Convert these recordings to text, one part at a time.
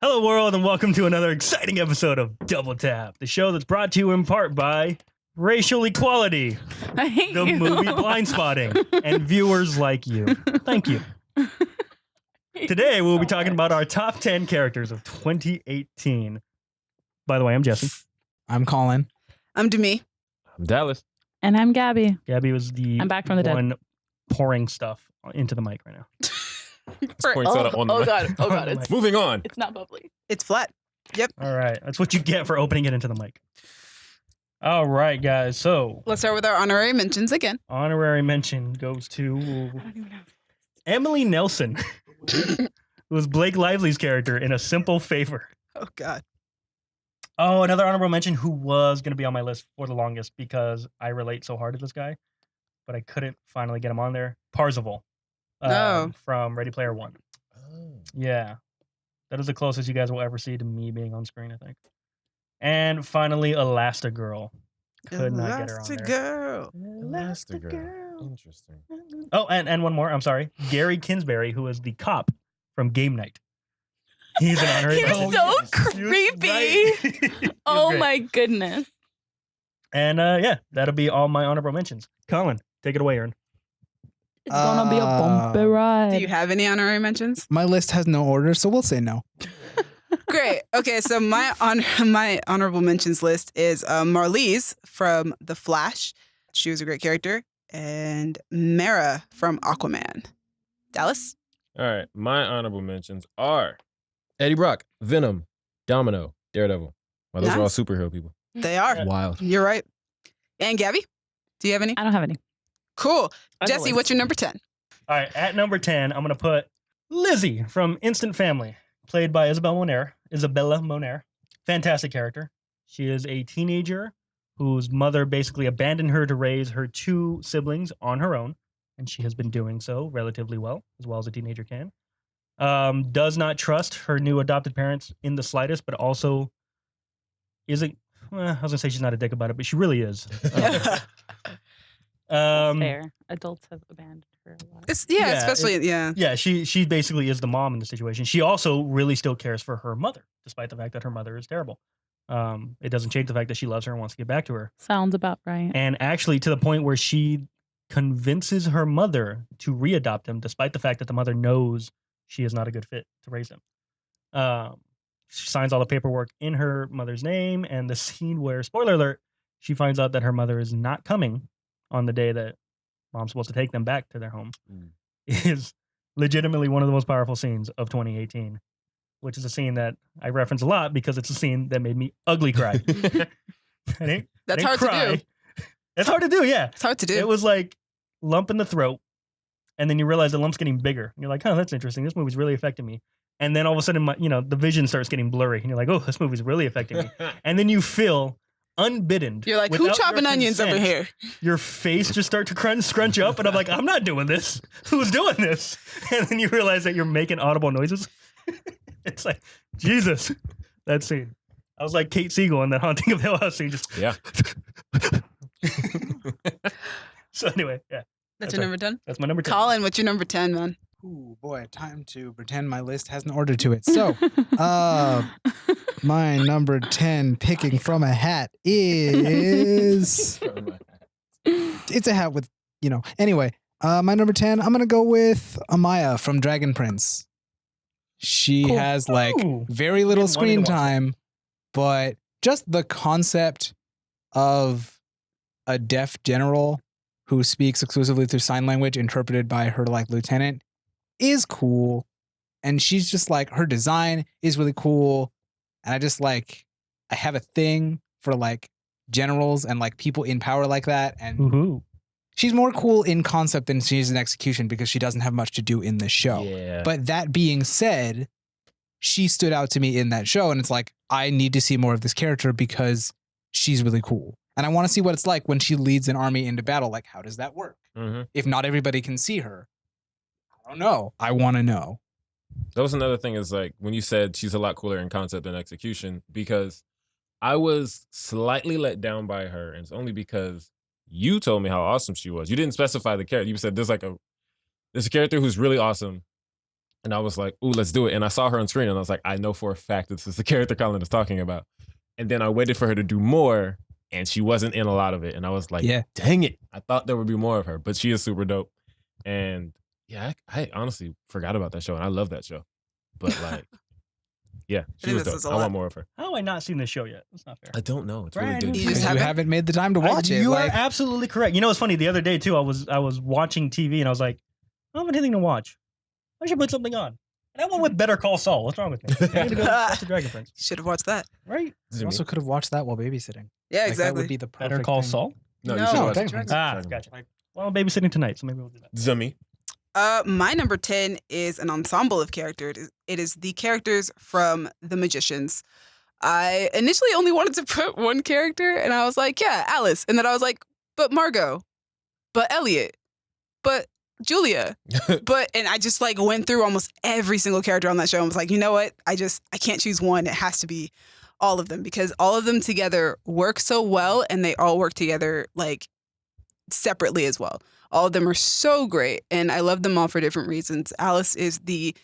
Hello, world, and welcome to another exciting episode of Double Tap, the show that's brought to you in part by Racial Equality, I hate the you. movie Blind Spotting, and viewers like you. Thank you. Today, we'll be talking about our top 10 characters of 2018. By the way, I'm Jesse. I'm Colin. I'm Demi. I'm Dallas. And I'm Gabby. Gabby was the I'm back from the dead. one pouring stuff into the mic right now. Pouring soda on the mic. Oh god, it's Moving on. It's not bubbly. it's flat. All right, that's what you get for opening it into the mic. All right, guys, so Let's start with our honorary mentions again. honorary mention goes to Emily Nelson, who was Blake Lively's character in A Simple Favor. Oh god. Oh, another honorable mention who was going to be on my list for the longest because I relate so hard to this guy, but I couldn't finally get him on there. Parzival from Ready Player One. Oh. Yeah, that is the closest you guys will ever see to me being on screen, I think. And finally, Elastigirl. Could not get her on there. Elastigirl. Interesting. Oh, and one more. I'm sorry. Gary Kinsberry, who is the cop from Game Night. He's an honorary He was mention. so He was creepy. right. He was Oh great. my goodness. And yeah, that'll be all my honorable mentions. Colin, take it away, Aaron. It's gonna be a bumpy ride. Do you have any honorary mentions? My list has no order, so we'll say no. Great. Okay, so my honorable mentions list is Marlize from The Flash. She was a great character. And Mara from Aquaman. Dallas? All right. My honorable mentions are Eddie Brock, Venom, Domino, Daredevil. Well, those are all Nice. superhero people. They are. Wild. You're right. And Gabby? Do you have any? I don't have any. Cool. I have a Jesse, list. what's your number 10? All right, at number 10, I'm going to put Lizzie from Instant Family, played by Isabella Moner. Fantastic character. She is a teenager whose mother basically abandoned her to raise her two siblings on her own, and she has been doing so relatively well as a teenager can. Does not trust her new adopted parents in the slightest, but also isn't, I was going to say she's not a dick about it, but she really is. Fair. Adults have abandoned her a lot. Especially. Yeah, she basically is the mom in the situation. She also really still cares for her mother, despite the fact that her mother is terrible. It doesn't change the fact that she loves her and wants to get back to her. Sounds about right. And actually, to the point where she convinces her mother to readopt him, despite the fact that the mother knows she is not a good fit to raise him. She signs all the paperwork in her mother's name, and the scene where, spoiler alert, she finds out that her mother is not coming on the day that mom's supposed to take them back to their home is legitimately one of the most powerful scenes of 2018, which is a scene that I reference a lot because it's a scene that made me ugly cry. That's hard to do. It's hard to do, yeah. It's hard to do. It was like lump in the throat, and then you realize the lump's getting bigger. And you're like, oh, that's interesting. This movie's really affecting me. And then all of a sudden, the vision starts getting blurry, and you're like, oh, this movie's really affecting me. And then you feel unbidden. You're like, who without chopping your onions over consent, here? your face just start to scrunch up, and I'm like, I'm not doing this. Who's doing this? And then you realize that you're making audible noises. It's like, Jesus, that scene. I was like Kate Siegel in that Haunting of Hill House scene. Just Yeah. So anyway, yeah, That's your number 10? that's my number 10. Colin, what's your number 10, man? Ooh, boy, time to pretend my list has an order to it. So, my number 10 picking from a hat is... It's a hat with, Anyway, my number 10, I'm going to go with Amaya from Dragon Prince. She Cool. has Ooh. very little Been wanting screen to watch that. time, but just the concept of a deaf general who speaks exclusively through sign language interpreted by her lieutenant is cool. And she's just her design is really cool. And I just I have a thing for generals and people in power like that. And Woohoo. she's more cool in concept than she is in execution because she doesn't have much to do in this show. Yeah. But that being said, she stood out to me in that show. And it's I need to see more of this character because she's really cool. And I want to see what it's like when she leads an army into battle. How does that work? Mm-hmm. If not everybody can see her, I don't know. I want to know. That was another thing is when you said she's a lot cooler in concept than execution, because I was slightly let down by her. And it's only because you told me how awesome she was. You didn't specify the character. You said there's a character who's really awesome. And I was like, ooh, let's do it. And I saw her on screen and I was like, I know for a fact this is the character Colin is talking about. And then I waited for her to do more and she wasn't in a lot of it. And I was like, dang it. I thought there would be more of her, but she is super dope. And yeah, I honestly forgot about that show and I love that show. But like, yeah, she was dope. I want more of her. How have I not seen this show yet? That's not fair. I don't know. It's really Right. good. You just You haven't made the time to watch it. You like, are absolutely correct. You know, it's funny. The other day too, I was watching TV and I was like, I don't have anything to watch. I should put something on. And I went with Better Call Saul. What's wrong with me? I need to go watch the Dragon Prince. Should have watched that. Right? you also could have watched that while babysitting. Yeah, Like, exactly. That would be the perfect Better Call thing. Saul? No, No, you should no, watch Dragon it. Prince. Gotcha. Well, I'm babysitting tonight, so maybe we'll do that. Zummy. My number 10 is an ensemble of characters. It is the characters from The Magicians. I initially only wanted to put one character, and I was like, yeah, Alice. And then I was like, but Margot, but Elliot, but Julia, and I just like went through almost every single character on that show and was like, you know what? I can't choose one. It has to be all of them because all of them together work so well and they all work together like separately as well. All of them are so great and I love them all for different reasons. Alice is the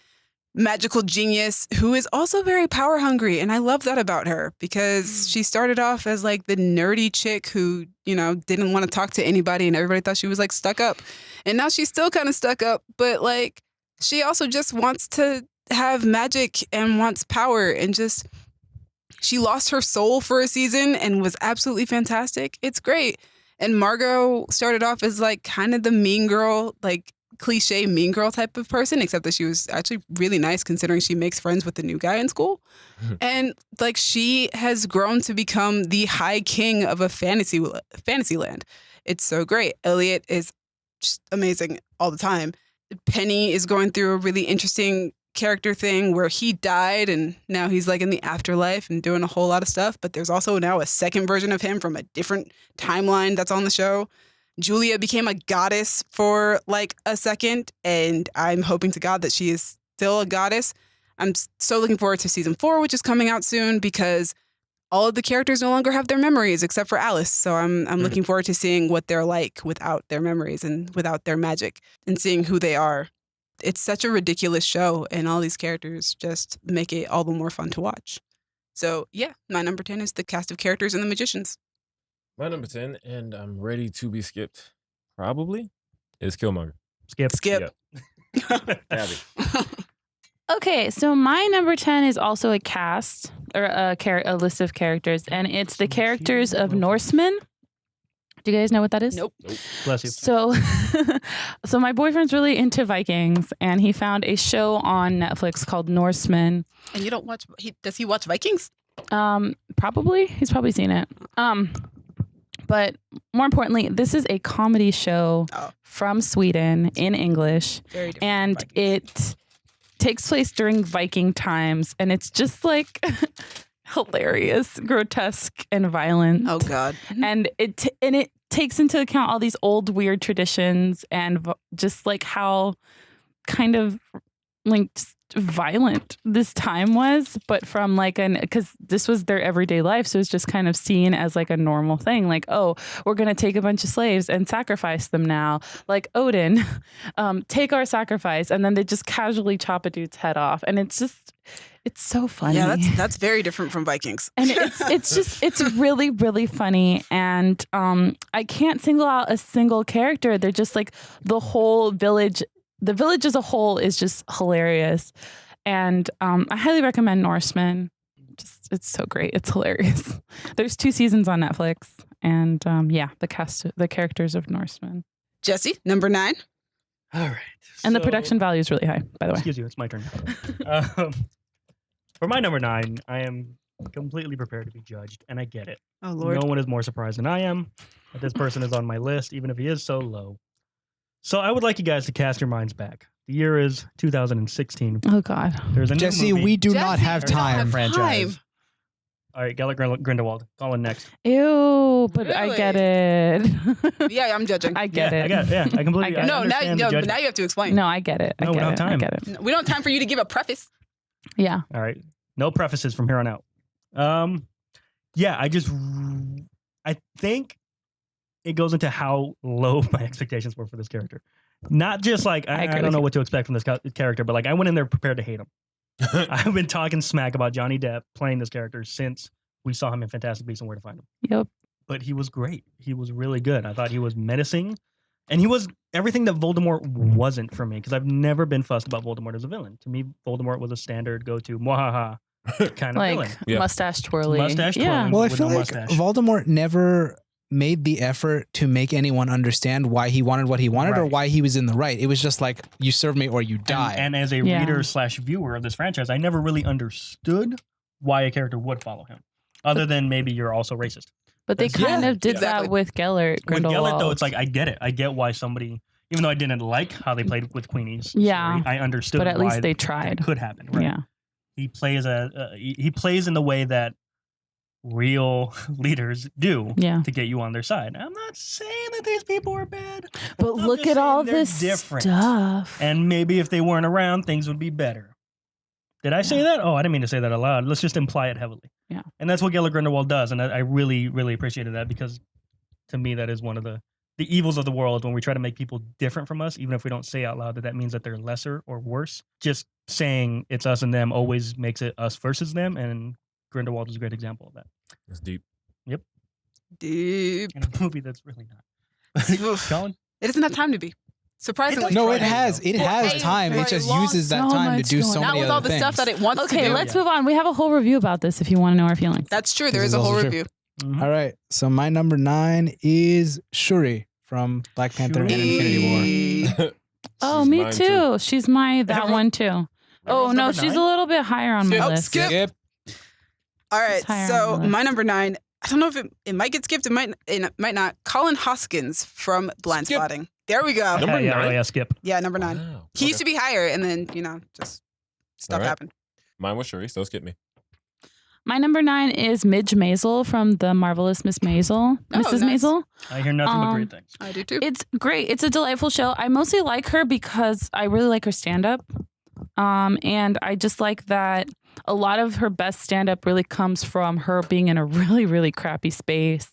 magical genius who is also very power hungry. And I love that about her because she started off as like the nerdy chick who, you know, didn't want to talk to anybody and everybody thought she was like stuck up. And now she's still kind of stuck up, but like she also just wants to have magic and wants power and just she lost her soul for a season and was absolutely fantastic. It's great. And Margot started off as like kind of the mean girl, like cliche mean girl type of person, except that she was actually really nice considering she makes friends with the new guy in school. And like she has grown to become the high king of a fantasy land. It's so great. Elliot is just amazing all the time. Penny is going through a really interesting character thing where he died and now he's like in the afterlife and doing a whole lot of stuff. But there's also now a second version of him from a different timeline that's on the show. Julia became a goddess for like a second, and I'm hoping to God that she is still a goddess. I'm so looking forward to season 4, which is coming out soon, because all of the characters no longer have their memories except for Alice. So I'm looking forward to seeing what they're like without their memories and without their magic and seeing who they are. It's such a ridiculous show, and all these characters just make it all the more fun to watch. So yeah, my number 10 is the cast of characters in The Magicians. My number 10, and I'm ready to be skipped, probably, is Killmonger. Skip. Yep. Abby. Okay, so my number 10 is also a cast or a list of characters, and it's the characters of Norsemen. Do you guys know what that is? Nope. Bless you. So, so my boyfriend's really into Vikings, and he found a show on Netflix called Norsemen. And you don't watch, does he watch Vikings? Probably. He's probably seen it. But more importantly, this is a comedy show from Sweden in English. Very different. And it takes place during Viking times, and it's just like hilarious, grotesque, and violent. Oh God! And it takes into account all these old weird traditions and just like how kind of like violent this time was, but from like because this was their everyday life, so it's just kind of seen as like a normal thing, like, oh, we're gonna take a bunch of slaves and sacrifice them now, like Odin, take our sacrifice, and then they just casually chop a dude's head off, and it's so funny. Yeah, that's very different from Vikings. And it's really, really funny. And I can't single out a single character. They're just like the whole village. The village as a whole is just hilarious. And I highly recommend Norsemen. It's so great. It's hilarious. There's 2 seasons on Netflix. And the characters of Norsemen. Jesse, number 9. All right. And the production value is really high, by the way. Excuse you, it's my turn. For my number 9, I am completely prepared to be judged, and I get it. Oh Lord. No one is more surprised than I am that this person is on my list, even if he is so low. So I would like you guys to cast your minds back. The year is 2016. Oh God. There's a new Jesse, movie. we do Jesse, not have we don't time. have franchise. All right, Gellert Grindelwald. Colin next. Ew, but I get it. Yeah, I'm judging. I get it. I completely. I get it. I No, understand the but judgment. now you have to explain. No, I get it. No, we don't have time. I get it. We don't have time for you to give a preface. Yeah. All right. No prefaces from here on out. Yeah, I think it goes into how low my expectations were for this character. Not just like I agree don't with know you. what to expect from this character, but like I went in there prepared to hate him. I've been talking smack about Johnny Depp playing this character since we saw him in Fantastic Beasts and Where to Find Him. Yep. But he was great. He was really good. I thought he was menacing, and he was everything that Voldemort wasn't for me, because I've never been fussed about Voldemort as a villain. To me, Voldemort was a standard go-to mwahaha kind of Like villain. Yeah. mustache twirly. Mustache Yeah. twirling. Well, I with feel no like mustache. Voldemort never made the effort to make anyone understand why he wanted what he wanted or Right. why he was in the right. It was just like, you serve me or you die. And as a Yeah. reader/viewer of this franchise, I never really understood why a character would follow him, other than maybe you're also racist. But they That's- kind Yeah, of did exactly. that with Gellert With Grindelwald. Gellert, though, it's like I get it. I get why somebody, even though I didn't like how they played with Queenie's Yeah. story, I understood but at why least they that tried. could happen. Right? Yeah. He plays he plays in the way that real leaders do Yeah. to get you on their side. I'm not saying that these people are bad, But I'm look just at all saying they're this different. stuff. And maybe if they weren't around, things would be better. Did I say that? Oh, I didn't mean to say that aloud. Let's just imply it heavily. Yeah. And that's what Gellert Grindelwald does. And I really, really appreciated that, because to me, that is one of the evils of the world, when we try to make people different from us, even if we don't say out loud that means that they're lesser or worse. Just saying it's us and them always makes it us versus them. And Grindelwald is a great example of that. It's deep. Deep. In a movie that's really not. Colin? It doesn't have time to be. Surprisingly. does no, try it to, has. though. It For has a time. It very just long- uses that so time to much do going so on. Not many with other all the things. stuff that it wants to Okay, do. let's move on. We have a whole review about this if you want to know our feelings. That's true. This There is is a whole also true. review. Mhm. All right. So my number 9 is Shuri from Black Panther and Infinity War. Oh, She's me mine, too. She's that Everyone- one too. Oh Everyone's no, number she's 9? a little bit higher on my Oh, list. skip. All right. It's higher So on the list. my number 9, I don't know if it might get skipped. It might not. Colin Hoskins from Blind Skip. Spotting. There we go. Number yeah, 9? yeah, skip. Yeah, number 9. Wow. He used Okay. to be higher, and then just stuff All right. happened. Mine was Shuri, so skip me. My number 9 is Midge Maisel from The Marvelous Miss Maisel. Oh, Mrs. nice. Maisel. I hear nothing but great things. I do too. It's great. It's a delightful show. I mostly like her because I really like her stand up. And I just like that a lot of her best stand up really comes from her being in a really, really crappy space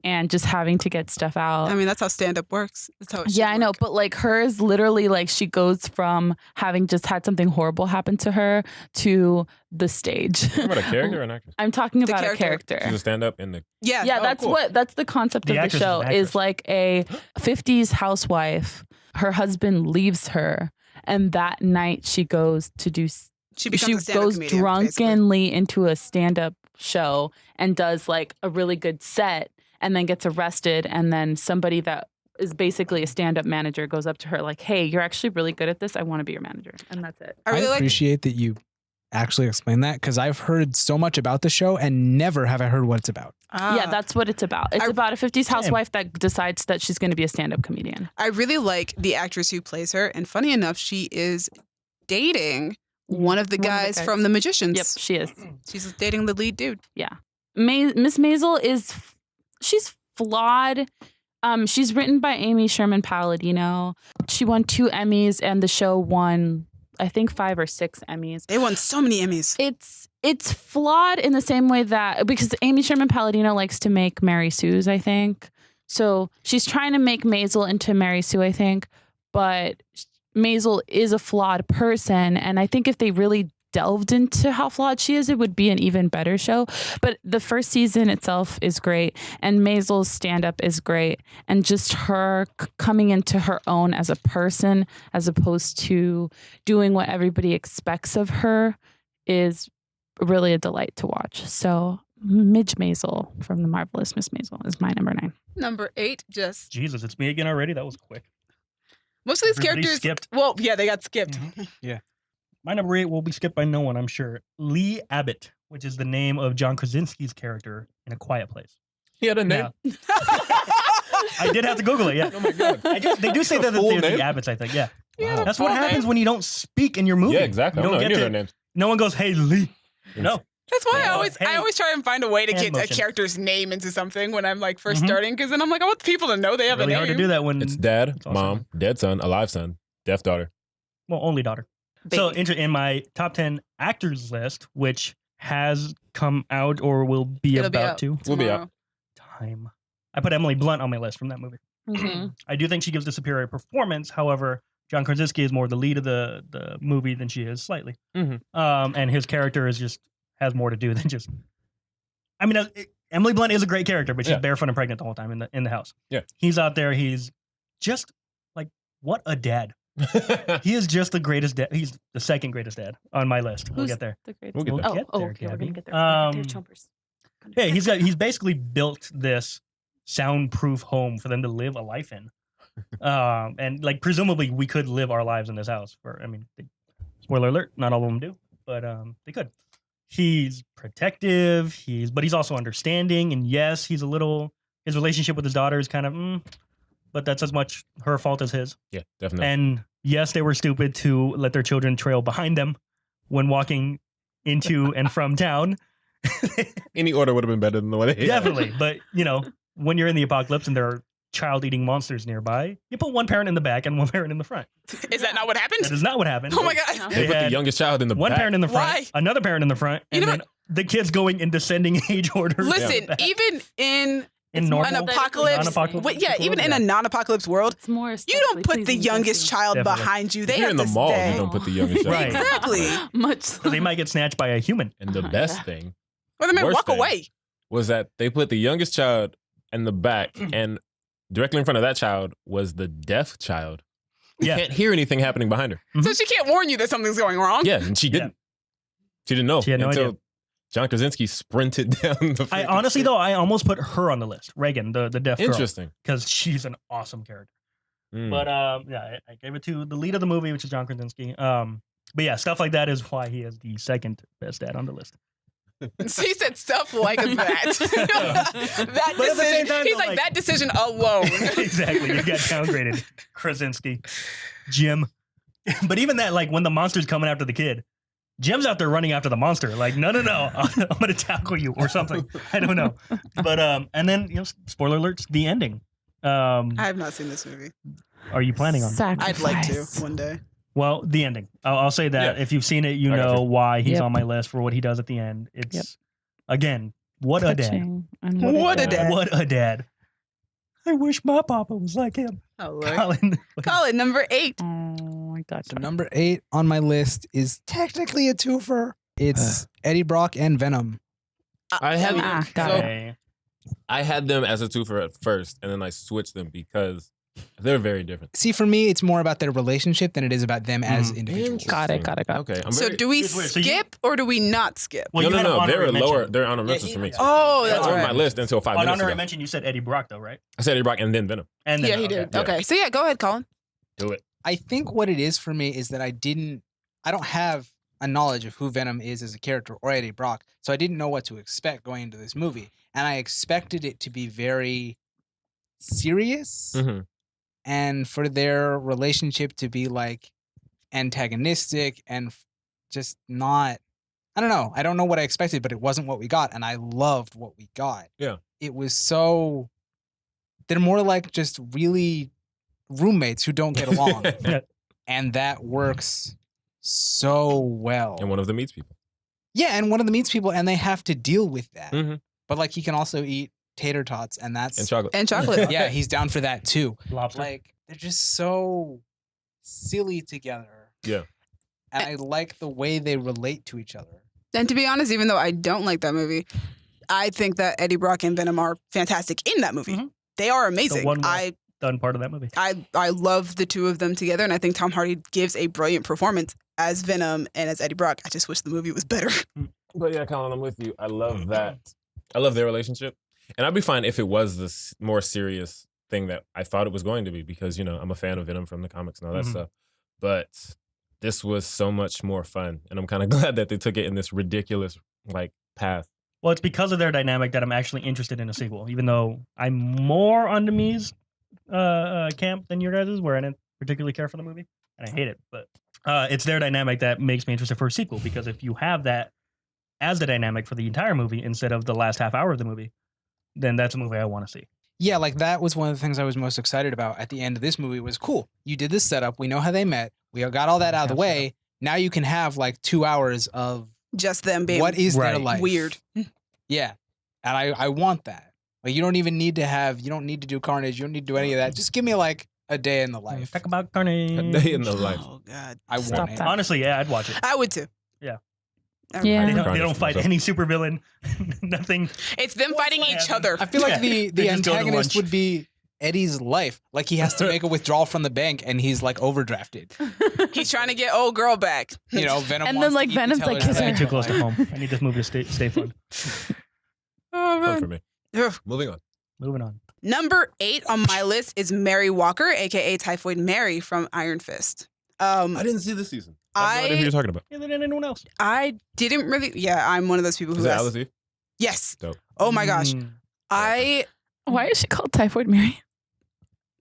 and just having to get stuff out. I mean, that's how stand up works. That's how it should Yeah, I know. work. But like hers, literally, like she goes from having just had something horrible happen to her to the stage. Talking about a character or an actress? I'm talking The about a character. character. She's a stand-up in the. Yeah. Yeah, oh, cool. that's the concept The of the actress is show an actress. is like a 50s housewife. Her husband leaves her, and that night she goes to do. She becomes a stand-up goes comedian, basically. drunkenly into a stand-up show and does like a really good set, and then gets arrested, and then somebody that is basically a stand-up manager goes up to her like, "Hey, you're actually really good at this. I want to be your manager," and that's it. I really like. appreciate that you actually explain that, because I've heard so much about the show and never have I heard what it's about. Yeah, that's what it's about. It's I- about a 50s housewife that decides that she's going to be a stand-up comedian. I really like the actress who plays her, and funny enough, she is dating one of the guys from The Magicians. Yep, she is. She's dating the lead dude. Miss Maisel she's flawed. She's written by Amy Sherman Palladino. She won 2 Emmys, and the show won, I think, 5 or 6 Emmys. They won so many Emmys. It's flawed in the same way that, because Amy Sherman Palladino likes to make Mary Sue's, I think. So she's trying to make Maisel into Mary Sue, I think, but Maisel is a flawed person, and I think if they really delved into how flawed she is, it would be an even better show. But the first season itself is great, and Maisel's stand-up is great, and just her coming into her own as a person as opposed to doing what everybody expects of her is really a delight to watch. So Midge Maisel from The Marvelous Miss Maisel is my number 9. Number 8, just Jesus, it's me again already. That was quick. most of these Everybody characters. skipped. Well, yeah, they got skipped. My number 8 will be skipped by no one, I'm sure. Lee Abbott, which is the name of John Krasinski's character in A Quiet Place. He had a name. Now, I did have to Google it, yeah. Oh my god. They do say that Full they're name? the Abbotts, I think, yeah. Wow. That's what Full happens name? when you don't speak in your movie. Yeah, exactly. You I don't knew get their to, names. no one goes, hey, Lee. No. That's why Yeah. I Hey. always try and find a way to Hand get a motion. character's name into something when I'm like 1st Mhm. starting, because then I'm like, I want people to know they have Really a hard to name. do that when It's dad, It's awesome. mom, dead son, alive son, deaf daughter. well, only daughter. So Baby. in my top 10 actors list, which has come out or will be It'll be about out to, We'll be tomorrow. out. time. I put Emily Blunt on my list from that movie. Mhm. I do think she gives the superior performance. However, John Krasinski is more the lead of the movie than she is slightly. Mhm. And his character is just has more to do than just. I mean, Emily Blunt is a great character, but she's Yeah. barefoot and pregnant the whole time in the house. Yeah. He's out there. He's just like what a dad. He is just the greatest dad. He's the second greatest dad on my list. We'll Who's get there. the greatest? We'll get there. Get there, Okay, we're Gabby. gonna get there. We're gonna get there, chompers. Yeah, he's basically built this soundproof home for them to live a life in. And like presumably we could live our lives in this house spoiler alert, not all of them do, but they could. He's protective, but he's also understanding, and yes, his relationship with his daughter is kind of but that's as much her fault as his. Yeah, definitely. And yes, they were stupid to let their children trail behind them when walking into and from town. Any order would have been better than the one. Definitely. But, when you're in the apocalypse and there are child-eating monsters nearby, you put one parent in the back and one parent in the front. Is that not what happened? That is not what happened. Oh my God. They put the had youngest child in the one back. parent in the front, Why? another parent in the front, You and know then the kids going in descending age order. Listen, even in in It's more normal, an apocalypse, non-apocalyptic even world, in a non-apocalypse world, It's more. you don't put the youngest child Definitely. behind you. If They you're have in the to mall, stay. you don't put the youngest child. Right. Exactly. Much. So they might get snatched by a human. And the Oh, best yeah. thing Or they may Worst walk thing. away. was that they put the youngest child in the back, and directly in front of that child was the deaf child. You Yeah. can't hear anything happening behind her. So she can't warn you that something's going wrong. Yeah, and she didn't. She didn't know She had no until idea. John Krasinski sprinted down the. I freaking honestly, street. though, I almost put her on the list. Reagan, the deaf girl, Interesting. because she's an awesome character. Mm. But yeah, I gave it to the lead of the movie, which is John Krasinski. But yeah, stuff like that is why he is the second best dad on the list. So he said stuff like that. That But at the same decision, time, he's though, like, like- that decision alone. Exactly, you got downgraded, Krasinski, Jim. But even that, like when the monster's coming after the kid, Jim's out there running after the monster. Like, no, I'm gonna tackle you or something. I don't know. But and then spoiler alerts, the ending. I have not seen this movie. Are you planning on? I'd like to Sacrifice. one day. Well, the ending. I'll say that Yeah. if you've seen it, you I got know you. why he's Yep. on my list for what he does at the end. It's Yep. again, what a dad. Touching and What a dad. What a dad. I wish my papa was like him. Oh, Lord. Colin. Colin, number 8. Oh my God. So number 8 on my list is technically a twofer. It's Eddie Brock and Venom. I had got so it. Okay. I had them as a twofer at first, and then I switched them because they're very different. See, for me, it's more about their relationship than it is about them as individuals. Got it. Okay. I'm So very, do we Wait, so you- skip or do we not skip? Well, no, you had an They honorary were lower. mention. They're honorable mentions for me. Oh, That's that's on right. my list until 5 On minutes honorary ago. mention, you said Eddie Brock, though, right? I said Eddie Brock and then Venom. And then, Yeah, he okay. did. Okay. So yeah, go ahead, Colin. Do it. I think what it is for me is that I don't have a knowledge of who Venom is as a character or Eddie Brock, so I didn't know what to expect going into this movie, and I expected it to be very serious Mm-hmm. and for their relationship to be like antagonistic and just not. I don't know. I don't know what I expected, but it wasn't what we got, and I loved what we got. Yeah. It was so. They're more like just really roommates who don't get along. And that works so well. And one of them meets people. Yeah, and one of them meets people and they have to deal with that. Mhm. But like he can also eat tater tots and that's And chocolate. And chocolate. yeah, he's down for that too. Lobster. Like they're just so silly together. Yeah. And I like the way they relate to each other. And to be honest, even though I don't like that movie, I think that Eddie Brock and Venom are fantastic in that movie. Mhm. They are amazing. one well done part of that movie. I love the two of them together, and I think Tom Hardy gives a brilliant performance as Venom and as Eddie Brock. I just wish the movie was better. But yeah, Colin, I'm with you. I love that. I love their relationship. And I'd be fine if it was this more serious thing that I thought it was going to be because, I'm a fan of Venom from the comics and all that Mhm. stuff. But this was so much more fun. And I'm kind of glad that they took it in this ridiculous, path. Well, it's because of their dynamic that I'm actually interested in a sequel, even though I'm more on Demi's camp than your guys', where I didn't particularly care for the movie. And I hate it. But it's their dynamic that makes me interested for a sequel, because if you have that as the dynamic for the entire movie instead of the last half hour of the movie, then that's a movie I want to see. Yeah, like that was one of the things I was most excited about at the end of this movie was cool. You did this setup. We know how they met. We got all that out of the way. Now you can have like 2 hours of Just them being what is their Right. life. weird. Yeah. And I want that. Like you don't need to do Carnage. You don't need to do any of that. Just give me like a day in the life. Talk about Carnage. A day in the life. Oh God. I Stop want it. that. Honestly, yeah, I'd watch it. I would too. Yeah. Yeah. They Carnage don't fight himself. any supervillain. Nothing. It's them What's fighting each happening? other. I feel like Yeah. the They just go to antagonist lunch. would be Eddie's life. Like he has to make a withdrawal from the bank and he's like overdrafted. He's trying to get old girl back. You know, Venom. And wants then, like, to eat the Venom's like, teller kiss her. That's back. too close to home. I need this movie to stay fun. Oh, Fun for man. me. Ugh. Moving on. Moving on. Number 8 on my list is Mary Walker, aka Typhoid Mary from Iron Fist. I didn't see this season. I have no idea who you're talking about. Yeah, than anyone else. I didn't really. Yeah, I'm one of those people who Is it has. Alice Eve? Yes. Dope. Oh my gosh. Mm. I Why is she called Typhoid Mary?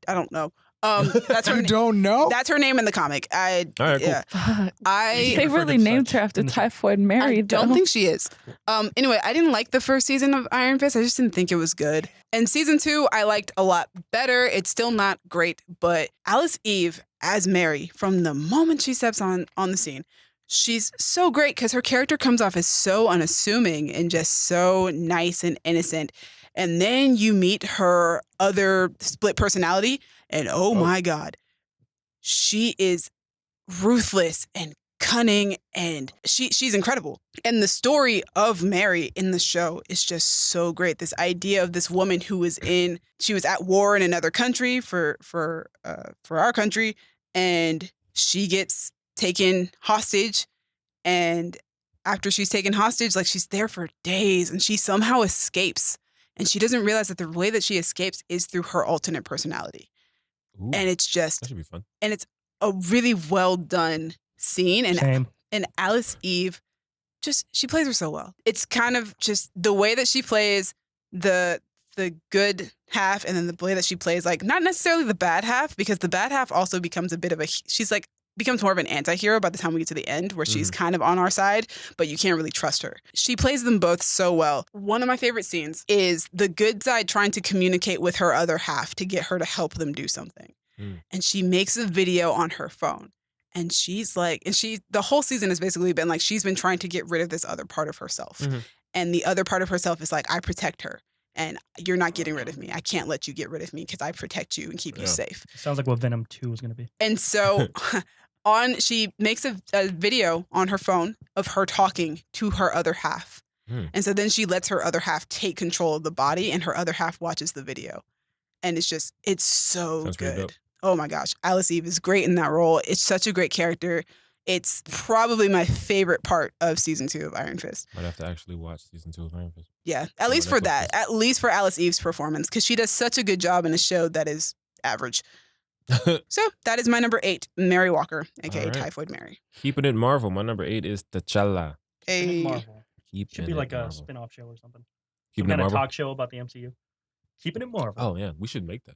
don't know. That's her. You don't know? That's her name in the comic. All right, cool. Yeah. Fuck. I They referred really to named such her after in the show. Typhoid Mary, I don't though. think she is. Anyway, I didn't like the first season of Iron Fist. I just didn't think it was good. And season 2, I liked a lot better. It's still not great, but Alice Eve as Mary, from the moment she steps on the scene, she's so great because her character comes off as so unassuming and just so nice and innocent. And then you meet her other split personality, and oh my God, she is ruthless and cunning, and she's incredible. And the story of Mary in the show is just so great. This idea of this woman who was at war in another country for our country, and she gets taken hostage, and after she's taken hostage, like she's there for days, and she somehow escapes, and she doesn't realize that the way that she escapes is through her alternate personality. Ooh, And it's just, that should be fun. and it's a really well done scene, and Same. Alice Eve, she plays her so well. It's kind of just the way that she plays the good half, and then the way that she plays, like, not necessarily the bad half, because the bad half also becomes a bit of becomes more of an anti-hero by the time we get to the end, where she's kind of on our side, but you can't really trust her. She plays them both so well. One of my favorite scenes is the good side trying to communicate with her other half to get her to help them do something. And she makes a video on her phone. And she's like, the whole season has basically been like, she's been trying to get rid of this other part of herself. Mhm. And the other part of herself is like, I protect her. And you're not getting rid of me. I can't let you get rid of me because I protect you and keep you Yeah. safe. Sounds like what Venom 2 is going to be. And so she makes a video on her phone of her talking to her other half. And so then she lets her other half take control of the body, and her other half watches the video. And it's so Sounds pretty good. dope. Oh my gosh. Alice Eve is great in that role. It's such a great character. It's probably my favorite part of season 2 of Iron Fist. Might have to actually watch season 2 of Iron Fist. Yeah, at Oh, least for Netflix that. is- At least for Alice Eve's performance, because she does such a good job in a show that is average. So that is my number 8, Mary Walker, aka All right. Typhoid Mary. Keeping it Marvel. My number 8 is T'Challa. A Marvel. Keeping Should be it like a Marvel. spin-off show or something. Some Keeping it kind of Marvel. talk show about the MCU. Keeping it Marvel. Oh yeah, we should make that.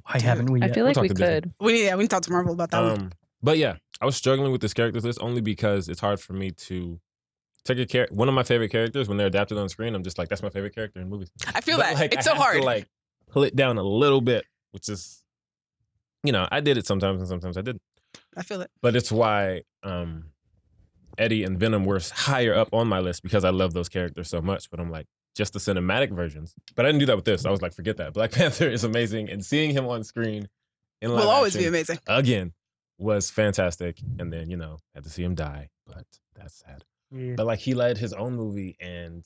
Why haven't we I yet? feel like We'll we talk to Disney. could. we need to talk to Marvel about that one. But yeah, I was struggling with this characters list only because it's hard for me to take one of my favorite characters when they're adapted on screen. I'm just like, that's my favorite character in movies. I feel But, that. like, It's I so have hard. to, like, pull it down a little bit, which is, I did it sometimes and sometimes I didn't. I feel it. But it's why Eddie and Venom were higher up on my list because I love those characters so much. But I'm like, just the cinematic versions. But I didn't do that with this. I was like, forget that. Black Panther is amazing. And seeing him on screen in live Will always be action amazing. again was fantastic. And then, had to see him die. But that's sad. Yeah. But like he led his own movie and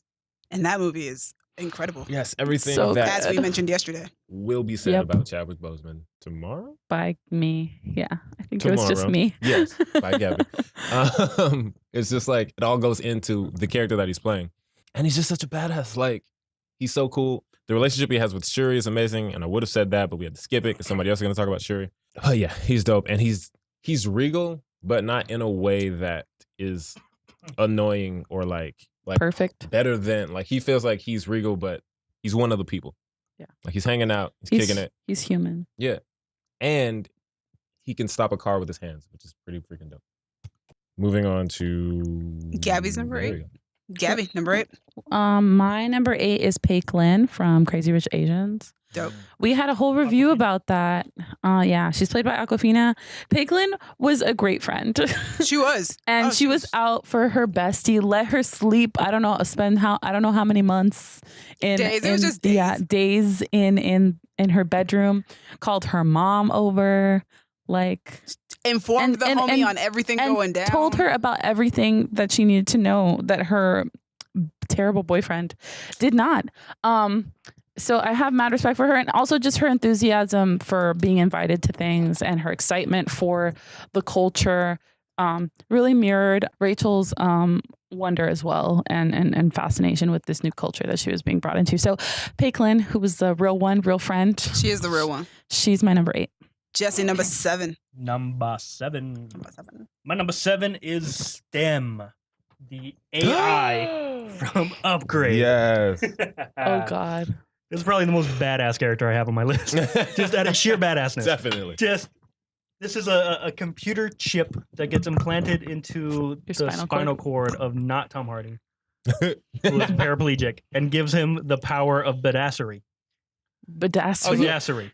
And that movie is incredible. yes, everything So that As we mentioned yesterday. will be said Yep. about Chadwick Boseman tomorrow. By me. Yeah. I think it was just Tomorrow. me. Yes, by Gabby. It's just like it all goes into the character that he's playing. And he's just such a badass. Like, he's so cool. The relationship he has with Shuri is amazing. And I would have said that, but we had to skip it because somebody else is going to talk about Shuri. Oh yeah, he's dope. And he's regal, but not in a way that is annoying or like Perfect. better than, like, he feels like he's regal, but he's one of the people. Yeah. Like, he's hanging out, he's kicking it. He's human. Yeah. And he can stop a car with his hands, which is pretty freaking dope. Moving on to Gabby's number There 8. we go. Gabby, number 8. My number 8 is Paik Lin from Crazy Rich Asians. Dope. We had a whole review about that. Yeah, she's played by Awkwafina. Piglet was a great friend. She was. And she was out for her bestie. Let her sleep. I don't know how many months in Days. It was just days. Yeah, days in her bedroom. Called her mom over. Like informed the homie on everything going down. Told her about everything that she needed to know that her terrible boyfriend did not. So I have mad respect for her, and also just her enthusiasm for being invited to things and her excitement for the culture really mirrored Rachel's wonder as well and fascination with this new culture that she was being brought into. So Peiklin, who was the real one, real friend. She is the real one. She's my number 8. Jesse, number 7. Number 7. My number 7 is STEM, the AI from Upgrade. Yes. Oh, God. This is probably the most badass character I have on my list. Just out of sheer badassness. Definitely. This is a computer chip that gets implanted into the spinal cord of not Tom Hardy, who is paraplegic, and gives him the power of badassery. Badassery.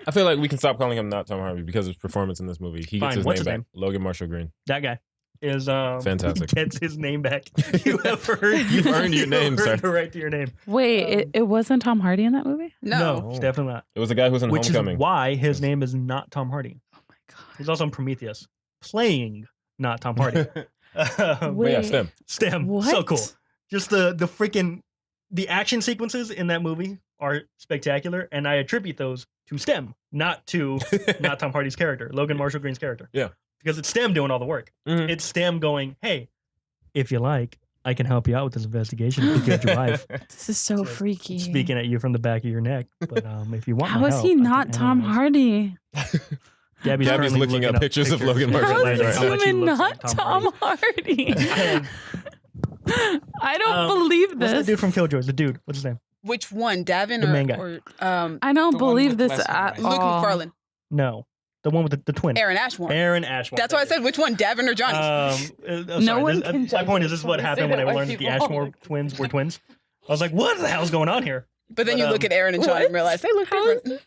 I feel like we can stop calling him not Tom Hardy because of his performance in this movie. He gets his name back. Logan Marshall Green. That guy is fantastic. Gets his name back. You've earned your name, sir. The right to your name. Wait, it wasn't Tom Hardy in that movie? No, it's definitely not. It was the guy who was in Homecoming. Which is why his name is not Tom Hardy. Oh my God. He's also in Prometheus, playing not Tom Hardy. But yeah, STEM. What? So cool. Just the freaking the action sequences in that movie are spectacular, and I attribute those to STEM, not Tom Hardy's character, Logan Marshall Green's character. Yeah. Because it's STEM doing all the work. Mm-hmm. It's STEM going, hey, if you like, I can help you out with this investigation if you drive. This is so freaky. Speaking at you from the back of your neck. But if you want How is he not Tom Hardy? Gabby's looking up pictures of Logan Marshall Green right now. How is he not Tom Hardy? I don't believe this. What's the dude from Killjoys? The dude. What's his name? Which one? Davin the main guy. I don't believe this at all. Luke McFarlane. No. The one with the twin. Aaron Ashmore. That's why I said which one, Davin or Johnny? No one can my point is, this is what happened when I learned that the Ashmore twins were twins. I was like, what the hell's going on here? But then you look at Aaron and Johnny and realize they look different.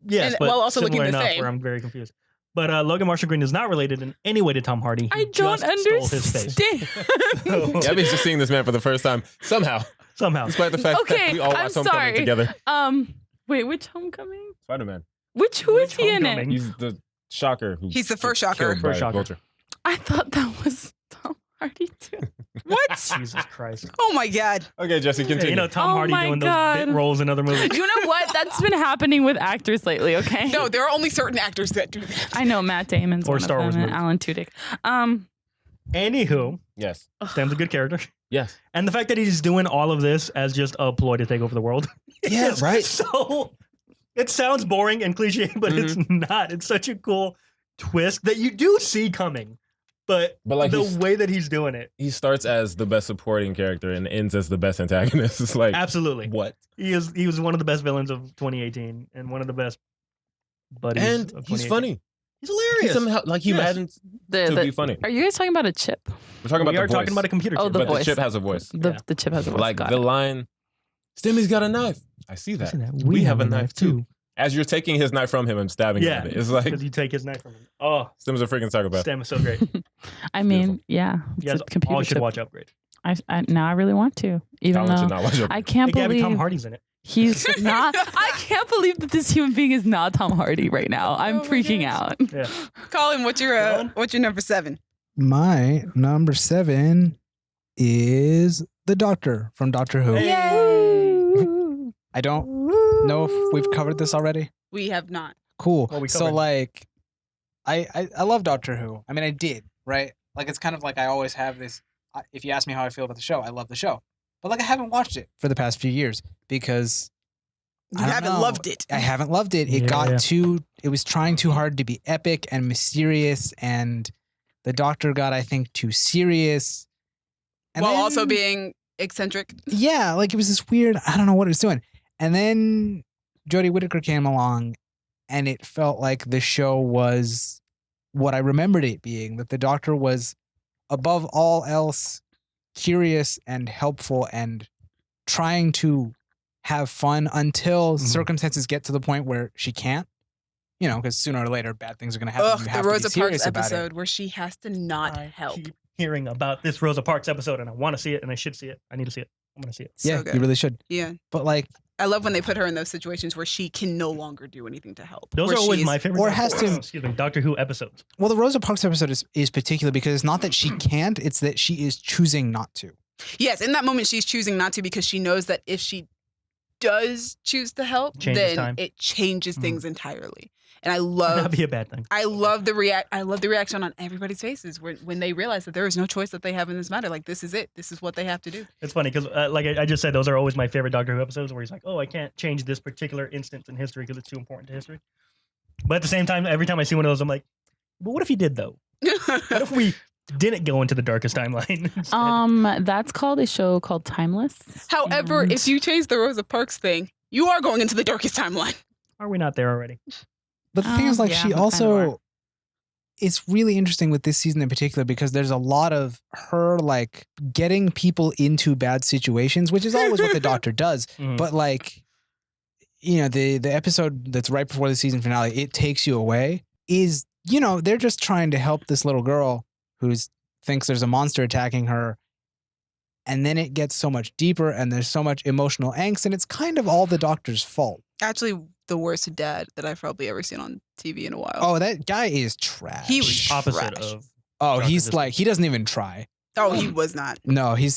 Yes, and, but while also looking the same. where I'm very confused. But Logan Marshall Green is not related in any way to Tom Hardy. I don't understand. Stole his face. Gabby's just seeing this man for the first time. Somehow. Despite the fact that we all watched Homecoming together. Wait, which Homecoming? Spider-Man. Who is he in it? He's the Shocker. He's the first Shocker. Vulture. I thought that was Tom Hardy too. What? Jesus Christ. Oh my God. Okay, Jesse, continue. Yeah, Tom Hardy doing those bit roles in other movies. You know what? That's been happening with actors lately, okay? No, there are only certain actors that do that. I know Matt Damon's or Star Wars and Alan Tudyk. Anywho. Yes. Stem's a good character. Yes. And the fact that he's doing all of this as just a ploy to take over the world. Yeah, right. So it sounds boring and cliche, but it's not. It's such a cool twist that you do see coming. But like the way that he's doing it. He starts as the best supporting character and ends as the best antagonist. It's like, absolutely. What? He was one of the best villains of 2018 and one of the best buddies and of 2018. He's funny. He's hilarious. Somehow, like he imagines to be funny. Are you guys talking about a chip? We're talking about talking about a computer chip. Oh, but the chip has a voice. The chip has a voice. Like the line, Stimmy's got a knife. I see that. We have a knife too. As you're taking his knife from him and stabbing him with it. It's like, because you take his knife from him. Oh, Stem's a freaking psychopath. Stem is so great. I mean, yeah. You guys all should watch Upgrade. Now I really want to. Even though I can't believe Tom Hardy's in it. He's not. I can't believe that this human being is not Tom Hardy right now. I'm freaking out. Yeah. Colin, what's your number 7? My number 7 is the Doctor from Doctor Who. Yay! I don't know if we've covered this already. We have not. Cool. Well, so like, I love Doctor Who. I mean, I did, right? Like, it's kind of like I always have this. If you ask me how I feel about the show, I love the show. But like, I haven't watched it for the past few years because you haven't loved it. I haven't loved it. It got too. It was trying too hard to be epic and mysterious, and the Doctor got, I think, too serious. And while then, also being eccentric. Yeah, like it was this weird. I don't know what it was doing. And then Jodie Whittaker came along, and it felt like the show was what I remembered it being. That the Doctor was, above all else, curious and helpful and trying to have fun until Mhm. circumstances get to the point where she can't. You know, because sooner or later, bad things are going to happen. Ugh, You the have to be Rosa Parks serious about it. episode where she has to not I help. keep hearing about this Rosa Parks episode, and I want to see it, and I should see it. I need to see it. I'm gonna see it. So Yeah, good. you really should. Yeah. But like, I love when they put her in those situations where she can no longer do anything to help. Those Where are always she's- my favorite. or has to- Doctor Who episodes. well, the Rosa Parks episode is particular because it's not that she can't; it's that she is choosing not to. Yes, in that moment she's choosing not to because she knows that if she does choose to help, Changes then time. it changes Mhm. things entirely. And I That'd love be a bad thing. I love the reaction on everybody's faces when they realize that there is no choice that they have in this matter. Like, this is it. This is what they have to do. It's funny because, like I just said, those are always my favorite Doctor Who episodes where he's like, "Oh, I can't change this particular instance in history because it's too important to history." But at the same time, every time I see one of those, I'm like, "But what if he did though? What if we didn't go into the darkest timeline?" instead?" That's called a show called Timeless. However, And- if you change the Rosa Parks thing, you are going into the darkest timeline. Are we not there already? But the thing is, like, yeah, she we kind of also. are. It's really interesting with this season in particular because there's a lot of her like getting people into bad situations, which is always what the Doctor does. Mhm. But like, you know, the episode that's right before the season finale, It Takes You Away, is, you know, they're just trying to help this little girl who thinks there's a monster attacking her. And then it gets so much deeper and there's so much emotional angst, and it's kind of all the Doctor's fault. Actually, the worst dad that I've probably ever seen on TV in a while. Oh, that guy is trash. He was Opposite trash. of. Oh, Dr. he's Disney. like, he doesn't even try. Oh, he was not. No, he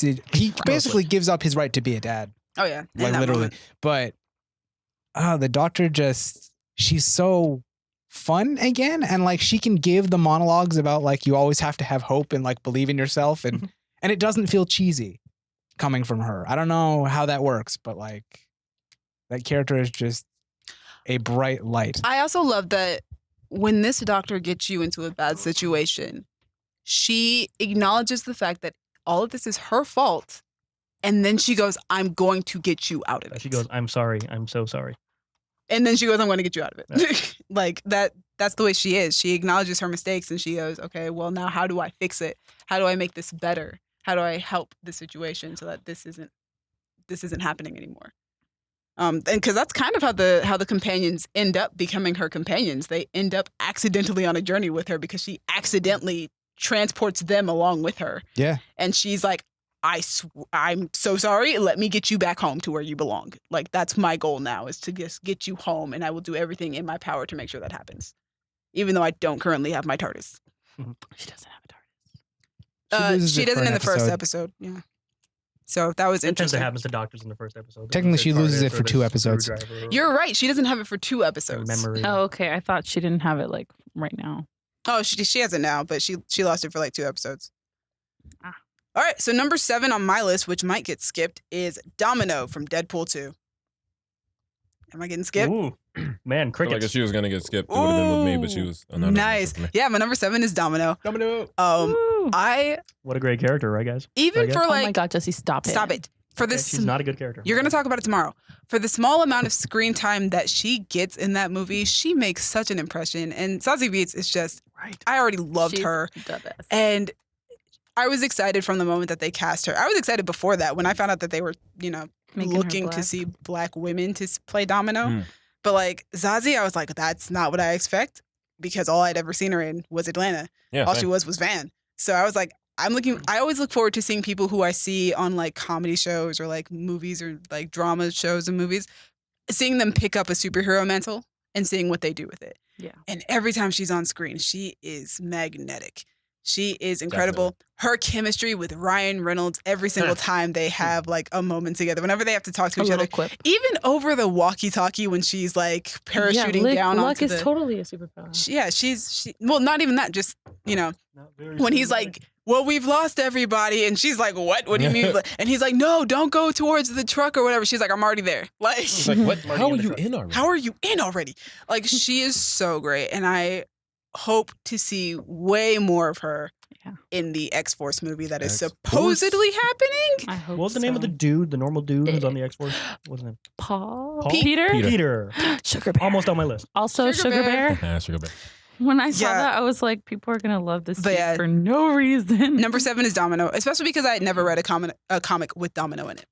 basically gives up his right to be a dad. Oh yeah, in Like that literally. moment. But the Doctor she's so fun again, and like she can give the monologues about like you always have to have hope and like believe in yourself, and it doesn't feel cheesy coming from her. I don't know how that works, but like that character is just a bright light. I also love that when this Doctor gets you into a bad situation, she acknowledges the fact that all of this is her fault, and then she goes, "I'm going to get you out of it." She goes, "I'm sorry. I'm so sorry." And then she goes, "I'm going to get you out of it." Like that. That's the way she is. She acknowledges her mistakes and she goes, "Okay, well now how do I fix it? How do I make this better? How do I help the situation so that this isn't happening anymore?" And because that's kind of how the companions end up becoming her companions. They end up accidentally on a journey with her because she accidentally transports them along with her. Yeah. And she's like, I'm so sorry. Let me get you back home to where you belong. Like, that's my goal now, is to just get you home, and I will do everything in my power to make sure that happens. Even though I don't currently have my TARDIS. She doesn't have a TARDIS. loses She it for doesn't an in the first episode. Yeah. So that was It tends to interesting. happen to doctors in the first episode. Technically, she Their loses TARDIS it or for their 2 episodes. screwdriver or You're right. She doesn't have it for 2 their episodes. memory. Oh, okay. I thought she didn't have it like right now. Oh, she has it now, but she lost it for like 2 episodes. Ah. All right. So number 7 on my list, which might get skipped, is Domino from Deadpool 2. Am I getting skipped? Ooh, man, I feel like crickets. if she was gonna get skipped, it would have been with me, but she was no, Nice. for me. Yeah, my number 7 is Domino. Domino. Woo. I What a great character, right, guys? even Right, for Oh my like God, Jesse, stop it. stop it. For Okay, this she's not a good character. You're going to talk about it tomorrow. For the small amount of screen time that she gets in that movie, she makes such an impression. And Zazie Beetz is just, right. I already loved She's her. the best. And I was excited from the moment that they cast her. I was excited before that when I found out that they were, Making her looking to black. see black women to play Domino. Mm. But like Zazie, I was like, that's not what I expect, because all I'd ever seen her in was Atlanta. Yeah. All same. she was Van. So I was like, I always look forward to seeing people who I see on like comedy shows or like movies or like drama shows and movies, seeing them pick up a superhero mantle and seeing what they do with it. Yeah. And every time she's on screen, she is magnetic. She is incredible. Her chemistry with Ryan Reynolds, every single time they have like a moment together, whenever they have to talk to A each little other, quip. even over the walkie-talkie when she's like parachuting down luck onto is the. totally a superpower. Well, not even that. Just Not very when he's sympathetic. like, "Well, we've lost everybody," and she's like, "What? What do you mean?" And he's like, "No, don't go towards the truck or whatever." She's like, "I'm already there." Like, It's like, what? Already How in are the you truck. in already? how are you in already? Like, she is so great, and I hope to see way more of her Yeah. in the X-Force movie that is X-Force? supposedly happening. I hope What was the name of the dude, the normal dude who's on the X-Force? What's his name? Paul? Paul? Peter? Peter. Sugar Bear. Oh Almost on my list. Also, Sugar Sugar Bear. Bear. Nah, Sugar Bear. When I saw Yeah. that, I was like, people are gonna love this But dude yeah. for no reason. Number 7 is Domino, especially because I had never read a comic with Domino in it.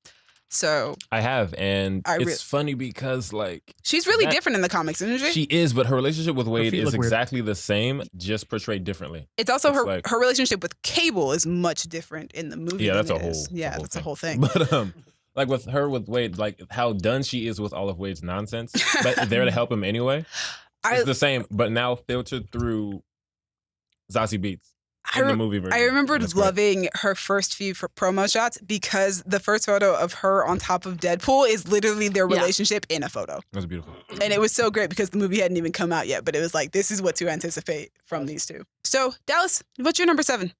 So I have, and it's funny because like she's really different in the comics, isn't she? She is, but her relationship with Wade is weird. exactly the same, just portrayed differently. It's also her relationship with Cable is much different in the movie. Yeah, that's a whole thing. But like with her with Wade, like how done she is with all of Wade's nonsense, but there to help him anyway. It's the same, but now filtered through Zazie Beetz. In the movie version. I remember loving her first few promo shots because the first photo of her on top of Deadpool is literally their relationship in a photo. That was beautiful. And it was so great because the movie hadn't even come out yet, but it was like, this is what to anticipate from these two. So, Dallas, what's your number 7?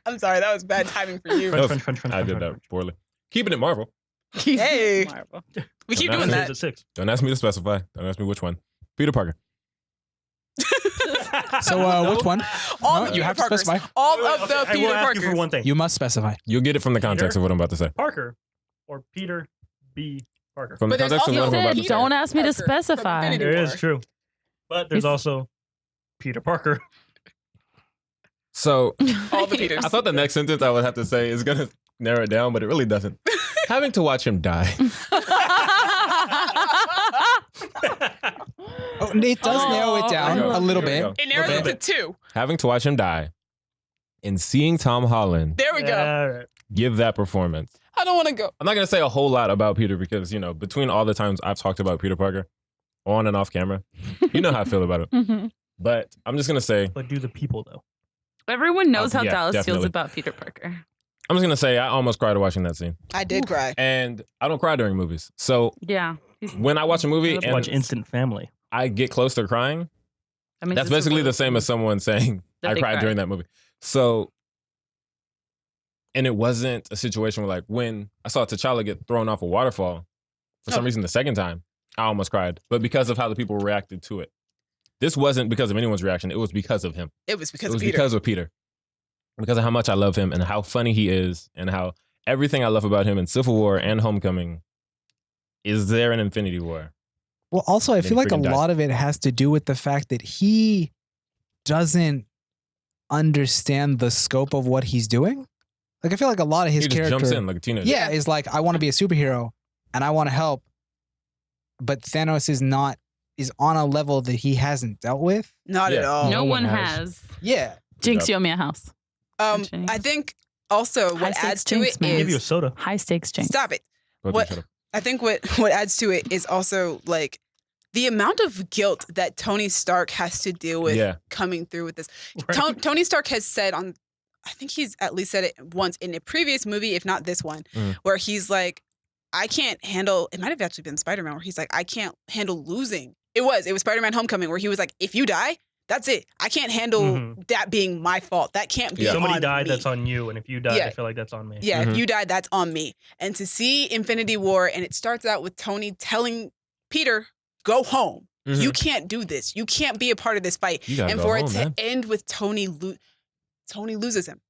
I'm sorry, that was bad timing for you. I did that poorly. Keeping it Marvel. Hey. We keep doing that. Don't ask me to specify. Don't ask me which one. Peter Parker. So which one? You have to specify. All of the Peter Parkers. For one thing. You must specify. You'll get it from the context of what I'm about to say. Parker or Peter B. Parker. From the context of what I'm about to say. Don't ask me to specify. It is true. But there's also Peter Parker. So all the Peters. I thought the next sentence I would have to say is going to narrow it down, but it really doesn't. Having to watch him die. It does narrow it down a little bit. It narrows it to 2. Having to watch him die and seeing Tom Holland there we go. Give that performance. I don't want to go. I'm not going to say a whole lot about Peter because, you know, between all the times I've talked about Peter Parker on and off camera, you know how I feel about it. Mm-hmm. But I'm just going to say. But do the people, though? Everyone knows how Dallas definitely feels about Peter Parker. I'm just going to say I almost cried watching that scene. I did cry. And I don't cry during movies. So yeah, when I watch a movie and watch Instant Family, I get close to crying. That's basically the same as someone saying I cried during that movie. So, and it wasn't a situation where like when I saw T'Challa get thrown off a waterfall, for some reason the second time, I almost cried. But because of how the people reacted to it. This wasn't because of anyone's reaction. It was because of him. It was because of Peter. Because of how much I love him and how funny he is and how everything I love about him in Civil War and Homecoming is there in Infinity War. Well, also, I feel like a lot of it has to do with the fact that he doesn't understand the scope of what he's doing. Like, I feel like a lot of his character jumps in like a teenager. Yeah, is like, I want to be a superhero and I want to help. But Thanos is on a level that he hasn't dealt with. Not at all. No one has. Yeah. Jinx, you owe me a house. I think also what adds to it is give you a soda. High stakes Jinx. Stop it. I think what adds to it is also like the amount of guilt that Tony Stark has to deal with coming through with this. Right. Tony Stark has said I think he's at least said it once in a previous movie, if not this one, where he's like, I can't handle, it might have actually been Spider-Man, where he's like, I can't handle losing. It was Spider-Man Homecoming, where he was like, if you die, that's it. I can't handle that being my fault. That can't be Somebody died, me. that's on you. And if you die, I feel like that's on me. Yeah, if you die, that's on me. And to see Infinity War, and it starts out with Tony telling Peter, go home. You can't do this. You can't be a part of this fight. And for it to end with Tony loses him.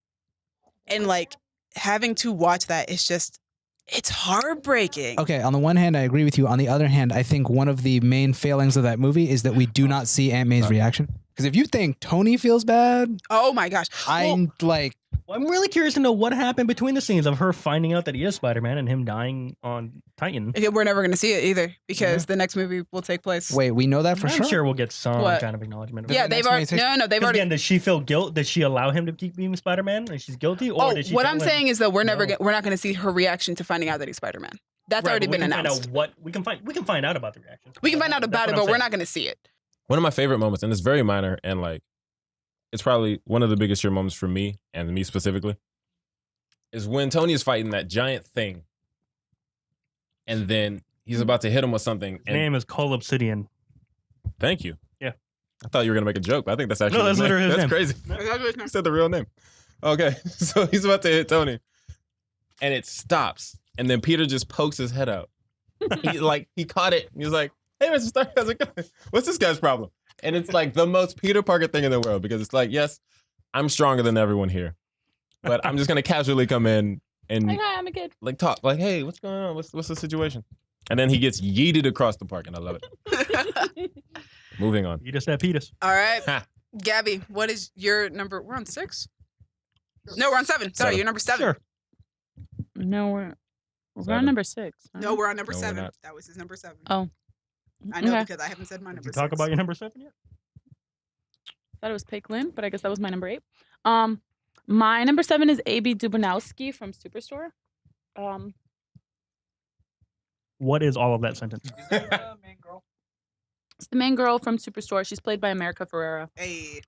And like having to watch that is just, it's heartbreaking. Okay, on the one hand, I agree with you. On the other hand, I think one of the main failings of that movie is that we do not see Aunt May's reaction. Because if you think Tony feels bad, oh my gosh, I'm really curious to know what happened between the scenes of her finding out that he is Spider-Man and him dying on Titan. Okay, we're never going to see it either because the next movie will take place. Wait, we know that for sure? I'm sure we'll get some kind of acknowledgement. Yeah, they've already. No, they've already. Again, does she feel guilt? Did she allow him to keep being Spider-Man and she's guilty? Or did she what I'm saying is that we're not going to see her reaction to finding out that he's Spider-Man. That's already been announced. We can find out about the reaction. We can find out about it, but we're not going to see it. One of my favorite moments, and it's very minor, and like, it's probably one of the biggest year moments for me, and me specifically, is when Tony is fighting that giant thing, and then he's about to hit him with something. His name is Cole Obsidian. Thank you. Yeah. I thought you were going to make a joke, but I think that's actually that's literally his name. That's crazy. You said the real name. Okay, so he's about to hit Tony, and it stops, and then Peter just pokes his head out. He caught it, and he's like, hey, Mr. Stark, how's it going? What's this guy's problem? And it's like the most Peter Parker thing in the world because it's like, yes, I'm stronger than everyone here, but I'm just going to casually come in and I'm a kid. Like talk like, hey, what's going on? What's the situation? And then he gets yeeted across the park and I love it. Moving on. You just had Petus. All right. Gabby, what is your number? We're on 6? No, we're on 7. Sorry, you're number 7. Sure. No, we're on Seven. number 6. No, we're on number No, we're 7. not. That was his number 7. Oh. I know Okay. because I haven't said my Did number you talk 6. about your number 7 yet? Thought it was Pake Lynn, but I guess that was my number 8. My number 7 is A.B. Dubinowski from Superstore. What is all of that sentence? It's the main girl from Superstore. She's played by America Ferrera. Hey.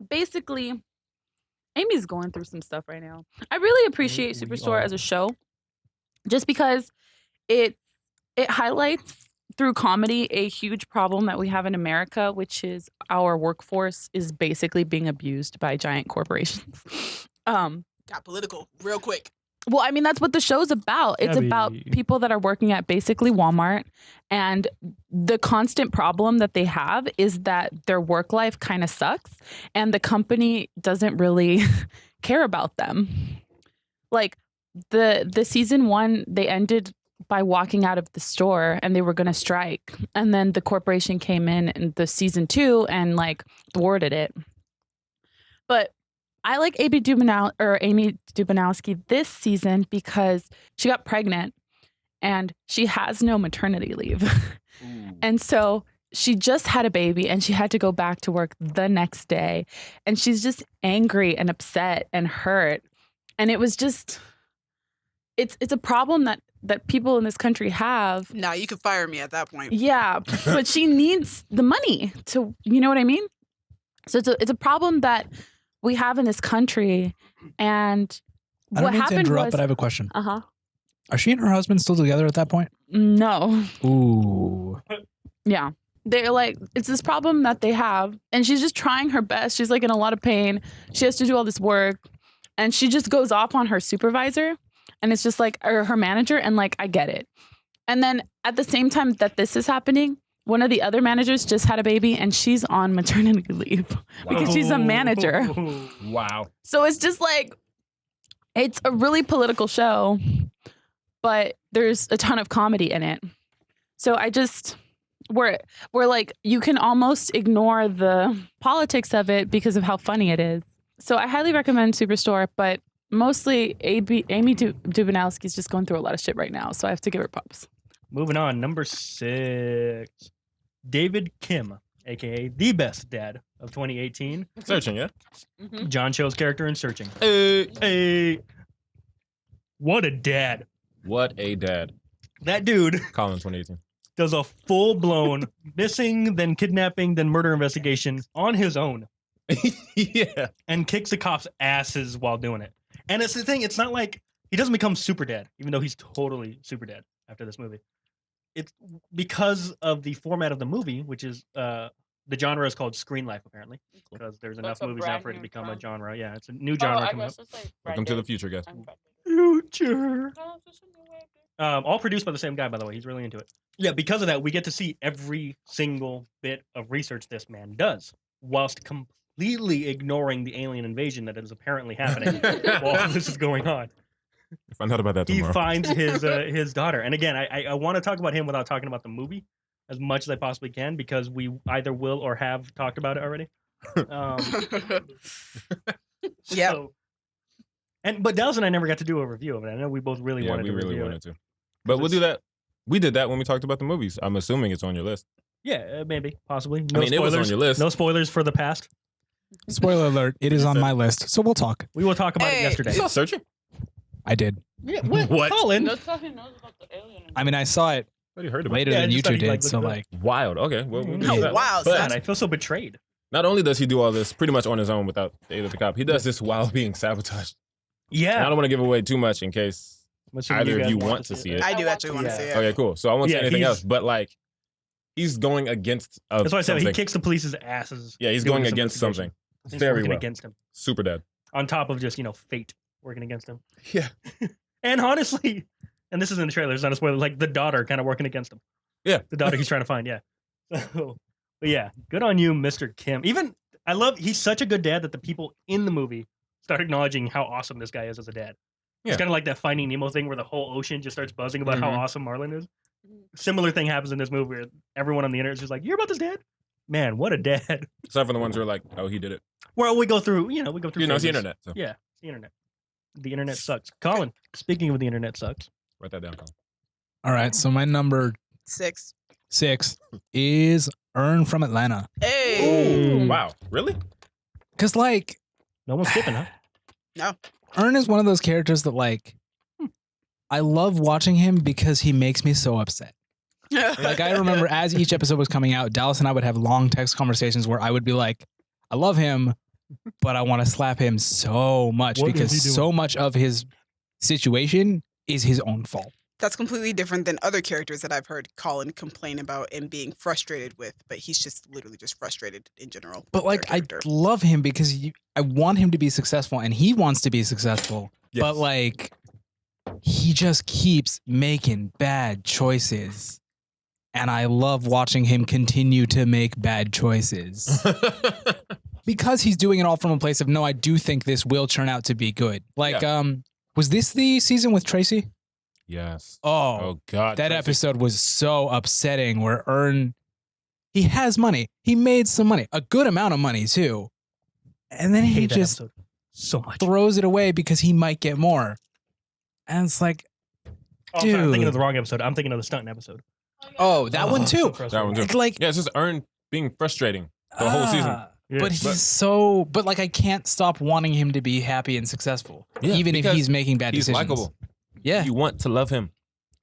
Basically, Amy's going through some stuff right now. I really appreciate We Superstore are. as a show, just because it highlights through comedy a huge problem that we have in America, which is our workforce is basically being abused by giant corporations. Got political real quick. Well, I mean, that's what the show's about. It's about Gabby. people that are working at basically Walmart. And the constant problem that they have is that their work life kind of sucks. And the company doesn't really care about them. Like the season 1, they ended by walking out of the store and they were going to strike. And then the corporation came in the season 2 and like thwarted it. But I like Amy Dubinowski this season because she got pregnant and she has no maternity leave. And so she just had a baby and she had to go back to work the next day. And she's just angry and upset and hurt. And it was just, it's a problem that people in this country have. Nah, you could fire me at that point. Yeah, but she needs the money to, you know what I mean? So it's a problem that we have in this country. And I don't what mean to happened interrupt, was, but I have a question. uh-huh. Are she and her husband still together at that point? No. Ooh. Yeah. They're like, it's this problem that they have. And she's just trying her best. She's like in a lot of pain. She has to do all this work. And she just goes off on her supervisor. And it's just like, or her manager. And like, I get it. And then at the same time that this is happening, one of the other managers just had a baby and she's on maternity leave because she's a manager. Wow. So it's just like, it's a really political show, but there's a ton of comedy in it. So I just, we're like, you can almost ignore the politics of it because of how funny it is. So I highly recommend Superstore, but mostly Amy Dubinowski is just going through a lot of shit right now. So I have to give her props. Moving on, number 6. David Kim, a.k.a. the best dad of 2018. Searching, yeah? John Cho's character in Searching. Hey. Hey. What a dad. What a dad. That dude Colin 2018. does a full-blown missing, then kidnapping, then murder investigation on his own. Yeah. And kicks the cops' asses while doing it. And it's the thing, it's not like he doesn't become super dad, even though he's totally super dad after this movie. It's because of the format of the movie, which is the genre is called screen life, apparently, because there's enough a movies now brand for it to new become a genre. genre. Yeah, it's a new genre coming up. Welcome to the future, guys. Future. All produced by the same guy, by the way. He's really into it. Yeah, because of that, we get to see every single bit of research this man does, whilst completely ignoring the alien invasion that is apparently happening while all this is going on. Find out about that He tomorrow. finds his daughter. And again, I want to talk about him without talking about the movie as much as I possibly can, because we either will or have talked about it already. Yeah. So, but Dallas and I never got to do a review of it. I know we both really Yeah, wanted we to really review wanted it. to. But we'll do that. We did that when we talked about the movies. I'm assuming it's on your list. Yeah, maybe, possibly. No I mean, it was on spoilers. your list. No spoilers for the past. Spoiler alert, it is on my list, so we'll talk. We will talk about it Hey, yesterday. You saw Searching? I did. Yeah, what? What? Colin? That's how he knows about the alien. I mean, I saw it What you heard about? later Yeah, I than you just thought two he, like, did, so looked like, Wild. Okay. Well, we'll No, do that. wow, But Man, I feel so betrayed. not only does he do all this pretty much on his own without the aid of the cop, he does this while being sabotaged. And I Yeah. don't want to give away too much in case I'm assuming either of guys you want to see it. I do actually want to Yeah. see it. Okay, cool. So I won't say Yeah, anything he's- else, but like he's going against That's why I said he something. kicks the police's asses. Yeah, he's doing going this against investigation. something. He's Very working well. against him. Super dad. On top of just, fate working against him. Yeah. And honestly, and this is in the trailer, it's not a spoiler, like the daughter kind of working against him. Yeah. The daughter he's trying to find, yeah. So, but yeah, good on you, Mr. Kim. Even, he's such a good dad that the people in the movie start acknowledging how awesome this guy is as a dad. Yeah. It's kind of like that Finding Nemo thing where the whole ocean just starts buzzing about how Mhm. awesome Marlin is. Similar thing happens in this movie where everyone on the internet is just like, "You hear about this dad? Man, what a dad." Aside from the ones who are like, oh, he did it. Well, we go through, we go through. It's the phases. internet. So. Yeah, it's the internet. The internet sucks. Colin, speaking of the internet sucks. Write that down, Colin. All right, so my number 6. 6 is Earn from Atlanta. Hey. Wow, really? Because, like, No one's skipping, huh? No. Earn is one of those characters that, like, I love watching him because he makes me so upset. Like, I remember as each episode was coming out, Dallas and I would have long text conversations where I would be like, I love him, but I want to slap him so much What is he because doing? so much of his situation is his own fault. That's completely different than other characters that I've heard Colin complain about and being frustrated with, but he's just literally just frustrated in general. But, with like, their I character. love him because I want him to be successful and he wants to be successful. Yes. But, like, he just keeps making bad choices. And I love watching him continue to make bad choices. Because he's doing it all from a place of, no, I do think this will turn out to be good. Like, was this the season with Tracy? Yes. Oh, Oh God. that Tracy. episode was so upsetting where he has money. He made some money, a good amount of money too. And then I he hate that just episode so much. throws it away because he might get more. And it's like, Oh, sorry, I'm thinking dude. of the wrong episode. I'm thinking of the stunt episode. oh, that one Oh, too. so That one too. It's like, Yeah, it's just Earn being frustrating the whole season. Yeah. But he's but like, I can't stop wanting him to be happy and successful, Yeah, even if because he's making bad He's decisions. likable. Yeah. You want to love him,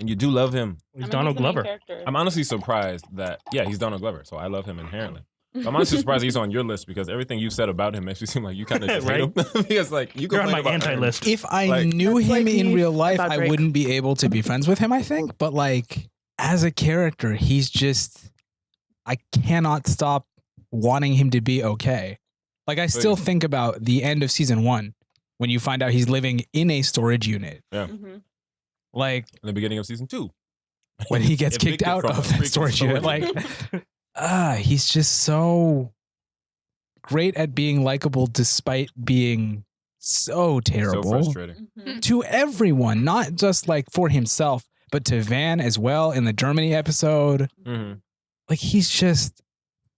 and you do love him. He's Donald Glover. I'm honestly surprised that he's Donald Glover, so I love him inherently. I'm honestly surprised he's on your list because everything you said about him makes me seem like you kind of just hate him. Because like you You're on my complain about Earn. anti-list. If I Like- knew That's him like in me real life, about I Drake. wouldn't be able to be friends with him, I think. But like, as a character, he's just, I cannot stop wanting him to be okay. Like, I still think about the end of season 1 when you find out he's living in a storage unit. Mm-hmm. Like, In the beginning of season 2, when he gets kicked Evicted out from of a that freaking storage unit. Like, he's just so great at being likable despite being so so terrible frustrating. Mm-hmm. to everyone, not just like for himself, but to Van as well in the Germany episode. Mm-hmm. Like, he's just,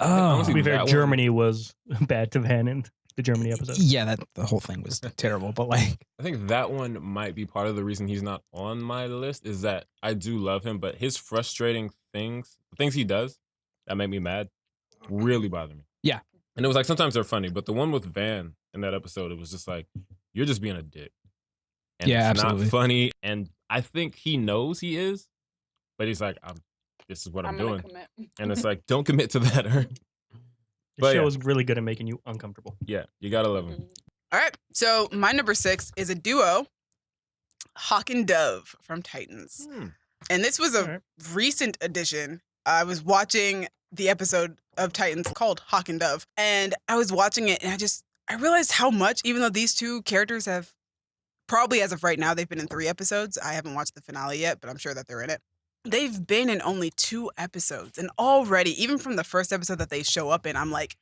honestly, To be fair, that one- Germany was bad to Van in the Germany episode. yeah, that the whole thing was terrible. But like, I think that one might be part of the reason he's not on my list is that I do love him, but his frustrating things, the things he does that make me mad, really bother me. Yeah. And it was like sometimes they're funny, but the one with Van in that episode, it was just like, you're just being a dick. And Yeah, it's absolutely. not funny. And I think he knows he is, but he's like, this is what I'm doing. And it's like, don't commit to that. The But show yeah. is really good at making you uncomfortable. Yeah, you gotta love him. All right. So my number 6 is a duo, Hawk and Dove from Titans. And this was a All right. recent addition. I was watching the episode of Titans called Hawk and Dove, and I was watching it, and I realized how much, even though these two characters have probably as of right now, they've been in 3 episodes. I haven't watched the finale yet, but I'm sure that they're in it. They've been in only 2 episodes, and already, even from the first episode that they show up in, I'm like,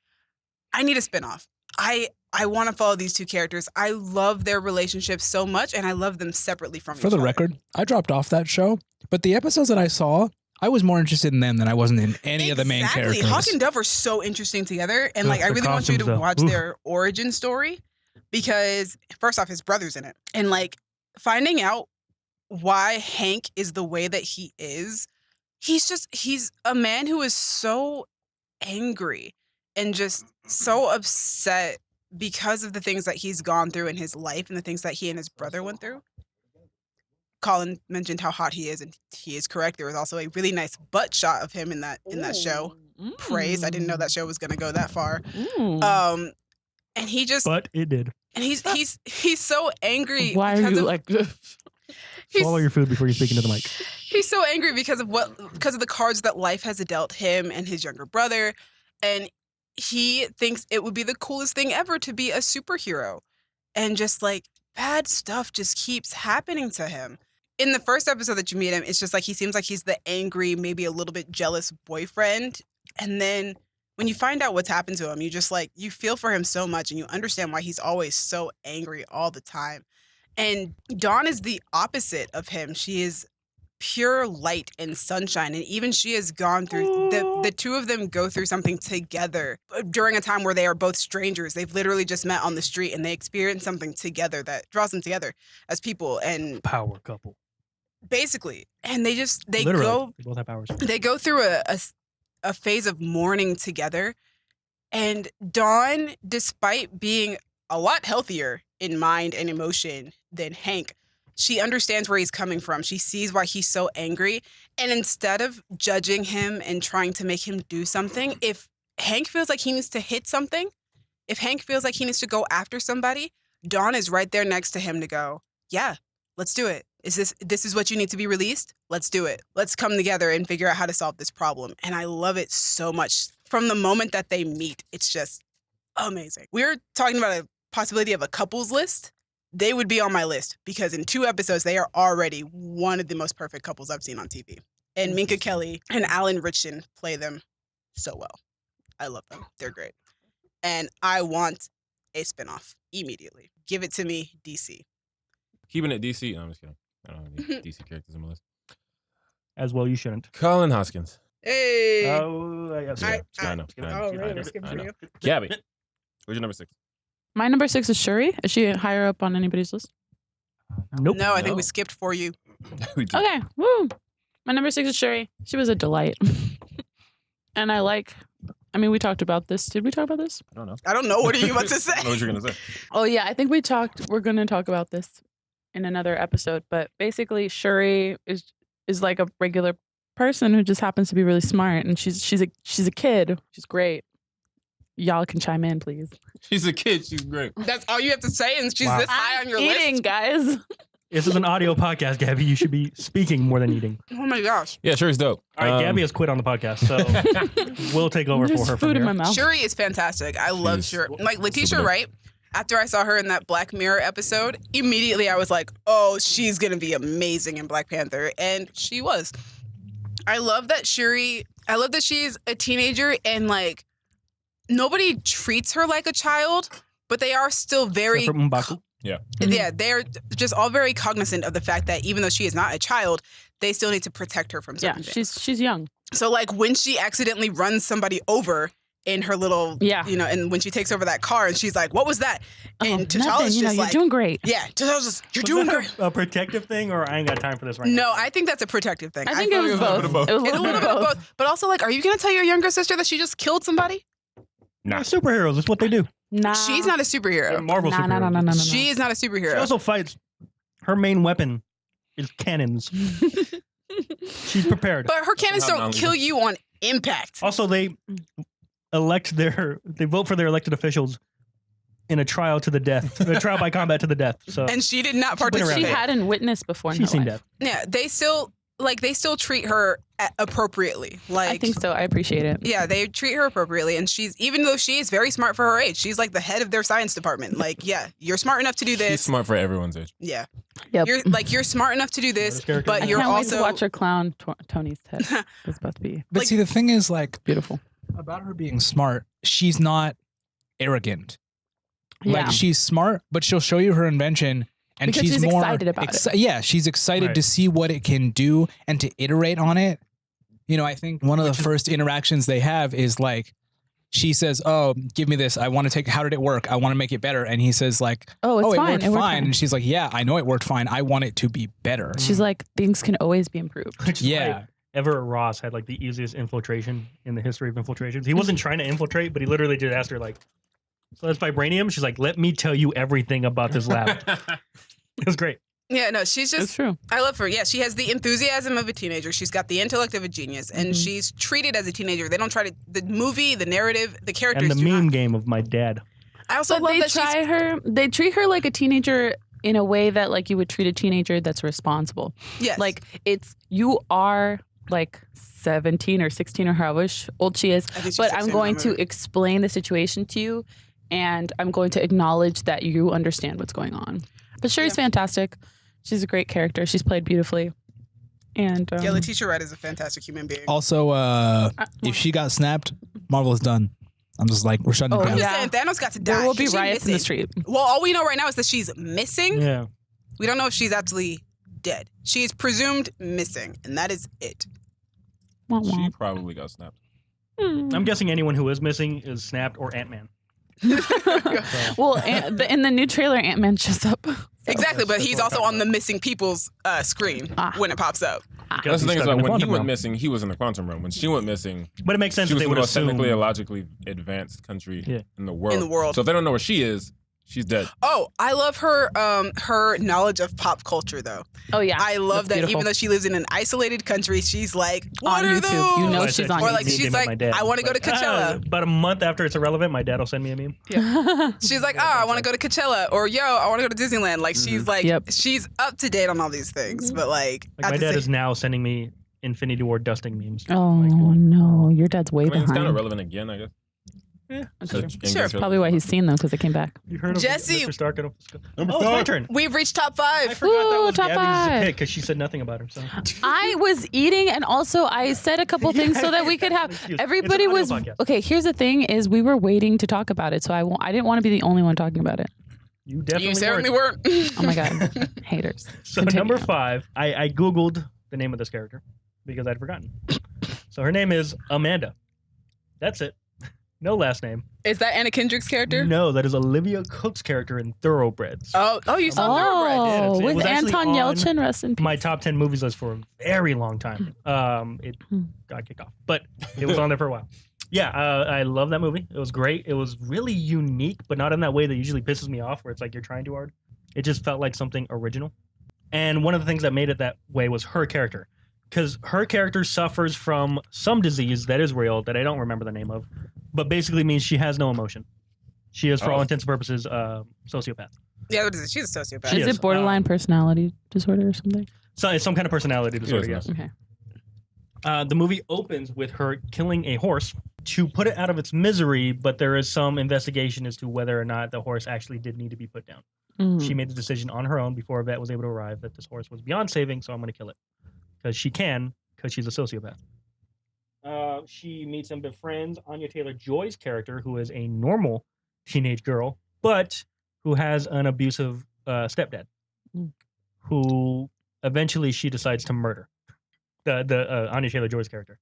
I need a spinoff. I want to follow these 2 characters. I love their relationship so much, and I love them separately from for each the other. record, I dropped off that show, but the episodes that I saw, I was more interested in them than I wasn't in any of the main characters. Hawk and Dove are so interesting together, and like I The really want you to costumes, though. watch Oof. their origin story because first off, his brother's in it, and like finding out why Hank is the way that he is. He's a man who is so angry and just so upset because of the things that he's gone through in his life and the things that he and his brother went through. Colin mentioned how hot he is, and he is correct. There was also a really nice butt shot of him in that show. Praise! I didn't know that show was gonna go that far. And he just But it did. and he's so angry. Why are because you of- like this? he's- Swallow your food before you speak into the mic. He's so angry because of the cards that life has dealt him and his younger brother, and he thinks it would be the coolest thing ever to be a superhero, and just like bad stuff just keeps happening to him. In the first episode that you meet him, it's just like he seems like he's the angry, maybe a little bit jealous boyfriend, and then when you find out what's happened to him, you just like you feel for him so much, and you understand why he's always so angry all the time. And Dawn is the opposite of him. She is pure light and sunshine. And even she has gone through, the two of them go through something together during a time where they are both strangers. They've literally just met on the street and they experience something together that draws them together as people. And Power couple. basically, and they Literally, they both have powers. they go through a phase of mourning together. And Dawn, despite being a lot healthier in mind and emotion than Hank, she understands where he's coming from. She sees why he's so angry. And instead of judging him and trying to make him do something, if Hank feels like he needs to hit something, if Hank feels like he needs to go after somebody, Dawn is right there next to him to go, yeah, let's do it. This is what you need to be released? Let's do it. Let's come together and figure out how to solve this problem. And I love it so much. From the moment that they meet, it's just amazing. We're talking about a possibility of a couples list. They would be on my list because in 2 episodes, they are already one of the most perfect couples I've seen on TV. And Minka Kelly and Alan Ritchson play them so well. I love them. They're great. And I want a spinoff immediately. Give it to me, DC. Keeping it DC. No, I'm just kidding. I don't have any DC characters on my list. As well, you shouldn't. Colin Hoskins. Hey. Oh, I got I know. Oh, really? We're skipping for you? Gabby, where's your number 6? My number 6 is Shuri. Is she higher up on anybody's list? Nope. No, I think No. we skipped for you. We did. Okay. Woo. My number 6 is Shuri. She was a delight. And we talked about this. Did we talk about this? I don't know. I don't know. What are you about to I don't know what say? you're gonna say. Oh, yeah. I think we're going to talk about this in another episode. But basically, Shuri is like a regular person who just happens to be really smart. And she's a kid. She's great. Y'all can chime in, please. She's a kid. She's great. That's all you have to say, and she's Wow. this high on your Eating, list. guys. This is an audio podcast, Gabby. You should be speaking more than eating. Oh my gosh. Yeah, sure, it's dope. All right, Gabby has quit on the podcast, so we'll take over There's for her. food from in my here. mouth. Shuri is fantastic. I love She's Shuri. Like Letitia super dope. Wright, after I saw her in that Black Mirror episode, immediately I was like, oh, she's going to be amazing in Black Panther. And she was. I love that she's a teenager and like nobody treats her like a child, but they are still very Except for M'Baku. yeah, they're just all very cognizant of the fact that even though she is not a child, they still need to protect her from Yeah, certain things. she's young. So like when she accidentally runs somebody over in her little, and when she takes over that car and she's like, what was that? And nothing, T'Challa's just you're like, doing great. yeah, T'Challa's just, you're Was doing that great. a protective thing, or I ain't got time for this right No, now? I think that's a protective thing. I think it was a little bit both. of both. It was It's a little bit of both. But also like, are you going to tell your younger sister that she just killed somebody? Nah. They're superheroes. That's what they do. Nah. She's not a They're superhero. Marvel superheroes. No. She is not a She superhero. also fights. Her main weapon is cannons. She's prepared. But her cannons Not don't knowledgeable. kill you on impact. Also, they vote for their elected officials in a trial to the death, a trial by combat to the death. So And she did not She's been around. She participate. hadn't witnessed before in she's her seen life. death. Yeah, they still treat her appropriately. Like I think so. I appreciate it. Yeah, they treat her appropriately, and even though she is very smart for her age, she's like the head of their science department. Like, yeah, you're smart enough to do She's this. smart for everyone's age. Yeah, Yep. you're smart enough to do this, Smartest character. but I you're can't wait also to watch her clown Tony's head. It's about to be But Like- see, the thing is, like, beautiful. about her being smart, she's not arrogant. Yeah. Like, she's smart, but she'll show you her invention, and Because she's more excited about it. Yeah, she's excited Right. to see what it can do and to iterate on it. You know, I think one of the first interactions they have is like, she says, "Oh, give me this. I want to take. How did it work? I want to make it better." And he says, "Like, Oh, it's it fine. worked It worked fine." And she's like, "Yeah, I know it worked fine. I want it to be better." She's like, things can always be improved. Which is Yeah. why Everett Ross had like the easiest infiltration in the history of infiltrations. He wasn't trying to infiltrate, but he literally just asked her like, "So that's vibranium?" She's like, "Let me tell you everything about this lab." It was great. yeah, no, she's It's just. true. I love her. Yeah, she has the enthusiasm of a teenager. She's got the intellect of a genius, and Mhm. she's treated as a teenager. They don't try to. The movie, the narrative, the characters. And the do meme not. game of my dad. I also But love they that she's. they treat her like a teenager in a way that like you would treat a teenager that's responsible. Yes. Like you are like 17 or 16 or however old she is, I think she's but 16 I'm in going that to movie. explain the situation to you and I'm going to acknowledge that you understand what's going on. But Shuri's fantastic. She's a great character. She's played beautifully. And Yeah, Letitia Wright is a fantastic human being. Also, if she got snapped, Marvel is done. I'm just like, we're shutting Oh, it down. I'm just yeah. saying, Thanos got to die. there will be She's riots in the missing. street. Well, all we know right now is that she's missing. Yeah. We don't know if she's actually dead. She is presumed missing, and that is it. She probably got snapped. I'm guessing anyone who is missing is snapped or Ant-Man. Well, in the new trailer, Ant-Man shows up. Exactly, but he's also on the missing people's screen when it pops up. That's the thing is, like, when he went missing, he was in the quantum realm. When she went missing, but it makes sense she that was they the would most assume technically and logically advanced country in the world. In the world. So if they don't know where she is, she's dead. Oh, I love her her knowledge of pop culture, though. Oh, yeah. I love that even though she lives in an isolated country, she's like, what on are YouTube. those? You know she's on Or like, YouTube. she's like, I want to go to Coachella. About a month after it's irrelevant, my dad will send me a meme. Yeah. She's like, I want to go to Coachella. Or, yo, I want to go to Disneyland. Like, she's like, she's up to date on all these things. But like my dad is now sending me Infinity War dusting memes. Oh, no. Your dad's way behind. It's kind of relevant again, I guess. Yeah, sure. Probably why he's seen them, because they came back. You heard of Jesse. Mr. Stark? Number it's my turn. We've reached top 5. I forgot that was top Gabby's 5. pick because she said nothing about himself. I was eating, and also I said a couple things so that we could have everybody It's an was audio podcast. okay. Here's the thing: is we were waiting to talk about it, so I didn't want to be the only one talking about it. You definitely You certainly weren't. weren't. Oh my god, haters. So Continue. number 5, I googled the name of this character because I'd forgotten. So her name is Amanda. That's it. No last name. Is that Anna Kendrick's character? No, that is Olivia Cook's character in Thoroughbreds. Oh, you saw Thoroughbreds. It with was actually Anton on Yelchin, rest in peace. My top 10 movies list for a very long time. It got kicked off, but it was on there for a while. Yeah, I love that movie. It was great. It was really unique, but not in that way that usually pisses me off, where it's like you're trying too hard. It just felt like something original. And one of the things that made it that way was her character. Because her character suffers from some disease that is real, that I don't remember the name of, but basically means she has no emotion. She is, for all intents and purposes, sociopath. Yeah, what is it? She's a sociopath. She is is. it borderline personality disorder or something? So it's some kind of personality disorder, yes. Okay. The movie opens with her killing a horse to put it out of its misery, but there is some investigation as to whether or not the horse actually did need to be put down. She made the decision on her own before a vet was able to arrive that this horse was beyond saving, so I'm going to kill it. Because she can, because she's a sociopath. She meets and befriends Anya Taylor-Joy's character, who is a normal teenage girl, but who has an abusive stepdad, who eventually she decides to murder. The Anya Taylor-Joy's character.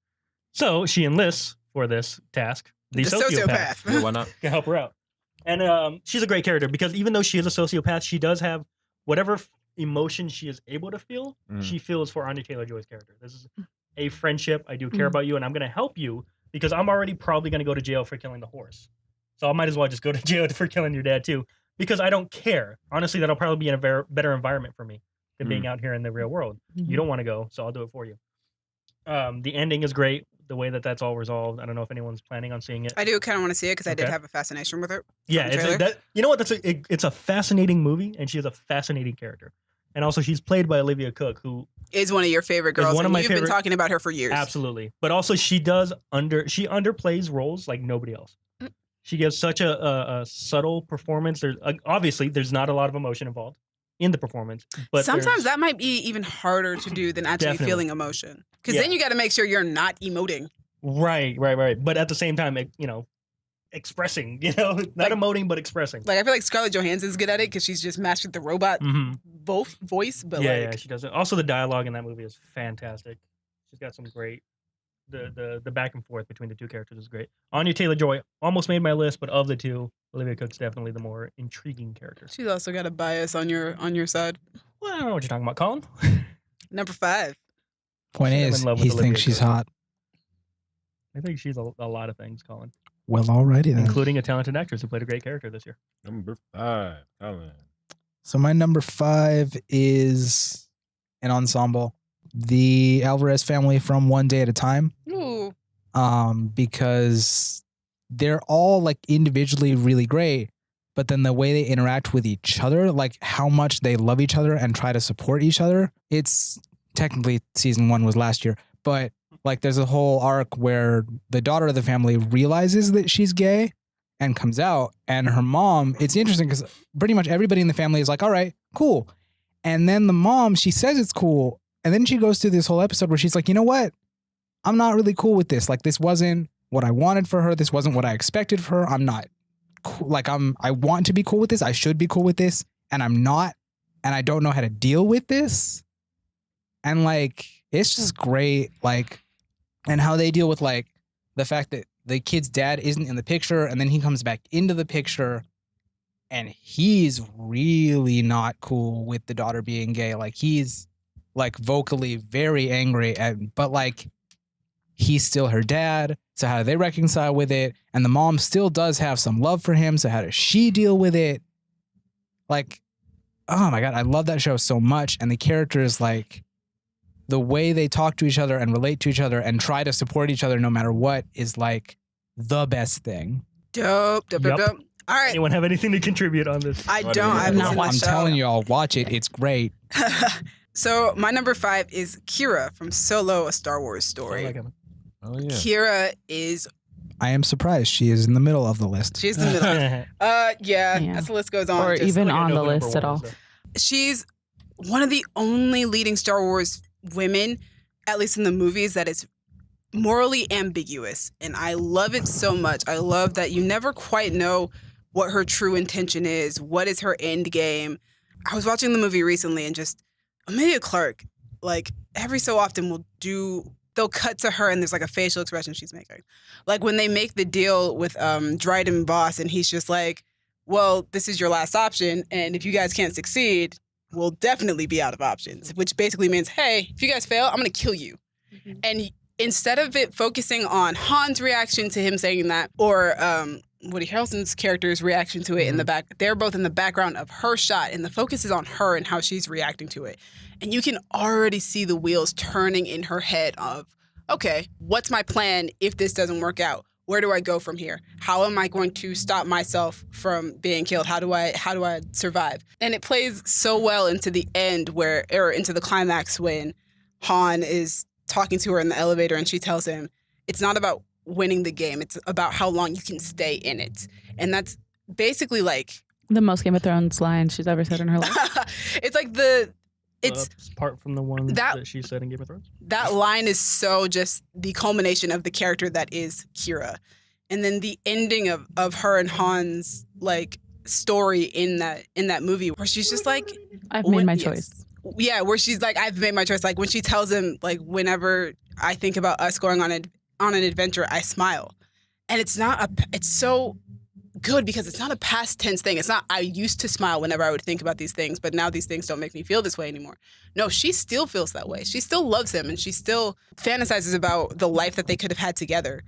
So she enlists for this task the sociopath. Yeah, why not? To help her out. And she's a great character because even though she is a sociopath, she does have whatever emotion she is able to feel, she feels for Anya Taylor-Joy's character. This is a friendship. I do care about you, and I'm going to help you because I'm already probably going to go to jail for killing the horse. So I might as well just go to jail for killing your dad too because I don't care. Honestly, that'll probably be in a better environment for me than being out here in the real world. You don't want to go, so I'll do it for you. The ending is great. The way that that's all resolved. I don't know if anyone's planning on seeing it. I do kind of want to see it because I did have a fascination with her. Yeah, you know what? It's a fascinating movie, and she is a fascinating character. And also, she's played by Olivia Cook, who is one of your favorite girls. One of my you've been talking about her for years. Absolutely, but also she underplays roles like nobody else. She gives such a subtle performance. There's obviously there's not a lot of emotion involved in the performance, but sometimes that might be even harder to do than actually feeling emotion. Because then you got to make sure you're not emoting. Right. But at the same time, expressing, not emoting, but expressing. Like, I feel like Scarlett Johansson's good at it because she's just mastered the robot voice. But yeah, she does it. Also, the dialogue in that movie is fantastic. She's got some great, the back and forth between the two characters is great. Anya Taylor-Joy almost made my list, but of the two, Olivia Cook's definitely the more intriguing character. She's also got a bias on your side. Well, I don't know what you're talking about, Colin. Number 5. Point is, he thinks she's hot. I think she's a lot of things, Colin. Well, alrighty then. Including a talented actress who played a great character this year. Number 5, Colin. So my number 5 is an ensemble. The Alvarez family from One Day at a Time. Ooh. Because they're all like individually really great, but then the way they interact with each other, like how much they love each other and try to support each other. It's technically season 1 was last year, but like there's a whole arc where the daughter of the family realizes that she's gay and comes out, and her mom, it's interesting because pretty much everybody in the family is like, all right, cool. And then the mom, she says it's cool. And then she goes through this whole episode where she's like, you know what? I'm not really cool with this. Like, this wasn't what I wanted for her. This wasn't what I expected for her. I'm not cool. Like, I want to be cool with this. I should be cool with this. And I'm not. And I don't know how to deal with this. And like, it's just great. Like, and how they deal with like the fact that the kid's dad isn't in the picture, and then he comes back into the picture, and he's really not cool with the daughter being gay. Like, he's like vocally very angry, but like, he's still her dad. So how do they reconcile with it? And the mom still does have some love for him. So how does she deal with it? Like, oh my God, I love that show so much. And the characters, like, the way they talk to each other and relate to each other and try to support each other no matter what is like the best thing. Dope. All right. Anyone have anything to contribute on this? I don't. I'm telling you all, watch it. It's great. So my number 5 is Kira from Solo: A Star Wars Story. Oh yeah. Kira is. I am surprised she is in the middle of the list. She's in the middle. As the list goes on, or just even like on the list at all. she's one of the only leading Star Wars women, at least in the movies, that is morally ambiguous. And I love it so much. I love that you never quite know what her true intention is. What is her end game? I was watching the movie recently and just Emilia Clarke, like every so often they'll cut to her and there's like a facial expression she's making. Like when they make the deal with Dryden Voss and he's just like, well, this is your last option. And if you guys can't succeed, we'll definitely be out of options, which basically means, hey, if you guys fail, I'm going to kill you. Mm-hmm. And instead of it focusing on Han's reaction to him saying that or Woody Harrelson's character's reaction to it in the back, they're both in the background of her shot and the focus is on her and how she's reacting to it. And you can already see the wheels turning in her head of, okay, what's my plan if this doesn't work out? Where do I go from here? How am I going to stop myself from being killed? How do I survive? And it plays so well into the end or into the climax when Han is talking to her in the elevator and she tells him, it's not about winning the game. It's about how long you can stay in it. And that's basically like the most Game of Thrones line she's ever said in her life. It's like it's apart from the one that she said in Game of Thrones. That line is so just the culmination of the character that is Kira. And then the ending of her and Han's like story in that movie where she's just like, I've made my choice. Yeah, where she's like, I've made my choice. Like when she tells him, like, whenever I think about us going on an adventure, I smile. And it's so good because it's not a past tense thing. It's not, I used to smile whenever I would think about these things, but now these things don't make me feel this way anymore. No, she still feels that way. She still loves him and she still fantasizes about the life that they could have had together.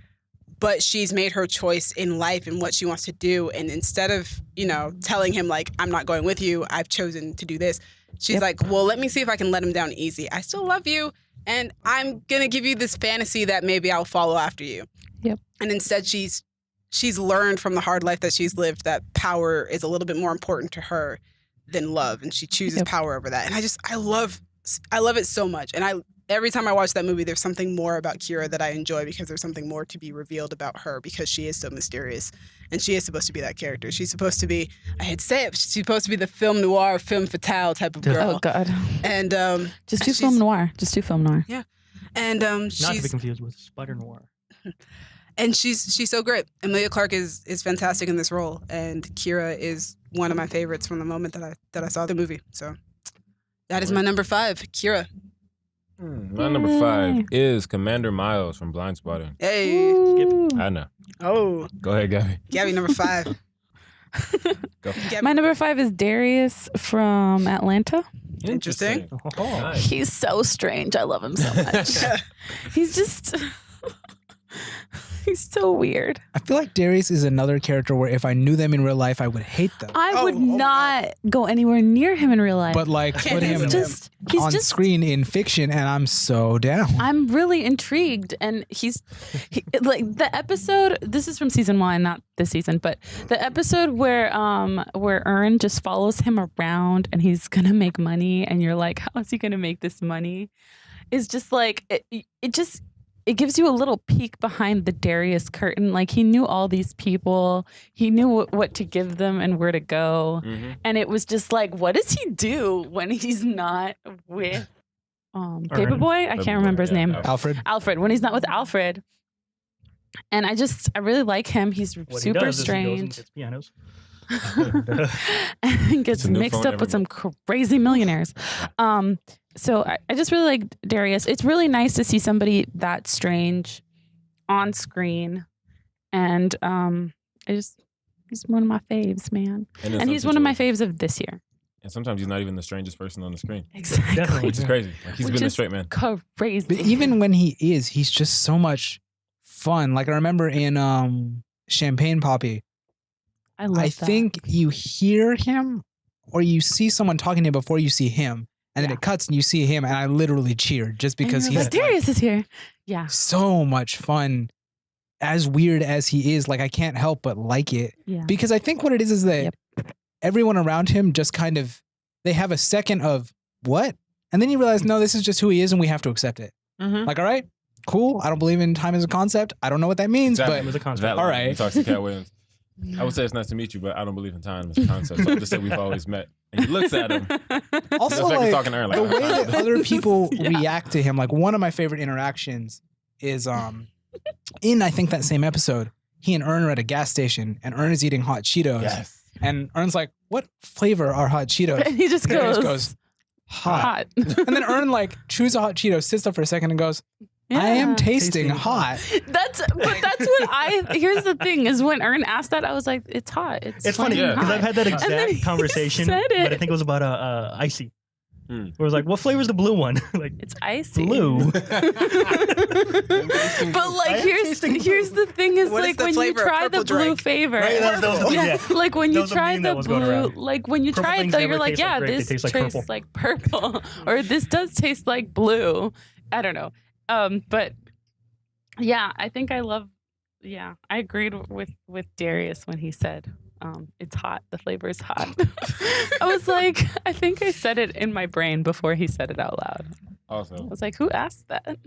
But she's made her choice in life and what she wants to do. And instead of, telling him like, I'm not going with you, I've chosen to do this. She's like, well, let me see if I can let him down easy. I still love you. And I'm going to give you this fantasy that maybe I'll follow after you. Yep. And instead she's learned from the hard life that she's lived that power is a little bit more important to her than love. And she chooses power over that. And I love it so much. And every time I watch that movie, there's something more about Kira that I enjoy because there's something more to be revealed about her because she is so mysterious. And she is supposed to be that character. She's supposed to be, I hate to say it, but she's supposed to be the film noir, femme fatale type of girl. Oh, God. And just do film noir. Just do film noir. Yeah. And not to be confused with spider noir. And she's so great. Emilia Clarke is fantastic in this role. And Kira is one of my favorites from the moment that I saw the movie. So that is my number 5, Kira. My number 5 is Commander Miles from Blind Spotting. Hey. Skip. I know. Oh. Go ahead, Gabby. Gabby, number 5. Go. Gabby. My number 5 is Darius from Atlanta. Interesting. Nice. He's so strange. I love him so much. He's so weird. I feel like Darius is another character where if I knew them in real life, I would hate them. I would not go anywhere near him in real life. But like put him on just screen in fiction and I'm so down. I'm really intrigued. And he's like the episode, this is from season 1, not this season, but the episode where Ern just follows him around and he's going to make money and you're like, how is he going to make this money? Is just like, it gives you a little peek behind the Darius curtain. Like he knew all these people. He knew what to give them and where to go. Mm-hmm. And it was just like, what does he do when he's not with Paperboy? I can't remember his name. Alfred. When he's not with Alfred. And I really like him. He's super strange. He gets pianos. And gets mixed up with some crazy millionaires. So I just really like Darius. It's really nice to see somebody that strange on screen. And he's one of my faves, man. And he's one of my faves of this year. And sometimes he's not even the strangest person on the screen. Exactly. Definitely. Which is crazy. Like, he's been a straight man. Crazy. But even when he is, he's just so much fun. Like I remember in Champagne Poppy, I love I that. think you hear him or you see someone talking to him before you see him. And then it cuts and you see him, and I literally cheered just because he's like, Darius is here. Yeah. so much fun. As weird as he is, like I can't help but like it. Yeah. Because I think what it is that everyone around him just kind of, they have a second of what? And then you realize, no, this is just who he is and we have to accept it. Like, all right, cool. I don't believe in time as a concept. I don't know what that means, Exactly. It was a concept. That all line, right. He talks to Cat Williams. I would say it's nice to meet you, but I don't believe in time as a concept. So I'll just say we've always met. And he looks at him. Also, It's like he's like, talking to her, like, the way that other people Yeah. react to him, like one of my favorite interactions is in I think that same episode, he and Ern are at a gas station and Ern is eating hot Cheetos. Yes. And Ern's like, what flavor are hot Cheetos? And he just Darius goes, goes, hot. hot. And then Ern like chews a hot Cheeto, sits there for a second and goes, I am Yeah. tasting hot. That's what here's the thing is when Ern asked that, I was like, it's hot. It's funny flaming because hot. I've had that And then exact he conversation, said it. but I think it was about icy. Hmm. Where it was like, what flavor's the blue one? Like It's icy. blue. But like here's the thing is What is like the when you flavor of try the purple blue drink? flavor. Right, that was the thing, yeah. Like when That you was a try meme the that was going blue, around. like when you Purple try it things though, never you're like, taste like yeah, grape, they this taste like tastes purple. like purple, or this does taste like blue. I don't know. But yeah, I think I love. Yeah, I agreed with Darius when he said, "It's hot. The flavor is hot." I was like, I think I said it in my brain before he said it out loud. I Also, was like, who asked that?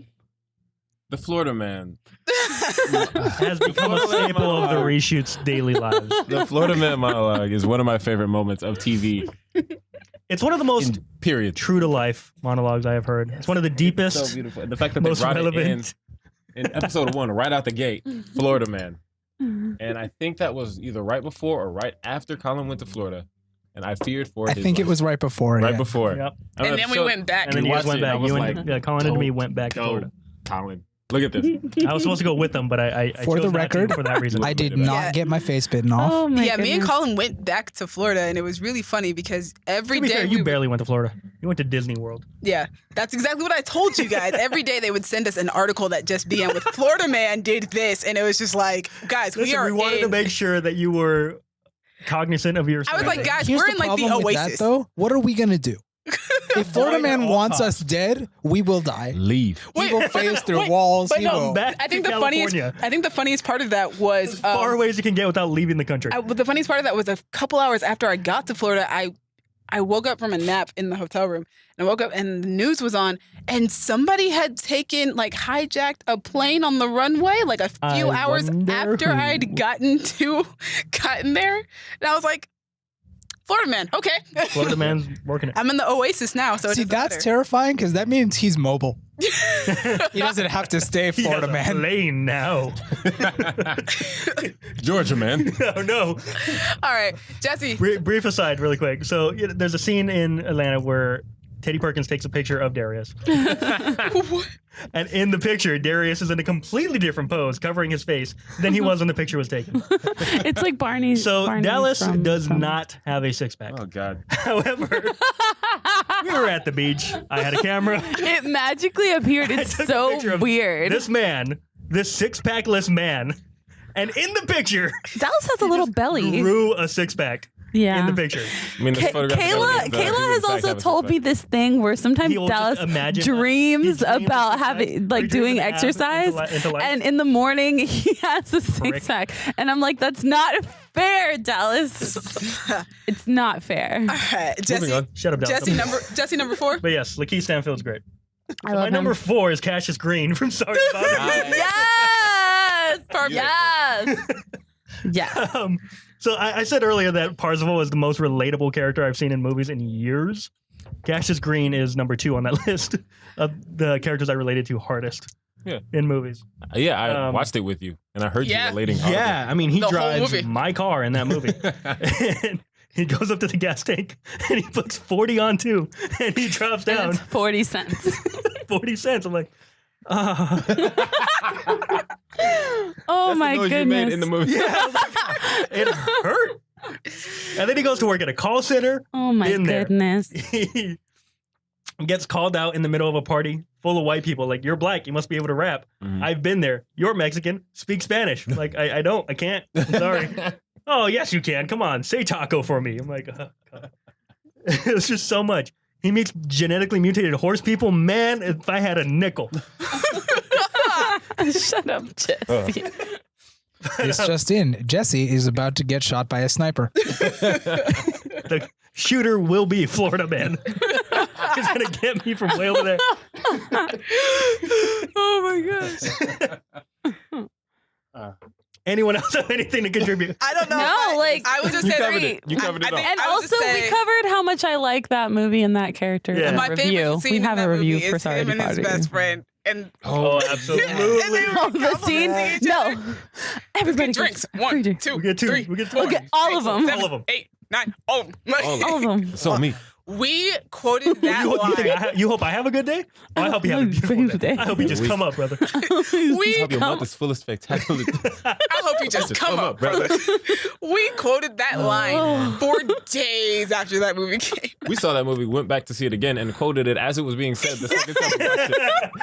the Florida man. Has become a staple of the Reshoots' daily lives. The Florida man monologue is one of my favorite moments of TV. It's one of the most Period. true to life monologues I have heard. It's one of the deepest, So beautiful. And the fact that they most brought relevant. it in episode 1, right out the gate, Florida man. And I think that was either right before or right after Colin went to Florida. And I feared for I his think it life. was right before. right yeah. before. Yep. I And know, then we so- went back. And then We you guys watched went it, I back. was You like, and Colin and me went back to Go, Florida. Colin. Look at this. I was supposed to go with them, but I For chose the not to record, for that reason. I did Yeah. not get my face bitten off. Oh my Yeah, me and goodness. Colin went back to Florida, and it was really funny because every To be day fair, we you barely went to Florida. You went to Disney World. Yeah, that's exactly what I told you guys. Every day they would send us an article that just began with Florida man did this, and it was just like, guys, Listen, we wanted to make sure that you were cognizant of your. I was like, surroundings. guys, Here's we're in like the problem with Oasis. that, though. What are we gonna do? If Florida Avoid Man at all wants us costs. dead, we will die. Leave. He will phase through wait, walls. but He no, will. back I think to the funniest. California. I think the funniest part of that was As far away as you can get without leaving the country. but the funniest part of that was a couple hours after I got to Florida, I woke up from a nap in the hotel room, and I woke up and the news was on, and somebody had hijacked a plane on the runway like a few I hours wonder after who. I'd gotten there, and I was like, Florida man, okay. Florida man's working it. I'm in the Oasis now, so it See, doesn't that's matter. terrifying because that means he's mobile. He doesn't have to stay He Florida has a Man. plane now. Georgia man. Oh no. All right, Jesse. Brief aside, really quick. So there's a scene in Atlanta where Teddy Perkins takes a picture of Darius, and in the picture, Darius is in a completely different pose, covering his face than he was when the picture was taken. It's like Barney. So Barney Dallas from- does not have a six-pack. Oh God. However, we were at the beach. I had a camera. It magically appeared. It's took a picture so of weird. This man, this six-packless man, and in the picture, Dallas has a little belly. grew a six-pack Yeah. in the picture. I mean, this photograph. Kayla has also told me this thing where sometimes He will Dallas just imagine- dreams he dreams about of having exercise. like He dreams doing of abs exercise, into life. and in the morning he has a six pack, and I'm like, that's not fair, Dallas. It's not fair. All right, Moving Jesse. on. Shut up, Dallas. Jesse number 4. But yes, Lakeith Stanfield's great. I My love him. number 4 is Cassius Green from Sorry About It. Yes, Perfect. yes, yes. So I said earlier that Parzival is the most relatable character I've seen in movies in years. Cassius Green is number 2 on that list of the characters I related to hardest in movies. Yeah, I Um, watched it with you, and I heard Yeah. you relating. Yeah, I mean, he The whole drives movie. my car in that movie. And He goes up to the gas tank and he puts 40 on too, and he drops And down it's 40 cents. 40 cents. I'm like, Oh That's my the noise goodness. you made in the movie. yeah, I was like, it hurt. And then he goes to work at a call center. Oh my in there. goodness. He gets called out in the middle of a party full of white people. Like, you're black, you must be able to rap. I've been there. You're Mexican, speak Spanish. Like, I can't. I'm sorry. Oh, yes, you can. Come on, say taco for me. I'm like, oh, God. It's just so much. He meets genetically mutated horse people. Man, if I had a nickel. Shut up, Jesse. It's just in. Jesse is about to get shot by a sniper. The shooter will be Florida man. He's going to get me from way over there. Oh my gosh. Anyone else have anything to contribute? I don't know. No, like, I was just You saying. covered it. You covered it all. And I was also, just we saying- covered how much I like that movie and that character Yeah. in My the favorite review. scene We in have that a review movie for is Sorry him to and his Bother best You. friend. And Oh, absolutely. and they were Oh, the scene? complimenting each other. No. Everybody Get drinks. gets a free 1, drink. 2, We get two. 3, We get We'll get all of them. All of them. 8, 9, all of them. All of them. It's on me. We quoted that You line. hope I have a good day? Oh, I hope you have a beautiful day. I hope you just come up, brother. We Hope your month is full of spectacular. I hope you just come up, brother. We quoted that Oh. line for days after that movie came. We saw that movie, went back to see it again, and quoted it as it was being said the second time we watched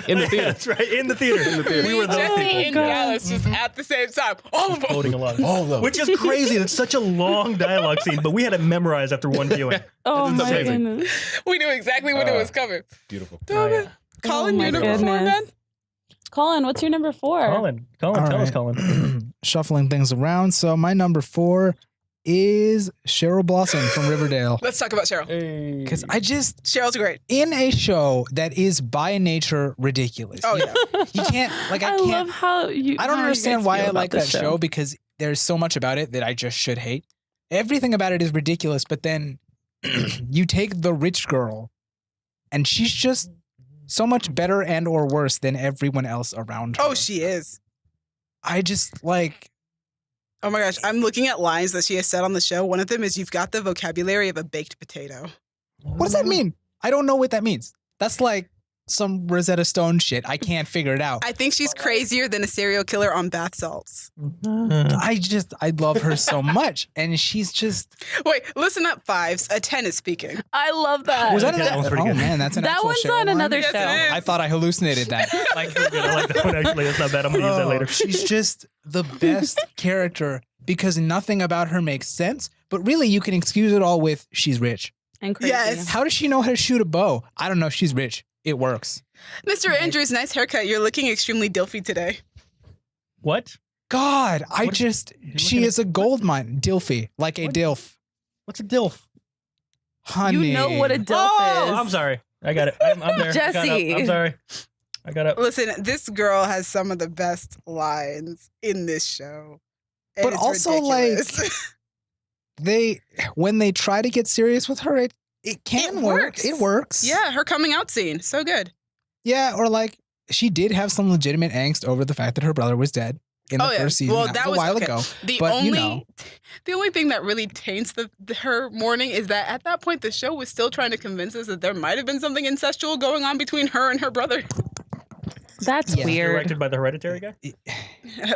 it. In the theater. That's right, in the theater. In the theater. We were those Jesse people. and God. Dallas just at the same time. All of them. Quoting a lot. All of them. Which is crazy. It's such a long dialogue scene, but we had it memorized after one viewing. Oh It's my amazing. goodness. We knew exactly when it was coming. Beautiful. Oh, yeah. Colin, Oh, my your number 4, man? goodness. Colin, what's your number 4? Colin, All tell us, right. Colin. Shuffling things around. So my number 4 is Cheryl Blossom from Riverdale. Let's talk about Cheryl. Because I just, Cheryl's great. in a show that is by nature ridiculous. Oh, yeah. You can't, like, I I can't. love how you. I don't how you understand guys why feel I about like this that show because there's so much about it that I just should hate. Everything about it is ridiculous, but then you take the rich girl and she's just so much better and or worse than everyone else around her. Oh, she is. I just like, Oh my gosh. I'm looking at lines that she has said on the show. One of them is, "You've got the vocabulary of a baked potato." what does that mean? I don't know what that means. That's like some Rosetta Stone shit. I can't figure it out. I think she's crazier than a serial killer on bath salts. I love her so much. And she's just, Wait, listen up, Fives. A 10 is speaking. I love that. was that Yeah, that one's pretty oh good. man, that's an That actual one's Cheryl on line? another Yes, it show. is. I thought I hallucinated that. I like that one actually. That's not bad. I'm going to use that Oh, later. She's just the best character because nothing about her makes sense. But really, you can excuse it all with she's rich. And crazy. Yes. How does she know how to shoot a bow? I don't know. She's rich. It works. Mr. Andrews, nice haircut. You're looking extremely dilfy today. What? God, What- she looking is a gold mine. Dilfy, like a What? dilf. What's a DILF? Honey. You know what a DILF Oh, is. I'm sorry. I got it. I'm there. I got Jesse. up. I'm sorry. I got up. Listen, this girl has some of the best lines in this show. And But it's also, ridiculous. When they try to get serious with her, it can It work. works. It works. yeah, her coming out scene. So good. Yeah, or like she did have some legitimate angst over the fact that her brother was dead in the Oh, yeah. first season. Well, that, that was a was- while okay. ago. The But, only you know. the only thing that really taints her mourning is that at that point the show was still trying to convince us that there might have been something incestual going on between her and her brother. That's Yeah. weird. Directed by the Hereditary guy?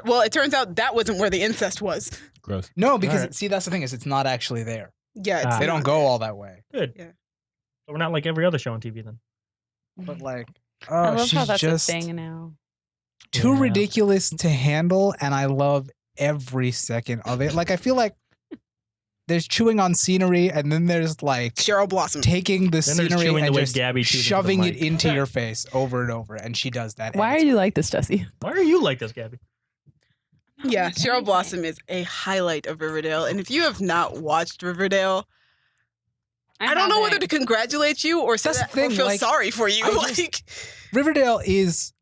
Well, it turns out that wasn't where the incest was. Gross. No, because Alright. see, that's the thing is it's not actually there. Yeah, it's Ah. They don't not go there. all that way. Good. Yeah. So we're not like every other show on TV then. But like, I oh, love she's how that's just a thing now. too Yeah. ridiculous to handle, and I love every second of it. Like, I feel like there's chewing on scenery, and then there's like Cheryl Blossom. taking the Then there's scenery chewing and the way just Gabby chews into the shoving it mic. into your face over and over, and she does that. Why are and you like this, Jesse? Why are you like this, Gabby? Yeah, Cheryl Blossom is a highlight of Riverdale. And if you have not watched Riverdale, I don't know whether to congratulate you or, say That's the that, or thing, feel like, sorry for you. I just- Like, Riverdale is.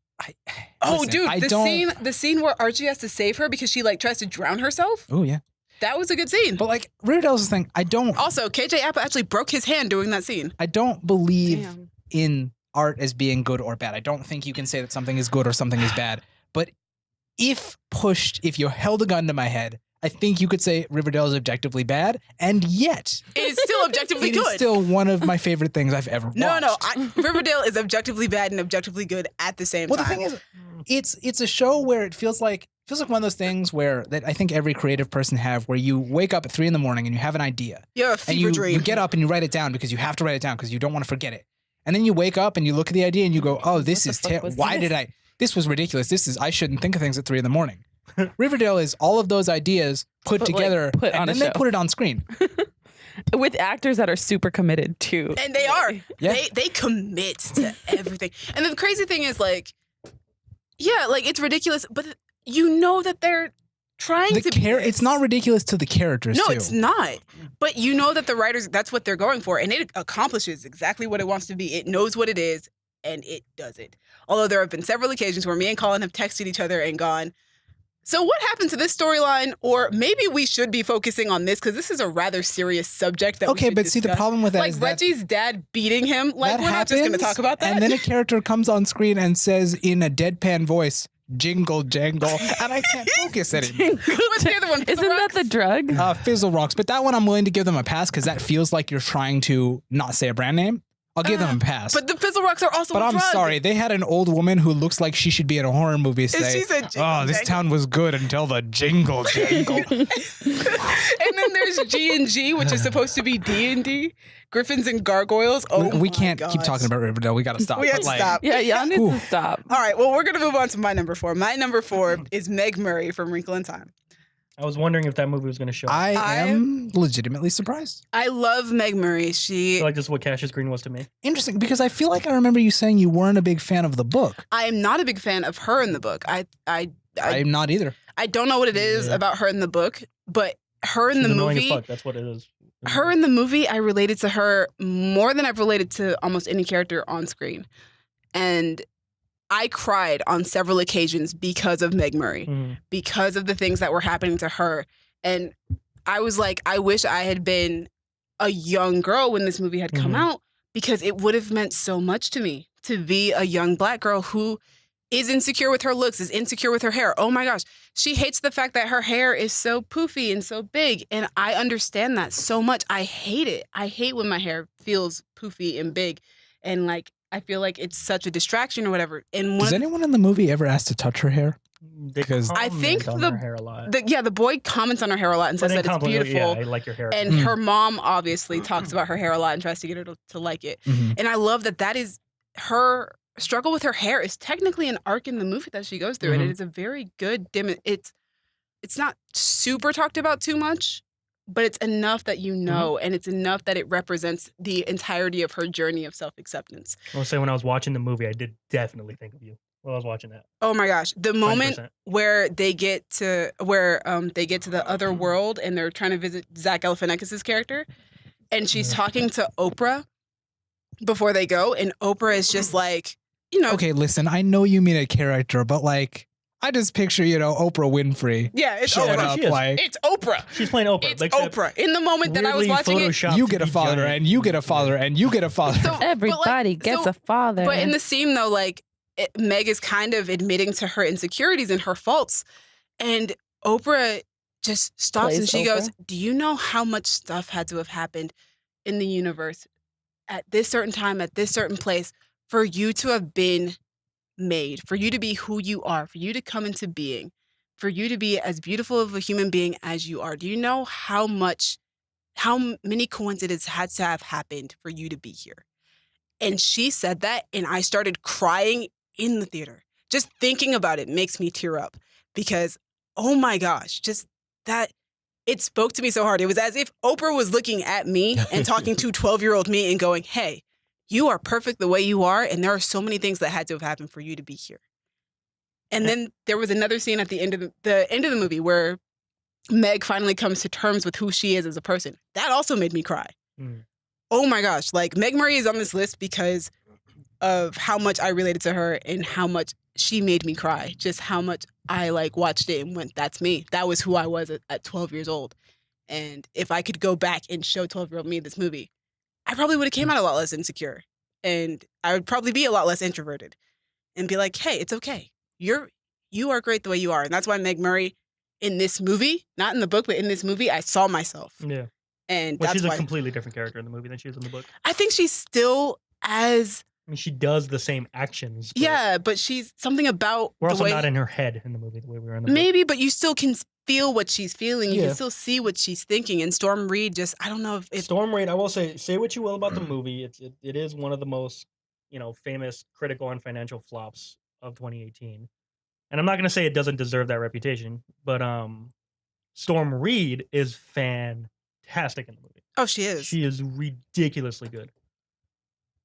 oh, listen, dude, I the don't. scene where Archie has to save her because she like tries to drown herself. Oh yeah, That was a good scene. but like Riverdale's the thing. I don't. Also, KJ Apa actually broke his hand doing that scene. I don't believe Damn. in art as being good or bad. I don't think you can say that something is good or something is bad. But if pushed, if you held a gun to my head, I think you could say Riverdale is objectively bad, and yet It is still objectively it good. is still one of my favorite things I've ever watched. No. Riverdale is objectively bad and objectively good at the same Well, time. the thing is, it's a show where it feels like one of those things where that I think every creative person have, where you wake up at 3 a.m. and you have an idea, you have a and fever dream. you get up and you write it down because you have to write it down because you don't want to forget it, and then you wake up and you look at the idea and you go, "Oh, this What is the fuck was why this? did I? This was ridiculous. I shouldn't think of things at 3 a.m." Riverdale is all of those ideas put But, like, together, put on and a then they show. put it on screen. With actors that are super committed too. And they are. Yeah. They commit to everything. And the crazy thing is, like, yeah, like, it's ridiculous, but you know that they're trying to be this. It's not ridiculous to the characters, No, too. it's not. But you know that the writers, that's what they're going for. And it accomplishes exactly what it wants to be. It knows what it is, and it does it. Although there have been several occasions where me and Colin have texted each other and gone, so what happened to this storyline? Or maybe we should be focusing on this because this is a rather serious subject that we Okay, should but see, the discuss. problem with that like is Reggie's dad beating him. Like, that we're not just going to happens, talk about that. And then a character comes on screen and says in a deadpan voice, "Jingle jangle," and I can't focus anymore. What's the other one? Isn't that the drug? Fizzle Rocks, but that one I'm willing to give them a pass because that feels like you're trying to not say a brand name. I'll give them a pass. But the Fizzle Rocks are also But a I'm drug. sorry, they had an old woman who looks like she should be in a horror movie say, she said jingle "Oh, this jangle." town was good until the jingle jangle." And then there's G&G, which is supposed to be D&D. Griffins and Gargoyles. Oh, we my can't keep gosh. talking about Riverdale. We got to stop. We have But, to like, stop. Yeah, y'all need Ooh. to stop. All right, well, we're going to move on to my number 4. My number 4 is Meg Murray from Wrinkle in Time. I was wondering if that movie was going to show. I am legitimately surprised. I love Meg Murray. I feel like this is what Cassius Green was to me. Interesting, because I feel like I remember you saying you weren't a big fan of the book. I am not a big fan of her in the book. I'm not either. I don't know what it is Yeah. about her in the book, but her in She's the annoying as movie, fuck. That's what it is. her in the movie, I related to her more than I've related to almost any character on screen. And I cried on several occasions because of Meg Murray, Mhm. because of the things that were happening to her. And I was like, I wish I had been a young girl when this movie had come Mhm. out, because it would have meant so much to me to be a young Black girl who is insecure with her looks, is insecure with her hair. Oh my gosh. She hates the fact that her hair is so poofy and so big. And I understand that so much. I hate it. I hate when my hair feels poofy and big. And like, I feel like it's such a distraction or whatever. And Does anyone in the movie ever ask to touch her hair? They Because- I think comment on her hair a lot. the boy comments on her hair a lot and But says they that it's compliment, beautiful. Yeah, I like your hair. And Mm. her mom obviously talks about her hair a lot and tries to get her to like it. Mhm. And I love that is her struggle with her hair is technically an arc in the movie that she goes through. And it is a very good it's not super talked about too much, but it's enough that you know, and it's enough that it represents the entirety of her journey of self-acceptance. I will say when I was watching the movie, I did definitely think of you while I was watching that. Oh my gosh. The moment 100%. where they get to the other world and they're trying to visit Zach Galifianakis' character, and she's talking to Oprah before they go, and Oprah is just like, you know, Okay, listen, I know you mean a character, but like, I just picture, Oprah Winfrey yeah, it's showing Oprah. up She is. like, It's Oprah. She's playing Oprah. It's except Oprah. In the moment that I was weirdly watching it, photoshopped you to get a be father, giant. and you get a father, and you get a father. So- Everybody like, gets so- a father. but in the scene though, like Meg is kind of admitting to her insecurities and her faults, and Oprah just stops Plays and she Oprah. goes, "Do you know how much stuff had to have happened in the universe at this certain time, at this certain place, for you to have been made, for you to be who you are, for you to come into being, for you to be as beautiful of a human being as you are? Do you know how many coincidences had to have happened for you to be here?" And she said that, and I started crying in the theater. Just thinking about it makes me tear up, because, oh my gosh, just that, it spoke to me so hard. It was as if Oprah was looking at me and talking to 12-year-old me and going, "Hey, you are perfect the way you are, and there are so many things that had to have happened for you to be here." And then there was another scene at the end of the movie where Meg finally comes to terms with who she is as a person. That also made me cry. Mm. Oh my gosh, like Meg Murray is on this list because of how much I related to her and how much she made me cry. Just how much I like watched it and went, that's me. That was who I was at 12 years old. And if I could go back and show 12-year-old me this movie, I probably would have came out a lot less insecure. And I would probably be a lot less introverted and be like, hey, it's okay. You are great the way you are. And that's why Meg Murray in this movie, not in the book, but in this movie, I saw myself. Yeah. And Well, that's she's a why completely different character in the movie than she is in the book. I think she's still as I mean, she does the same actions. But yeah, but she's something about we're the also way not in her head in the movie the way we were in the book. maybe, but you still can feel what she's feeling. You Yeah. can still see what she's thinking. And Storm Reed just I don't know if it Storm Reid, I will say what you will about the movie. It is one of the most, famous critical and financial flops of 2018. And I'm not going to say it doesn't deserve that reputation, but Storm Reid is fantastic in the movie. oh she is. She is ridiculously good.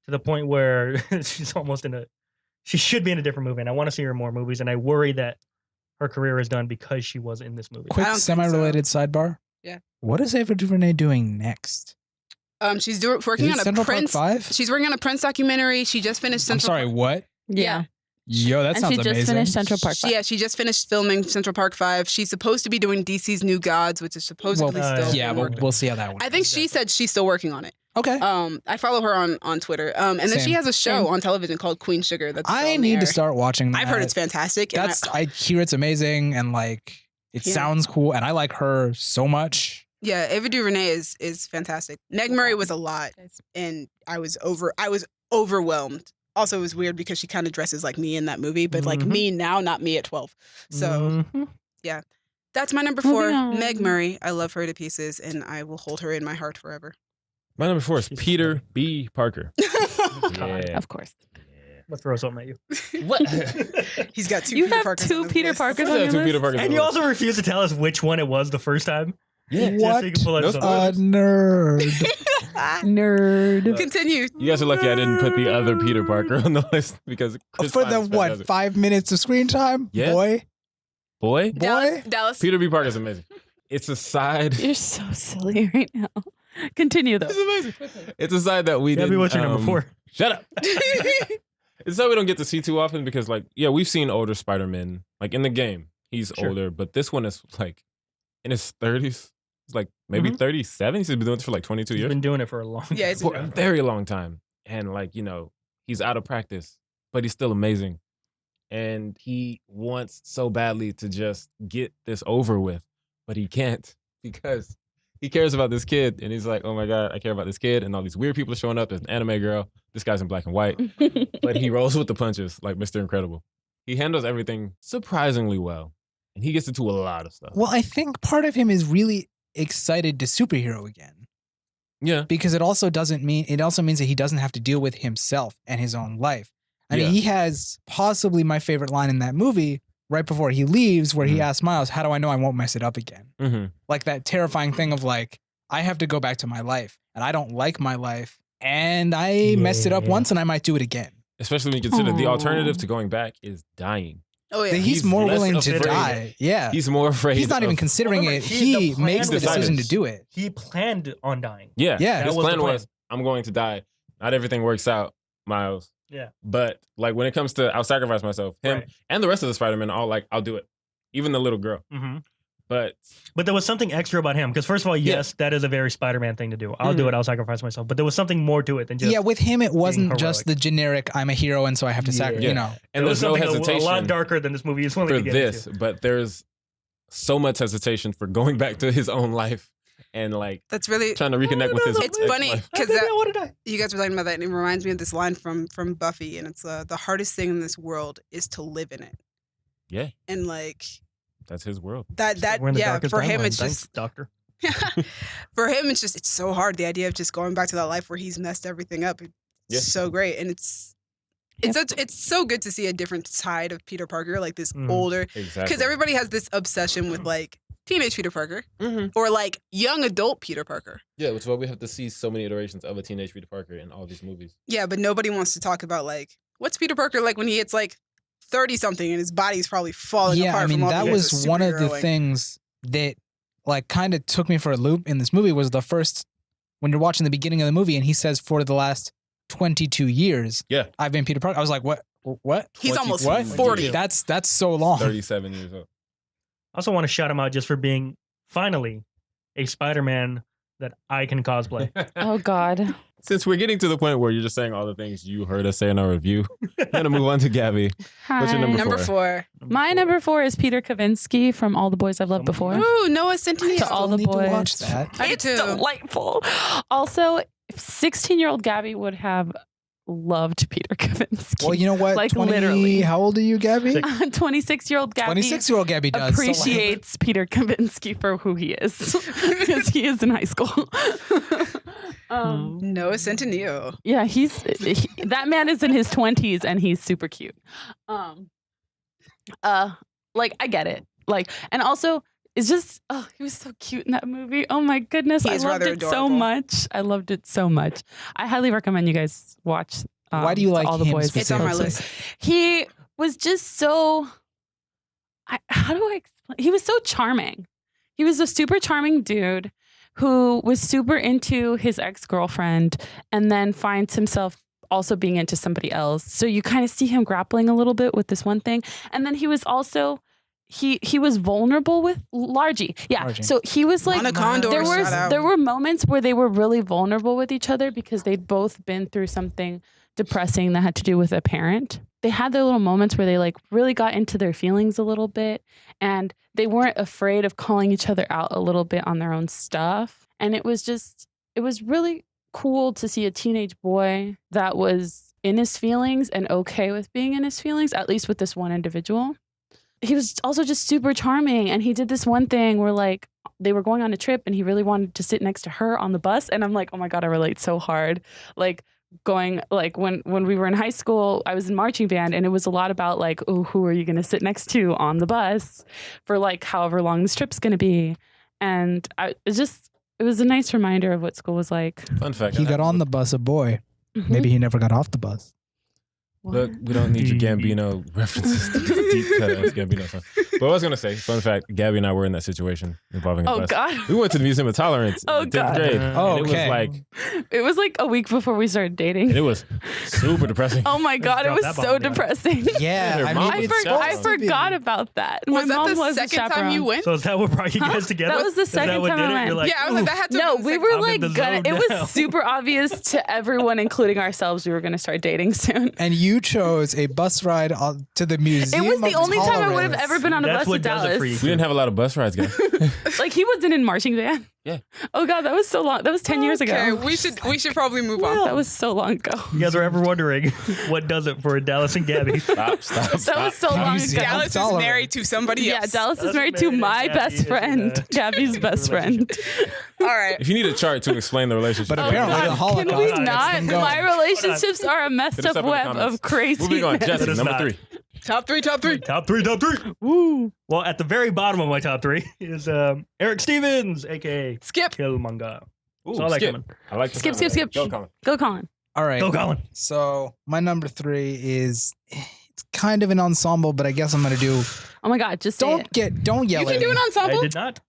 To the point where she's almost she should be in a different movie, and I want to see her in more movies, and I worry that her career is done because she was in this movie. Quick don't think so. semi-related sidebar. Yeah. What is Ava DuVernay doing next? She's working Is on it a Central Park Prince. 5? She's working on a Prince documentary. She just finished I'm Central sorry, what? Yeah. Yo, that And sounds she just amazing. finished Central Park. Yeah, she just finished filming Central Park 5. She's supposed to be doing DC's New Gods, which is supposedly still yeah, being but worked on. we'll see how that one I think goes. she said she's still working on it. Okay. I follow her on Twitter. And then she Same. has a show Same. on television called Queen Sugar. That's still I on the need to air. start watching that. I've heard it's fantastic. And I hear it's amazing and like it Yeah. sounds cool and I like her so much. yeah, Ava DuVernay is fantastic. Meg Murray was a lot, and I was overwhelmed. Also, it was weird because she kind of dresses like me in that movie, but like Mhm. me now, not me at 12. So Mhm. that's my number 4, Moving on. Meg Murray. I love her to pieces, and I will hold her in my heart forever. My number 4 is She's Peter B. Parker. God. Yeah. Of course. I'm gonna throw something at you. What? He's got 2 You Peter have Parkers 2 on his Peter list. Parkers Yeah, on your two Peter list? Parkers. And you also refuse to tell us which one it was the first time. Yeah. Just so you can pull out No something. A nerd. Nerd. Continue. You guys are lucky I didn't put the other Peter Parker on the list because Chris For Pine the spent what, other- 5 minutes of screen time? Yeah. Boy. boy. Dallas. Peter B. Parker is amazing. It's a side. You're so silly right now. Continue though. It's amazing. It's a side that we Gabby, didn't. what's your number 4? Shut up. It's something we don't get to see too often because, like, yeah, we've seen older Spider-Man. Like in the game, he's Sure. older, but this one is like in his 30s. It's like maybe Mhm. 37. He's been doing this for like 22 He's years. been doing it for a long time. Yeah, it's For a very long time. And like, he's out of practice, but he's still amazing. And he wants so badly to just get this over with, but he can't because he cares about this kid. And he's like, oh my God, I care about this kid. And all these weird people are showing up. There's an anime girl. This guy's in black and white. But he rolls with the punches like Mr. Incredible. He handles everything surprisingly well. And he gets into a lot of stuff. Well, I think part of him is really excited to superhero again. Yeah. Because it also means that he doesn't have to deal with himself and his own life. I mean, Yeah. he has possibly my favorite line in that movie right before he leaves where he Mhm. asks Miles, how do I know I won't mess it up again? Mm-hmm. Like that terrifying thing of like, I have to go back to my life and I don't like my life and I messed it up Yeah. once and I might do it again. Especially when you consider the Aw. alternative to going back is dying. Oh yeah. That he's He's more less willing to afraid. die. Yeah. He's more afraid. He's not even of- considering Remember, it. the He plan makes the was decision to always- do it. He planned on dying. Yeah. Yeah. His That was the plan plan. was, I'm going to die. Not everything works out, Miles. Yeah. But like when it comes to I'll sacrifice myself, him Right. and the rest of the Spider-Man are all like, I'll do it. Even the little girl. hmm But But there was something extra about him because, first of all, Yeah. yes, that is a very Spider-Man thing to do. I'll do it. I'll sacrifice myself. But there was something more to it than just. Yeah, with him, it wasn't just heroic. the generic, I'm a hero and so I have to sacrifice, Yeah. you know. and there was there's no something hesitation a lot darker than this movie is willing for to get this, into. but there's so much hesitation for going back to his own life and like That's really trying to reconnect with his. It's funny ex-wife. because I want to die. you guys were talking about that, and it reminds me of this line from Buffy, and it's the hardest thing in this world is to live in it. Yeah. And like That's his world. that We're in the yeah, darkest for him timeline. it's Thanks, just doctor. for him it's so hard. The idea of just going back to that life where he's messed everything up. It's Yeah. so great, and it's so good to see a different side of Peter Parker, like this Mhm. older, Exactly. because everybody has this obsession with like teenage Peter Parker Mm-hmm. or like young adult Peter Parker. Yeah, which is why we have to see so many iterations of a teenage Peter Parker in all these movies. Yeah, but nobody wants to talk about like what's Peter Parker like when he hits like 30 something and his body's probably falling Yeah, apart. I mean, from all that the years was of one of the superheroing. things that like kind of took me for a loop in this movie was the first, when you're watching the beginning of the movie and he says for the last 22 years, Yeah. I've been Peter Parker. I was like, what? He's almost 22 40. years. That's so long. 37 years old. I also want to shout him out just for being finally a Spider-Man that I can cosplay. Oh God. Since we're getting to the point where you're just saying all the things you heard us say in our review, I'm going to move on to Gabby. What's your Hi. number Four. My number 4 is Peter Kavinsky from All the Boys I've Loved Before. Ooh, Noah Centineo. To all the Need to boys. watch that. I do It's too. delightful. Also, 16-year-old Gabby would have loved Peter Kavinsky. Well, you know what? Like, literally. How old are you, Gabby? 26-year-old Gabby 26-year-old Gabby does. appreciates Peter Kavinsky for who he is because he is in high school. Noah Centineo. Yeah, that man is in his 20s and he's super cute. Like, I get it. Like, and also it's just, he was so cute in that movie. Oh my goodness, He I is loved rather it so adorable. much. I loved it so much. I highly recommend you guys watch. Why do you like All the him Boys? It's on my specifically? list. He was just so. How do I explain? He was so charming. He was a super charming dude who was super into his ex-girlfriend and then finds himself also being into somebody else. So you kind of see him grappling a little bit with this one thing. And then he was also he was vulnerable with Largie. Yeah. Largie. So he was like Lana Condor, shout out. there were moments where they were really vulnerable with each other because they'd both been through something depressing that had to do with a parent. They had their little moments where they like really got into their feelings a little bit and they weren't afraid of calling each other out a little bit on their own stuff. And it was really cool to see a teenage boy that was in his feelings and okay with being in his feelings, at least with this one individual. He was also just super charming. And he did this one thing where like they were going on a trip and he really wanted to sit next to her on the bus. And I'm like, oh my God, I relate so hard. Like, going like when we were in high school, I was in marching band and it was a lot about like, oh, who are you going to sit next to on the bus for like however long this trip's going to be. And it was a nice reminder of what school was like. Fun fact. He got on the bus a boy. Maybe he never got off the bus. Look, we don't need your Gambino references to deep cut as Gambino song. But I was gonna say, fun fact, Gabby and I were in that situation involving a Oh bus. God. We went to the Museum of Tolerance Oh, in 10th God. grade. Oh, and okay. It was like a week before we started dating. And it was super depressing. Oh my God, it Drop was that so bomb down. depressing. Yeah, Her I mom mean, was it's chaperone. I supposed to be. forgot about that. Was My that mom the was second a time you went? So is that what brought you guys together? That was the Is that second what time did I it? went. You're like, Yeah, I was like, that had to No, have been the we second were I'm in like the gonna. zone It now. was super obvious to everyone, including ourselves, we were gonna start dating soon. And you chose a bus ride to the It museum. was the of only time I would have Tolerance. ever been on a That's bus to what does it for you. Dallas. We didn't have a lot of bus rides, guys. Like he wasn't in marching band. Yeah. Oh God, that was so long. That was 10 years Okay, ago. we should probably move on. That was so long ago. You guys are ever wondering what does it for Dallas and Gabby? Stop. That was so long Museum. ago. Dallas is Tolerance. married to somebody Yeah, else. Dallas is Dallas married is to married my and Gabby best is in friend, a Gabby's best friend. All right. If you need a chart to explain the relationship, But Oh apparently God, the Holocaust can we gets not? them going. My relationships are a messed Hit us up up in the web comments. of crazy. moving on. Jesse, It is number not. 3. Top three. Top three. Top three. Woo. Well, at the very bottom of my top 3 is Eric Stevens, aka Skip. Killmonger. Ooh, Saw that skip. coming. I like the Skip, sound of skip, that. skip. Go, Colin. Go, Colin. All right. Go, Colin. So my number 3 is it's kind of an ensemble, but I guess I'm gonna do. Oh my God, just say it. Don't yell You at can do me. an ensemble. I did not.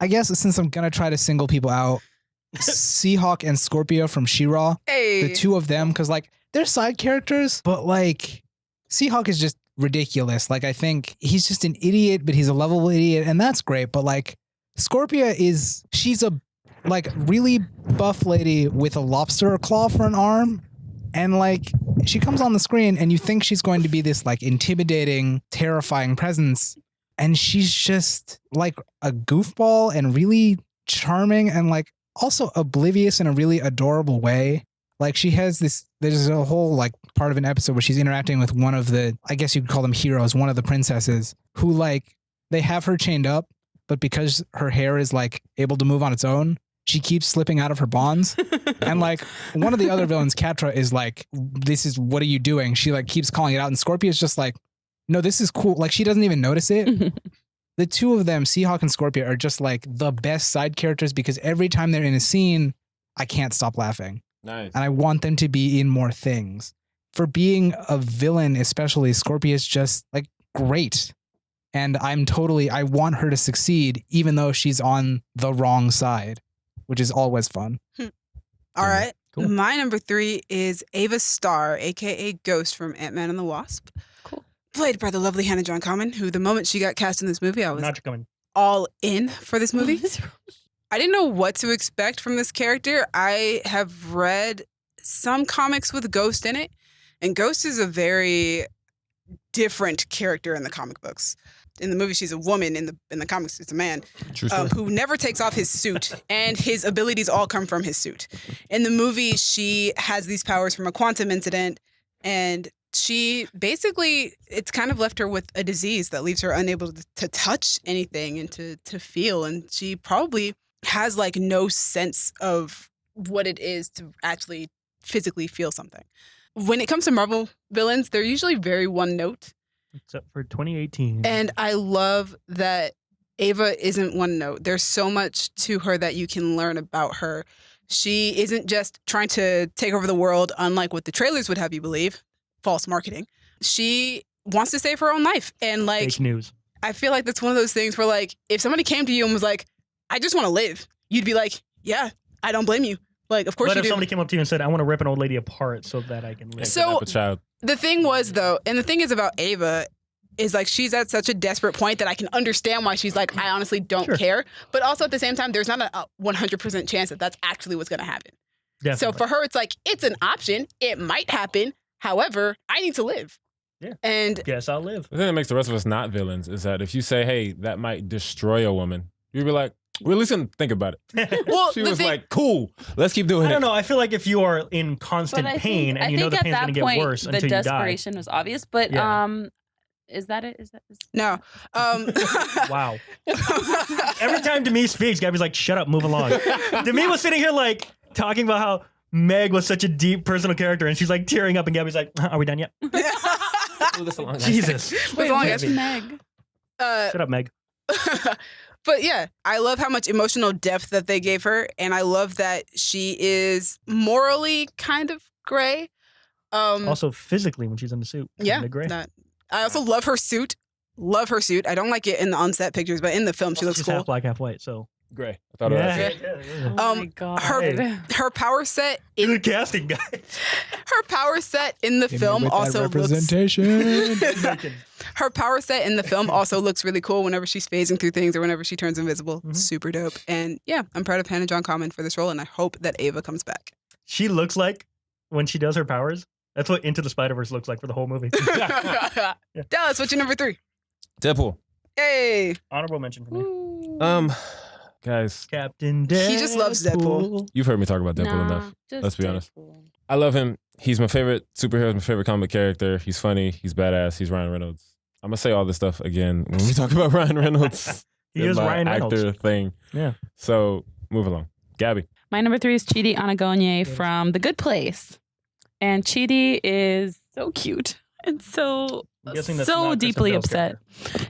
I guess since I'm gonna try to single people out, Seahawk and Scorpio from She-Ra, Hey. the two of them, because like they're side characters, but like Seahawk is just ridiculous. Like I think he's just an idiot, but he's a lovable idiot, and that's great. But like Scorpio she's a like really buff lady with a lobster claw for an arm. And like she comes on the screen and you think she's going to be this like intimidating, terrifying presence. And she's just like a goofball and really charming and like also oblivious in a really adorable way. Like she has there's a whole like part of an episode where she's interacting with one of the, I guess you could call them heroes, one of the princesses who like, they have her chained up, but because her hair is like able to move on its own, she keeps slipping out of her bonds. And like one of the other villains, Catra, is like, what are you doing? She like keeps calling it out. And Scorpio's just like, no, this is cool. Like she doesn't even notice it. The two of them, Seahawk and Scorpio, are just like the best side characters because every time they're in a scene, I can't stop laughing. Nice. And I want them to be in more things. For being a villain, especially, Scorpio is just like great. And I want her to succeed, even though she's on the wrong side, which is always fun. All right. Cool. My number 3 is Ava Starr, aka Ghost from Ant-Man and the Wasp. Cool. Played by the lovely Hannah John Common, who the moment she got cast in this movie, I was Not coming. all in for this movie. I didn't know what to expect from this character. I have read some comics with Ghost in it, and Ghost is a very different character in the comic books. In the movie, she's a woman. In the comics, it's a man who never takes off his suit, and his abilities all come from his suit. In the movie, she has these powers from a quantum incident, and she basically, it's kind of left her with a disease that leaves her unable to touch anything and to feel. And she probably has like no sense of what it is to actually physically feel something. When it comes to Marvel villains, they're usually very one note. Except for 2018. And I love that Ava isn't one note. There's so much to her that you can learn about her. She isn't just trying to take over the world, unlike what the trailers would have you believe. False marketing. She wants to save her own life. And like, fake news. I feel like that's one of those things where like, if somebody came to you and was like, I just want to live, you'd be like, yeah, I don't blame you. Like, of course but you if do. somebody came up to you and said, I want to rip an old lady apart so that I can live. So a child. the thing was though, and the thing is about Ava is like, she's at such a desperate point that I can understand why she's like, I honestly don't care. But also at the same time, there's not a 100% chance that that's actually what's going to happen. Definitely. So for her, it's like, it's an option. It might happen. However, I need to live. Yeah. And guess I'll live. The thing that makes the rest of us not villains is that if you say, hey, that might destroy a woman, you'd be like, we're at least gonna think about it. well, She was like, cool, let's keep doing it. I don't know. I feel like if you are in constant pain and you know the pain's going to get worse until you die. The desperation was obvious, but is that it? No. Wow. Every time Demi speaks, Gabby's like, shut up, move along. Demi was sitting here like talking about how Meg was such a deep personal character, and she's like tearing up, and Gabby's like, are we done yet? Jesus. Wait, where's Meg? Shut up, Meg. But yeah, I love how much emotional depth that they gave her, and I love that she is morally kind of gray. Also physically when she's in the suit. Yeah. Gray. I also love her suit. Love her suit. I don't like it in the on-set pictures, but in the film, she looks she's cool. half black, half white, so. Gray. I thought it was. Yeah. Oh my God. Her power set in Good casting, guys. her power set in the film also looks representation. her power set in the film also looks really cool whenever she's phasing through things or whenever she turns invisible. Super dope. And yeah, I'm proud of Hannah John Kamen for this role, and I hope that Ava comes back. She looks like, when she does her powers, that's what Into the Spider-Verse looks like for the whole movie. Dallas, what's your number 3? Deadpool. Hey. Honorable mention for me. Guys, Captain Deadpool. He just loves Deadpool. you've heard me talk about Deadpool enough. Let's be honest. I love him. He's my favorite superhero, my favorite comic character. He's funny. He's badass. He's Ryan Reynolds. I'm going to say all this stuff again when we talk about Ryan Reynolds. He is Ryan Reynolds. Actor thing. Yeah. So move along. Gabby. My number 3 is Chidi Anagonye from The Good Place. And Chidi is so cute and so deeply upset.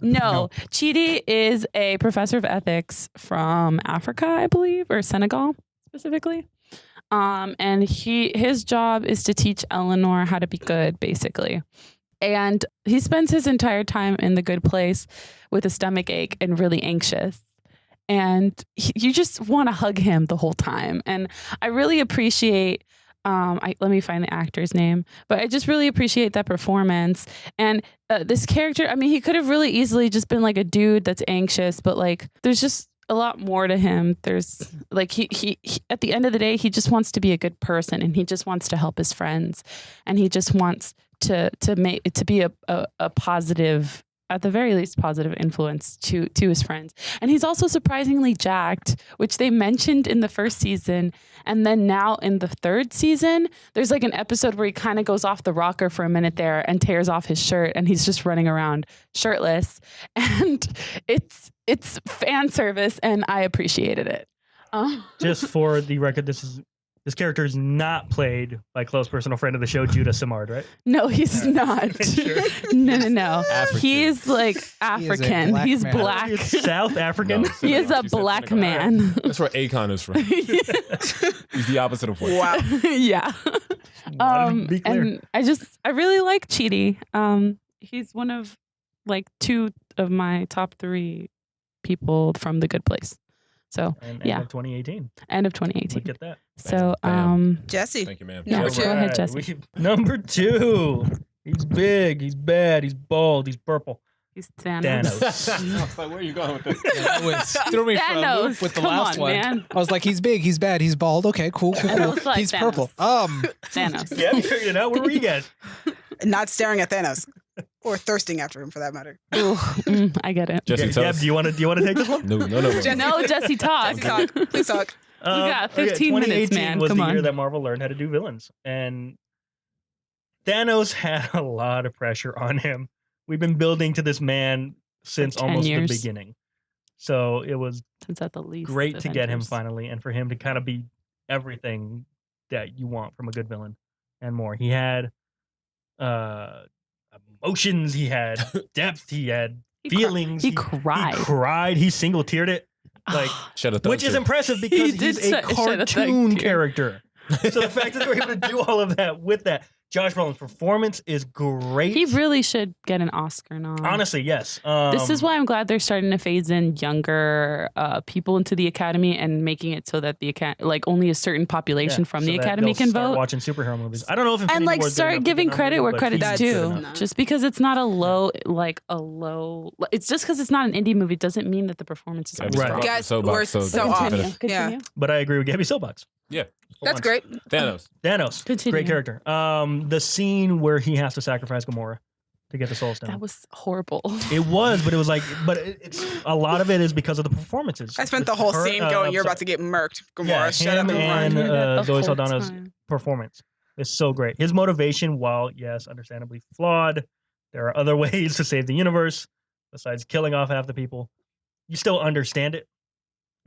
No, Chidi is a professor of ethics from Africa, I believe, or Senegal specifically. And his job is to teach Eleanor how to be good, basically. And he spends his entire time in The Good Place with a stomach ache and really anxious. And you just want to hug him the whole time. And I really appreciate let me find the actor's name, but I just really appreciate that performance. And this character, I mean, he could have really easily just been like a dude that's anxious, but like, there's just a lot more to him. There's like, he at the end of the day, he just wants to be a good person, and he just wants to help his friends, and he just wants to be a positive, at the very least, positive influence to his friends. And he's also surprisingly jacked, which they mentioned in the first season. And then now in the third season, there's like an episode where he kind of goes off the rocker for a minute there and tears off his shirt, and he's just running around shirtless. And it's fan service, and I appreciated it. Just for the record, this character is not played by close personal friend of the show, Judah Simard, right? No, he's not. Sure. No. African. He's like African. He's black. He's South African. No, He is a She said black Senegal. man. That's where Akon is from. He's the opposite of white. Wow. Yeah. Wanted to be clear. And I really like Chidi. He's one of like 2 of my top 3 people from The Good Place. So And yeah. end of 2018. End of 2018. Look at that. So Damn. Jesse. Thank you, man. Yeah, Number go 2. ahead, Jesse. Number 2. He's big. He's bad. He's bald. He's purple. He's Thanos. Thanos. I was like, where are you going with this? Threw me for a loop Thanos. with the Come last on, one. man. I was like, he's big, he's bad, he's bald. Okay, cool. I was like, He's Thanos. purple. Thanos. Yeah, you figured it out. Where were you guys? Not staring at Thanos or thirsting after him, for that matter. Ooh, I get it. Jesse, tell Gab, us. do you want to take this one? No. No, Jesse, talk. Jesse, talk. Please talk. We got 15 minutes, 2018 man. was Come the on. year that Marvel learned how to do villains, and Thanos had a lot of pressure on him. We've been building to this man since 10 almost years. the beginning, so it was Since at the least. great to get him Avengers. finally, and for him to kind of be everything that you want from a good villain and more. He had emotions, he had depth, he had feelings. He cried. He cried. He single teared it, like, Shut up. which is impressive because did he's a shed a thug cartoon tear. character. So the fact that they were able to do all of that with that, Josh Brolin's performance is great. He really should get an Oscar nom. Honestly, yes. This is why I'm glad they're starting to phase in younger people into the Academy and making it so that the only a certain population from the Academy can vote. Watching superhero movies. I don't know if And Infinity like War's good enough start to giving get credit nominated, where but credit's he's good due. enough. Just because it's not a low, it's just because it's not an indie movie doesn't mean that the performances are Right. strong. Guys, Soapbox, we're so so off. Continue. Yeah. Continue. But I agree with Gabby Soapbox. Yeah. For That's once. great. Thanos. Thanos, great character. The scene where he has to sacrifice Gamora to get the Soul Stone. That was horrible. It was, but it was like, it's a lot of it is because of the performances. I spent the whole Her- scene going, you're sorry. about to get murked. Gamora, Yeah, shut up him and and run. The Zoe whole Saldana's time. performance is so great. His motivation, while yes, understandably flawed, there are other ways to save the universe besides killing off half the people. You still understand it.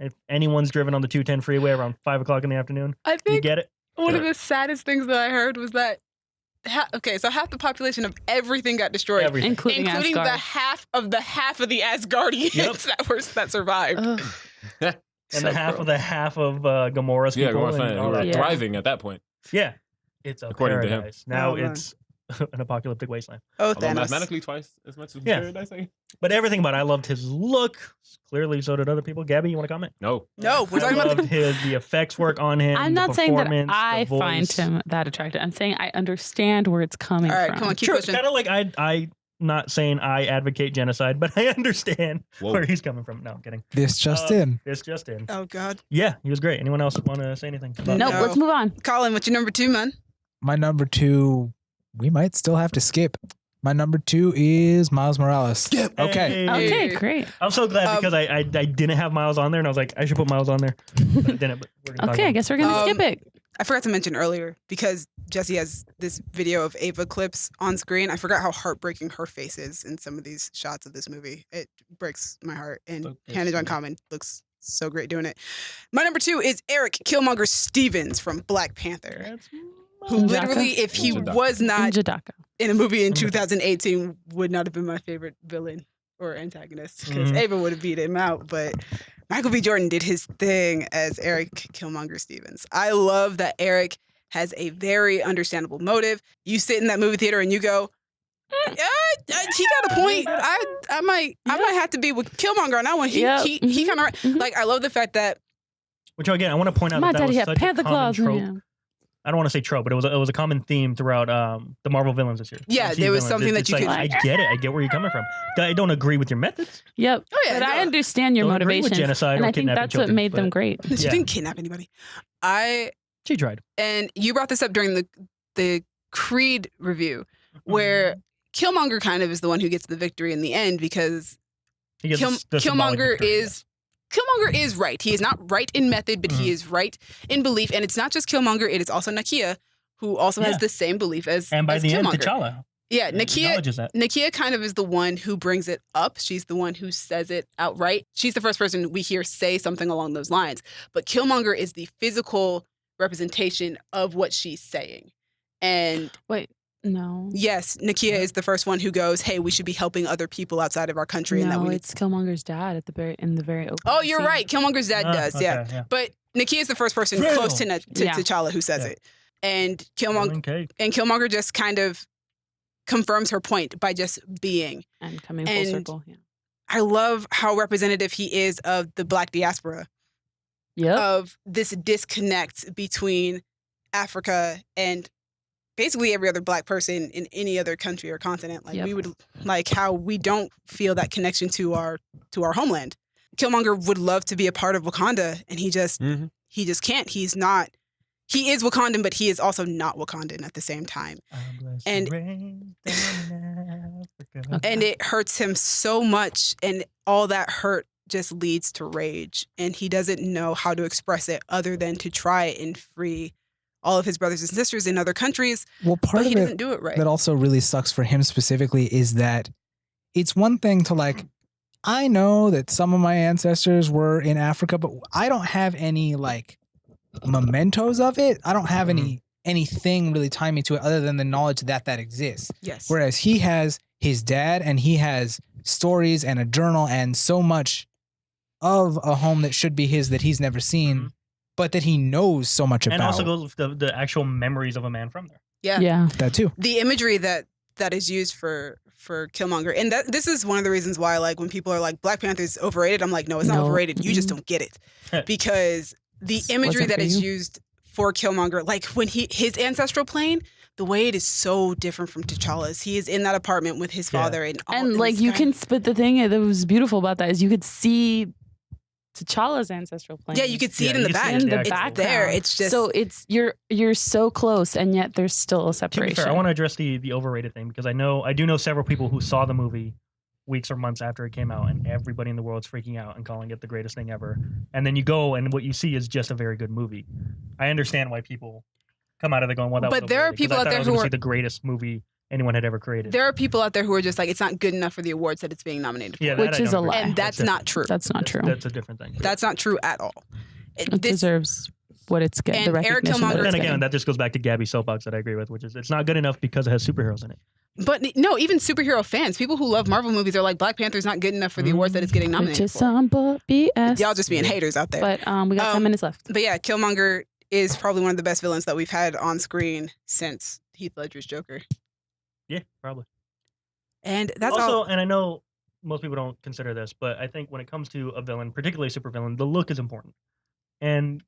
If anyone's driven on the 210 freeway around 5 o'clock in the afternoon, I you think get it. one of Sure. the saddest things that I heard was that, so half the population of everything got destroyed. Everything. Including Including Asgard. the half of the Asgardians Yep. that survived. Ugh. And So the half cruel. of the half of Gamora's Yeah, people. Gamora's and fine. all We were that. Yeah. thriving at that point. Yeah. It's a According to him. paradise. Now Oh, man. it's an apocalyptic wasteland. Oh, Although Thanos. mathematically twice as much as Yeah. Paradise, I think. But everything about it, I loved his look. Clearly, so did other people. Gabby, you want to comment? No. No, we're I talking about loved the effects work on him. I'm the not saying that performance, I the find voice. him that attractive. I'm saying I understand where it's coming All right, from. come on, keep True, pushing. kind of like I not saying I advocate genocide, but I understand Whoa. where he's coming from. No, I'm kidding. This just in. It's just in. Oh God, Yeah, he was great. Anyone else want to say anything? about No, that? No. let's move on. Colin, what's your number 2, man? My number 2, we might still have to skip. My number 2 is Miles Morales. Skip. Okay. Hey. Okay, great. I'm so glad Um, because I didn't have Miles on there, and I was like, I should put Miles on there. But I didn't. But we're gonna talk Okay, I about guess we're gonna skip it. I forgot to mention earlier because Jesse has this video of Ava clips on screen. I forgot how heartbreaking her face is in some of these shots of this movie. It breaks my heart. And Okay, Hannah John sweet. Common looks so great doing it. My number 2 is Eric Killmonger Stevens from Black Panther, That's who Njaka? literally, if he Njaka. was not Njadaka. in a movie in Mhm. 2018, would not have been my favorite villain or antagonist because Mhm. Ava would have beat him out. But Michael B. Jordan did his thing as Eric Killmonger Stevens. I love that Eric has a very understandable motive. You sit in that movie theater and you go, he got a point. I might have to be with Killmonger on that one. He Yep. kind of Mhm. like. I love the fact that Which again, I want to point out My that was daddy had such a panther common claws in trope. him. I don't want to say trope, but it was a common theme throughout the Marvel villains this year. Yeah, MCU there was villains. something that It's you like, could- I get it. I get where you're coming from. I don't agree with your methods. Yep. Oh, yeah, but I no. understand your Don't agree with motivation. genocide And or I think kidnapping that's what children, made them but great. she Yeah. didn't kidnap anybody. She tried. And you brought this up during the Creed review, where Killmonger kind of is the one who gets the victory in the end because He gets the symbolic Killmonger victory, Killmonger is right. He is not right in method, but Mm-hmm. he is right in belief. And it's not just Killmonger; it is also Nakia, who also has Yeah. the same belief as and by as the end, Killmonger. T'Challa Yeah, Nakia. acknowledges that. Nakia kind of is the one who brings it up. She's the one who says it outright. She's the first person we hear say something along those lines. But Killmonger is the physical representation of what she's saying. And Wait, no. yes, Nakia is the first one who goes, "Hey, we should be helping other people outside of our country." And that No, we need it's Killmonger's dad at the very open. Oh, you're scene. right. Killmonger's dad does. Okay, Yeah. But Nakia is the first person Fail. close to Yeah. T'Challa who says Yeah. it. And Killmonger Okay. just kind of confirms her point by just being. And coming full And- circle. Yeah. I love how representative he is of the Black diaspora, Yep. of this disconnect between Africa and basically every other Black person in any other country or continent. Like we would like how we don't feel that connection to our homeland. Killmonger would love to be a part of Wakanda, and he just can't. He's not. He is Wakandan, but he is also not Wakandan at the same time. And it hurts him so much, and all that hurt just leads to rage, and he doesn't know how to express it other than to try and free all of his brothers and sisters in other countries. Well, part of he doesn't do it right. That also really sucks for him specifically is that it's one thing to like, I know that some of my ancestors were in Africa, but I don't have any like mementos of it. I don't have anything really tying me to it other than the knowledge that exists. Yes. Whereas he has his dad and he has stories and a journal and so much of a home that should be his that he's never seen, but that he knows so much about. And also goes with the actual memories of a man from there. Yeah. That too. The imagery that is used for Killmonger, and this is one of the reasons why, like, when people are like Black Panther is overrated, I'm like, no, it's not overrated. You just don't get it, because the imagery that is used for Killmonger, like when his ancestral plane, the way it is so different from T'Challa's. He is in that apartment with his father, and like you can. But the thing that was beautiful about that is you could see T'Challa's ancestral plane. Yeah, you could see it in the back. In the it's background. there. It's just so it's you're so close, and yet there's still a separation. To be fair, I want to address the overrated thing, because I do know several people who saw the movie weeks or months after it came out, and everybody in the world's freaking out and calling it the greatest thing ever. And then you go, and what you see is just a very good movie. I understand why people come out of there going, "Well, that was But there are people out there who are see the greatest movie anyone had ever created." There are people out there who are just like, it's not good enough for the awards that it's being nominated for. Yeah, which is a lie. And that's not true. That's not true. That's a different thing. That's not true at all. It deserves what it's getting. The And Eric recognition Killmonger- that But it's then again, getting. that just goes back to Gabby's soapbox that I agree with, which is it's not good enough because it has superheroes in it. But no, even superhero fans, people who love Marvel movies are like, Black Panther's not good enough for the awards that it's getting Which nominated is for. some BS. Y'all just being haters out there. But we got 10 minutes left. But yeah, Killmonger is probably one of the best villains that we've had on screen since Heath Ledger's Joker. Yeah, probably. And that's also, all. and I know most people don't consider this, but I think when it comes to a villain, particularly a supervillain, the look is important. And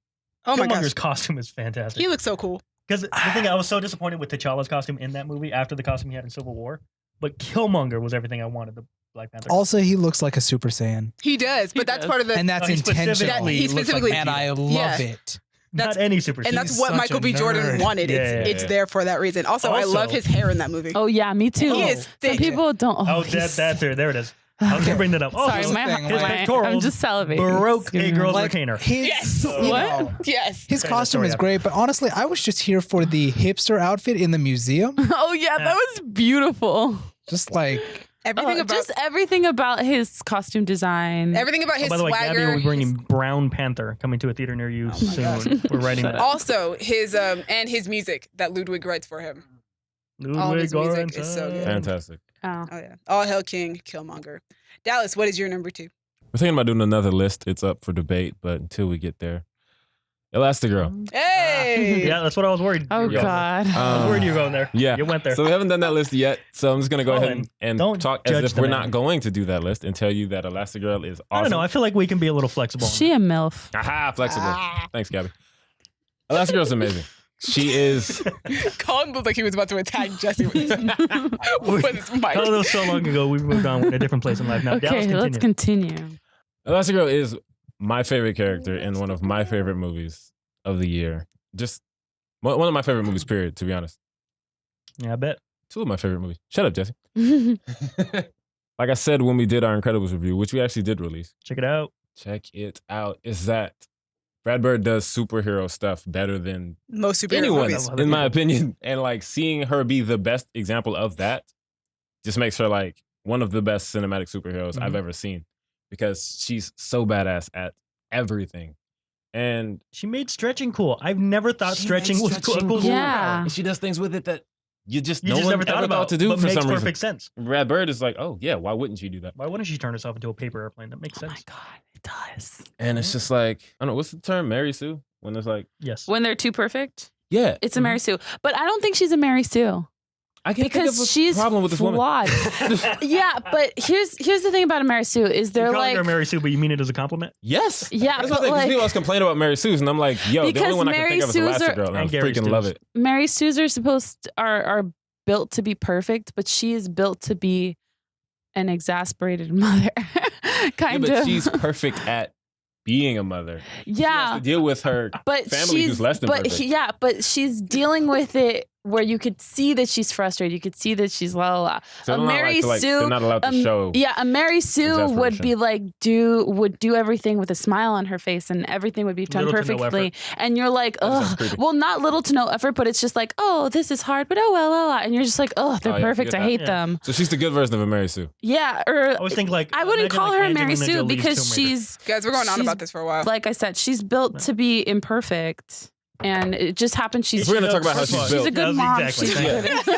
Oh my Killmonger's gosh. costume is fantastic. He looks so cool. Because the thing, I was so disappointed with T'Challa's costume in that movie after the costume he had in Civil War. But Killmonger was everything I wanted the Black Panther. Also, he looks like a Super Saiyan. He does, but that's does. part of the. And that's he intentional. specifically He looks like specifically- And I love Yeah. it. not any super. and that's He's what such Michael a B. Jordan nerd. wanted. It's Yeah. there for that reason. Also, I Also- love his hair in that movie. Oh, yeah, me too. He is Some thick. people don't. Oh, he's- that's there. There it is. I was gonna bring that up. Oh, Sorry, the my, thing, his like- pectorals I'm just salivating. broke a girl's Like, retainer. his, Yes. you What? know, Yes. his Okay, costume that's is story great, but honestly, I was just here for the hipster outfit in the museum. Oh, yeah, that was beautiful. Just like, Everything about just everything about his costume design. everything about Oh, his by the way, Gabby swagger. will be bringing Brown Panther coming to a theater near you soon. We're writing that. Also, his and his music that Ludwig writes for him. all of his music is so good. Fantastic. Oh. Oh yeah. All Hail King Killmonger. Dallas, what is your number 2? We're thinking about doing another list. It's up for debate, but until we get there, Elastigirl. Hey. Yeah, that's what I was worried. Oh, you were going. God. I was worried you were going there. Yeah. You went there. So we haven't done that list yet. So I'm just gonna go ahead Colin, and don't talk as judge if the we're man. not going to do that list and tell you that Elastigirl is awesome. I don't know. I feel like we can be a little flexible. on She a MILF. Aha, flexible. Ah. Thanks, Gabby. Elastigirl's amazing. She is. Colin looked like he was about to attack Jesse with his, with his mic. that. That was so long ago. We moved on. We're in a different place in life now. Dallas, Okay, let's continue. continue. Elastigirl is my favorite character in one of my favorite movies of the year. Just one of my favorite movies, period, to be honest. Yeah, I bet. 2 of my favorite movies. Shut up, Jesse. Like I said when we did our Incredibles review, which we actually did release, Check it out. check it out, is that Brad Bird does superhero stuff better than Most superhero anyone, movies. in my opinion. And like seeing her be the best example of that just makes her like one of the best cinematic superheroes I've Mhm. ever seen, because she's so badass at everything. And She made stretching cool. I've never thought She stretching made was stretching cool. cool. Yeah. she does things with it that you just You no just one never thought ever about to do but for makes some reason. perfect sense. Brad Bird is like, oh yeah, why wouldn't you do that? Why wouldn't she turn herself into a paper airplane? That makes Oh, my sense. God. It does. And it's just like, I don't know, what's the term? Mary Sue? When it's like, Yes. When they're too perfect, yeah. it's a Mary Sue. But I don't think she's a Mary Sue. I can't think of because a she's problem with this woman. flawed. Yeah, but here's the thing about a Mary Sue is they're You're calling like her Mary Sue, but you mean it as a compliment? Yes. Yeah, That's but what like people always complain about Mary Sue's, and I'm like, yo, the Because only one I can Mary think of is Sue's Elastigirl, and I and Gary freaking love Stu's. it. Mary Sue's are built to be perfect, but she is built to be an exasperated mother. kind Yeah, but of. she's perfect at being a mother. She has Yeah, to deal with her but family she's who's less than but perfect. but she's dealing with it where you could see that she's frustrated. You could see that she's la la la. So A they're not Mary Sue, they're not allowed to show. Yeah, a Mary Sue would exasperation. be like would do everything with a smile on her face, and everything would be done Little to no perfectly. And you're like, That sounds oh, creepy. well, not little to no effort, but it's just like, oh, this is hard, but oh well, la la. And you're just like, oh, they're Oh, yeah, perfect. get I that. hate Yeah. them. So she's the good version of a Mary Sue. Yeah, or I always think like I wouldn't imagine, call like, her a Mary Angelina Sue Jolie's because Tomb Raider. she's Guys, we're going on she's- about this for a while. like I said, she's built to be imperfect, and it just happens. She's We're gonna talk about how First of all, she's built. a good That was mom. exactly- She's thank good.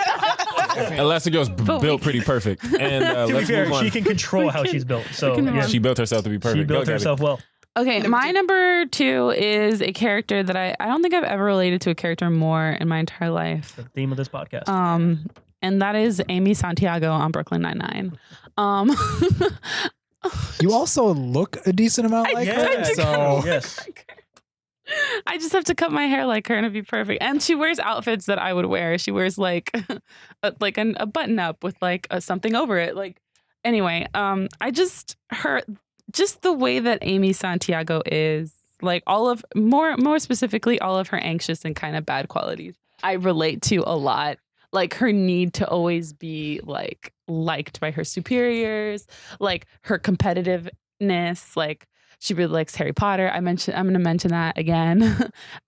Elastigirl's But built pretty perfect. And To be let's fair, move on. she can control how she's built. So can move yeah, on. She built herself to be perfect. she built Go, Gabby. herself well. Okay, Number my two. number 2 is a character that I don't think I've ever related to a character more in my entire life. The theme of this podcast. And that is Amy Santiago on Brooklyn Nine-Nine. You also look a decent amount like her. So yes. I just have to cut my hair like her and it'd be perfect. And she wears outfits that I would wear. She wears like a button up with like something over it. Like anyway, just the way that Amy Santiago is, like all of more specifically all of her anxious and kind of bad qualities, I relate to a lot. Like her need to always be like liked by her superiors, like her competitiveness, like she really likes Harry Potter. I'm going to mention that again.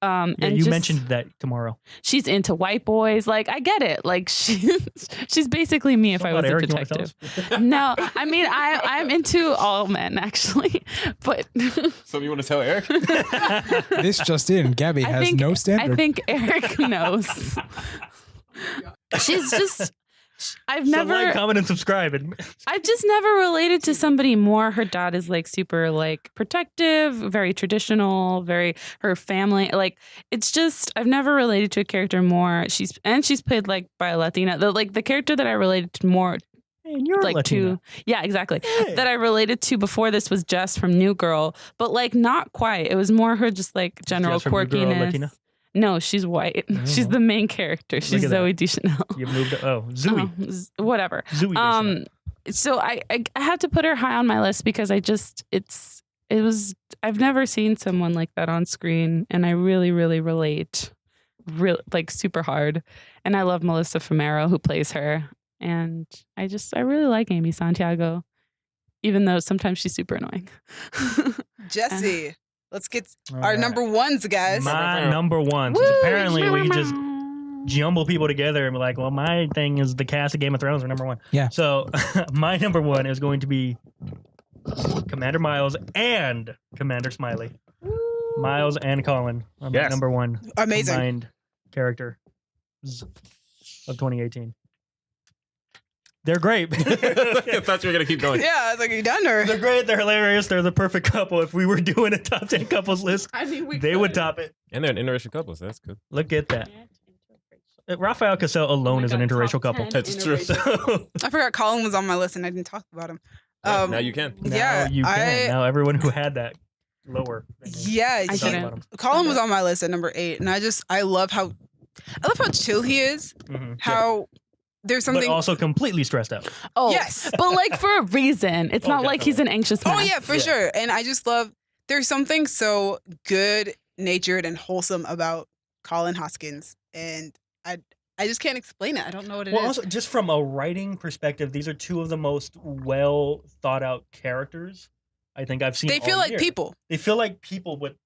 Yeah, and you just- mentioned that tomorrow. she's into white boys. Like I get it. Like she's basically me if I was a Eric, you wanna tell detective. us? No, I mean I'm into all men actually, but So you want to tell Eric? this just in, Gabby I has think- no I standard. think Eric knows. She's just. I've So never. like, comment, and subscribe. And I've just never related to somebody more. Her dad is like super like protective, very traditional, very her family. Like it's just I've never related to a character more. She's played like by a Latina. The character that I related to more hey, you're like Latina. to yeah, exactly. Hey. That I related to before this was Jess from New Girl, but like not quite. It was more her just like general Jess from New Girl, quirkiness. Latina? No, she's white. Oh. She's the main character. She's at Zoe Deschanel. You've moved. Zooey. Whatever. Zooey. So I had to put her high on my list because I've never seen someone like that on screen, and I really relate, like super hard. And I love Melissa Fumero who plays her, and I really like Amy Santiago, even though sometimes she's super annoying. Jesse, let's get All our right. number ones, guys. My number one. Woo! Since apparently we just jumble people together and be like, well, my thing is the cast of Game of Thrones are number one. Yeah. So my number one is going to be Commander Miles and Commander Smiley. Miles and Colin are my Yes. number one Amazing. combined character of 2018. They're great. I thought you were gonna keep going. Yeah, I was like, you done or? They're great. They're hilarious. They're the perfect couple. If we were doing a top 10 couples list, I mean, they would top it. And they're an interracial couple, so that's good. Look at that. Rafael Cassell alone is an interracial couple. That's true. So I forgot Colin was on my list and I didn't talk about him. Now you can. now Yeah, you can. Now everyone who had that lower. Yeah, I he- shouldn't. Colin was on my list at number 8, and I love how chill he is. Mhm. How there's But something. also completely stressed out. Oh, Yes. but like for a reason. It's Oh, not like he's an anxious Oh mess. yeah, for Yeah. sure. And I just love. There's something so good natured and wholesome about Colin Hoskins, and I just can't explain it. I don't know what it is. Well, also, just from a writing perspective, these are two of the most well thought out characters I think I've seen. They feel all like year. people. They feel like people, but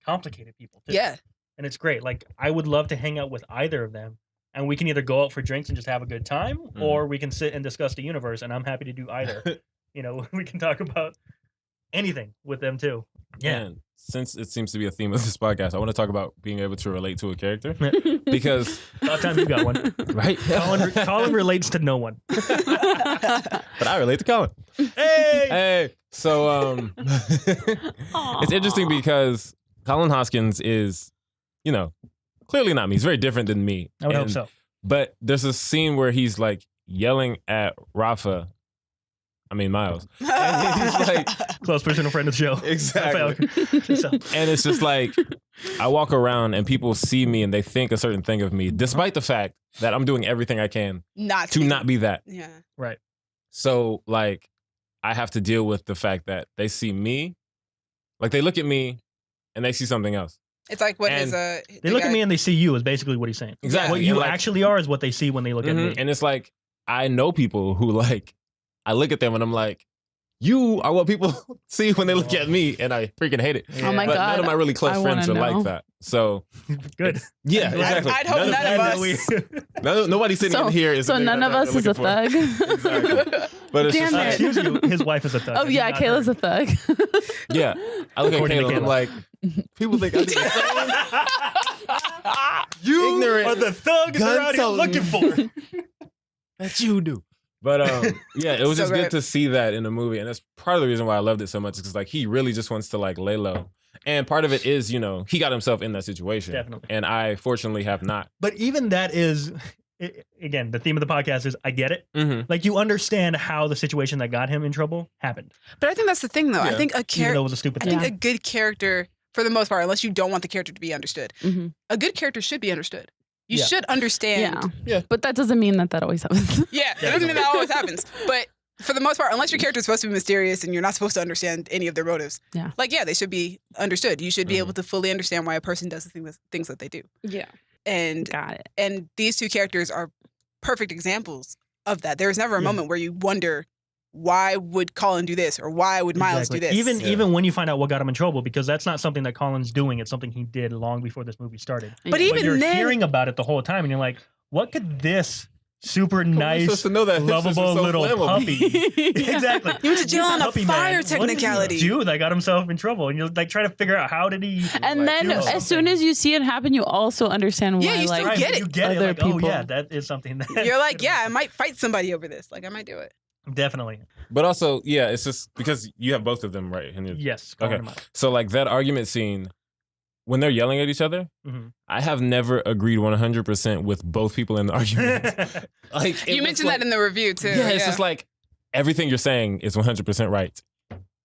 complicated people. Too. Yeah. And it's great. Like, I would love to hang out with either of them. And we can either go out for drinks and just have a good time, or we can sit and discuss the universe. And I'm happy to do either. You know, we can talk about anything with them too. Yeah. And since it seems to be a theme of this podcast, I want to talk about being able to relate to a character because, About time you got one. right? Colin relates to no one. But I relate to Colin. Hey! Hey, so it's interesting because Colin Hoskins is, clearly not me. He's very different than me. I would hope And so. But there's a scene where he's like yelling at Miles. And he's like, Close personal friend of the show. exactly. So, And it's just like, I walk around and people see me and they think a certain thing of me, despite the fact that I'm doing everything I can to not be that. Yeah. right. So like, I have to deal with the fact that they see me, like they look at me and they see something else. It's like what And his They look at me and they see you is basically what he's saying. Exactly. What you And, like, actually are is what they see when they look at me. And it's like, I know people who like, I look at them and I'm like, you are what people see when they look at me, and I freaking hate it. Oh my But God. none of my really close I friends are wanna know. like that. So Good. yeah, exactly. I'd hope none of us. Nobody sitting in here is. So none of us is a thug. Exactly. But it's Damn just it. like, Excuse you, his wife is a thug. Oh He's yeah, not Kayla's her. a thug. yeah. I look at According to Kayla and I'm Kayla. like, people think I'm the You ignorant are the thug that they're out here gun-toting. looking for. that you do. But yeah, it was So just great. good to see that in the movie, and that's part of the reason why I loved it so much. Because like he really just wants to like lay low, and part of it is he got himself in that situation, Definitely. and I fortunately have not. But even that is, again, the theme of the podcast is I get it. Mm-hmm. Like you understand how the situation that got him in trouble happened. But I think that's the thing, though. I Yeah. think a Even though it character. was a stupid I thing. think a good character, for the most part, unless you don't want the character to be understood, Mhm. a good character should be understood. You Yeah. should understand. Yeah. But that doesn't mean that always happens. Yeah, it doesn't mean that always happens. But for the most part, unless your character is supposed to be mysterious and you're not supposed to understand any of their motives, Yeah. like, yeah, they should be understood. You should be Mhm. able to fully understand why a person does the things that they do. Yeah. And Got it. and these two characters are perfect examples of that. There is never a Yeah. moment where you wonder, why would Colin do this or why would Miles Exactly. do this? Yeah. Even when you find out what got him in trouble, because that's not something that Colin's doing. It's something he did long before this movie started. But But even you're then, hearing about it the whole time, and you're like, what could this super We're nice, supposed to know that hips are lovable so little flammable. puppy? Exactly. You went to jail on a Puppy fire man. technicality. What did he do that got himself in trouble? And you're like trying to figure out how did he. And Like, then you know, as soon as you see it happen, you also understand Yeah, why you still like get it. You get it. other Like, oh people. yeah, that is something that you're like, yeah, I might fight somebody over this. Like, I might do it. definitely. But also, yeah, it's just because you have both of them right. And Yes. Okay. Colin and Miles. so like that argument scene, when they're yelling at each other, Mhm. I have never agreed 100% with both people in the argument. Like You mentioned that in the review, too. Yeah, it's just like everything you're saying is 100% right.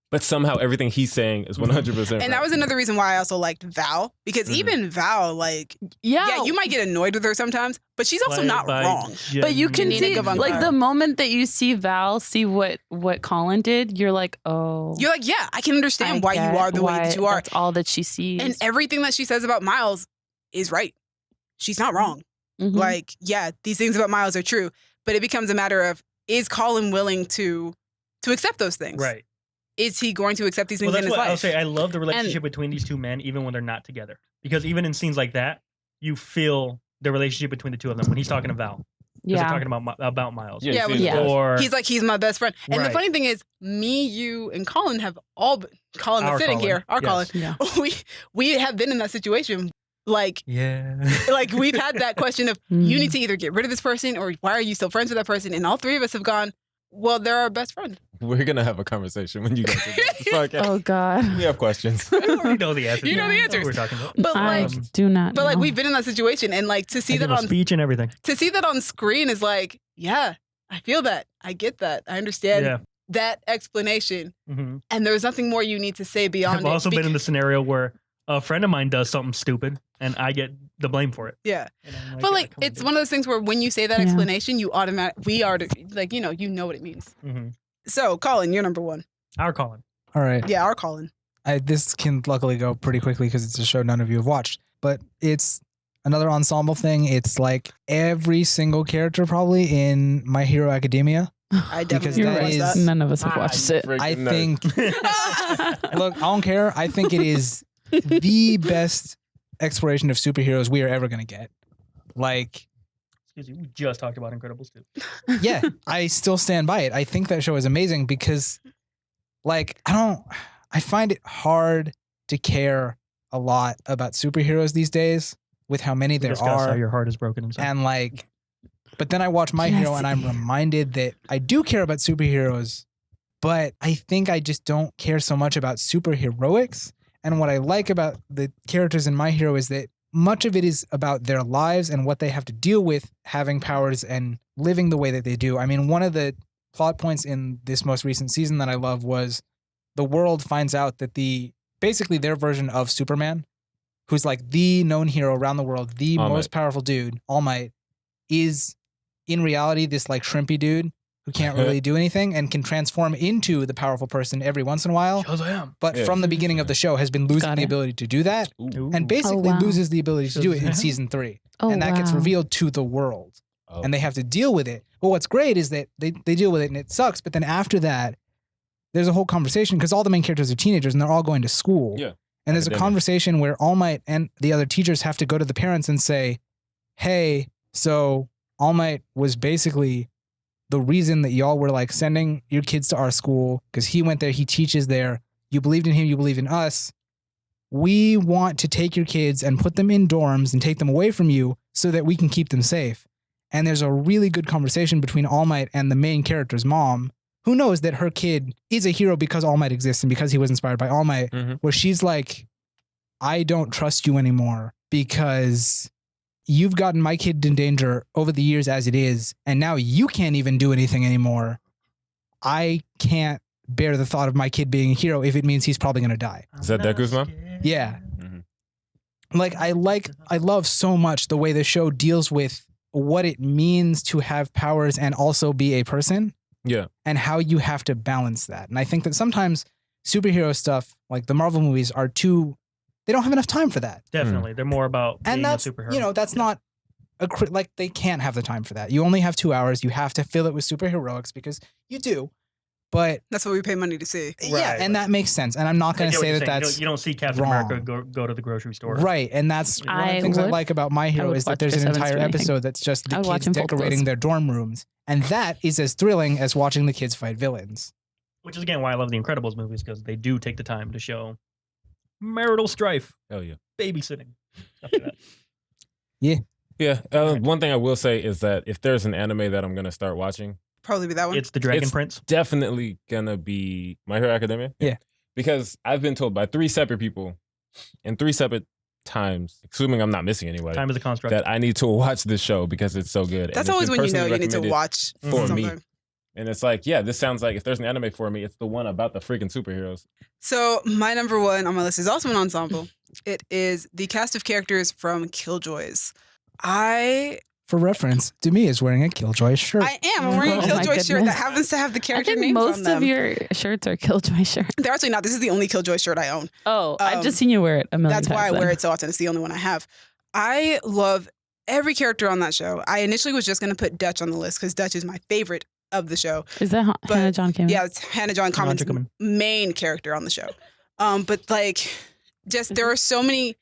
But somehow everything he's saying is 100% right. And that was another reason why I also liked Val, because Mhm. even Val, like, Yeah. yeah, you might get annoyed with her sometimes, but she's also Played not by wrong. But you can Nina see, Gavankar. like the moment that you see Val see what Colin did, you're like, oh, You're like, yeah, I can understand I why you get are the way why that you are. That's all that she sees. And everything that she says about Miles is right. She's not wrong. Mhm. Like, yeah, these things about Miles are true, but it becomes a matter of, is Colin willing to accept those things? Right. Is he going to accept these Well, things in that's his what life? I'll say. I love the relationship between these two men, even when they're not together. Because even in scenes like that, you feel the relationship between the two of them when he's talking to Val. Because yeah. they're talking about Miles. Yeah, see, yeah. Or He's like, he's my best friend. And the Right. funny thing is, me, you, and Colin have all been, Colin Our that's sitting Colin, here, our yes. Yeah. Colin, we have been in that situation. Like, yeah. like we've had that question of, Mm. you need to either get rid of this person or why are you still friends with that person? And all three of us have gone, well, they're our best friend. We're going to have a conversation when you guys are done with this podcast. Oh God. We have questions. I already know the answers. You know the Yeah. answers. What we're talking about. But I like, do not. but like know. we've been in that situation, and like to see I that give a on speech and everything. screen is like, yeah, I feel that, I get that, I understand Yeah. that explanation, hmm and there's nothing more you need to say beyond I've it. also been in the scenario where a friend of mine does something stupid and I get the blame for it. yeah. And I'm But like, come on, it's dude. one of those things where when you say that Yeah. explanation, you we are like, you know what it means. Mhm. So, Colin, you're number one. Our Colin. All right. Yeah, our Colin. This can luckily go pretty quickly because it's a show none of you have watched. But it's another ensemble thing. It's like every single character probably in My Hero Academia. I Because definitely that watched is- that. None of us have watched it. I Freaking nerd. think, look, I don't care. I think it is the best exploration of superheroes we are ever going to get. Like, Excuse me. We just talked about Incredibles 2. yeah, I still stand by it. I think that show is amazing because, like, I find it hard to care a lot about superheroes these days with how many there Discuss how are. your heart is broken inside. And like, but then I watch My Hero and I'm Jesse. reminded that I do care about superheroes, but I think I just don't care so much about superheroics. And what I like about the characters in My Hero is that much of it is about their lives and what they have to deal with having powers and living the way that they do. I mean, one of the plot points in this most recent season that I love was the world finds out that basically their version of Superman, who's like the known hero around the world, the All most Might. powerful dude, All Might, is in reality this like shrimpy dude who can't really do anything and can transform into the powerful person every once in a while. Shazam. But Yeah. from the beginning of the show has been losing Got the it. ability to do that Ooh. and basically wow. loses the ability to do it in Shazam. season 3. Oh, And that gets wow. revealed to the world. Oh. And they have to deal with it. But what's great is that they deal with it and it sucks. But then after that, there's a whole conversation because all the main characters are teenagers and they're all going to school. Yeah. And there's a Academia. conversation where All Might and the other teachers have to go to the parents and say, hey, so All Might was basically the reason that y'all were like sending your kids to our school because he went there, he teaches there. You believed in him, you believe in us. We want to take your kids and put them in dorms and take them away from you so that we can keep them safe. And there's a really good conversation between All Might and the main character's mom, who knows that her kid is a hero because All Might exists and because he was inspired by All Might, Mhm. where she's like, I don't trust you anymore because you've gotten my kid in danger over the years as it is, and now you can't even do anything anymore. I can't bear the thought of my kid being a hero if it means he's probably going to die. Is that Deku's mom? Yeah. Mhm. I love so much the way the show deals with what it means to have powers and also be a person. Yeah. And how you have to balance that. And I think that sometimes superhero stuff, like the Marvel movies, they don't have enough time for that. Definitely. They're more about And being that's, a superhero. that's not like they can't have the time for that. You only have 2 hours. You have to fill it with superheroics because you do. But That's what we pay money to see. yeah, Right. and that makes sense. And I'm not I going get to what say you're that saying. that's You don't see Captain wrong. America go to the grocery store. right. And that's one of I the things I would- like about My Hero would is that watch there's Chris an Evans entire do anything. episode that's just the I would watch kids him both of decorating those. their dorm rooms. And that is as thrilling as watching the kids fight villains. Which is again why I love the Incredibles movies because they do take the time to show marital strife, Hell yeah. babysitting, stuff like that. Yeah. One thing I will say is that if there's an anime that I'm going to start watching, Probably be that one. It's the Dragon It's- Prince. definitely going to be My Hero Academia. Yeah. Because I've been told by 3 separate people in 3 separate times, assuming I'm not missing anybody, Time is a construct. that I need to watch this show because it's so good. And That's it's always been when you know personally you need to recommended watch for me. something. And it's like, yeah, this sounds like if there's an anime for me, it's the one about the freaking superheroes. So my number one on my list is also an ensemble. It is the cast of characters from Killjoys. For reference, Demi is wearing a Killjoy shirt. I am. I'm wearing a Oh my Killjoy shirt that goodness. happens to have the I character think names most on them. of your shirts are Killjoy shirts. They're actually not. This is the only Killjoy shirt I own. Oh, I've Um, just seen you wear it a million That's times. why I then. wear it so often. It's the only one I have. I love every character on that show. I initially was just going to put Dutch on the list because Dutch is my favorite of the show. Is that But- Hannah John Kamen? Yeah, it's Hannah John Hannah Common's John Kamen. main character on the show. But like, just there are so many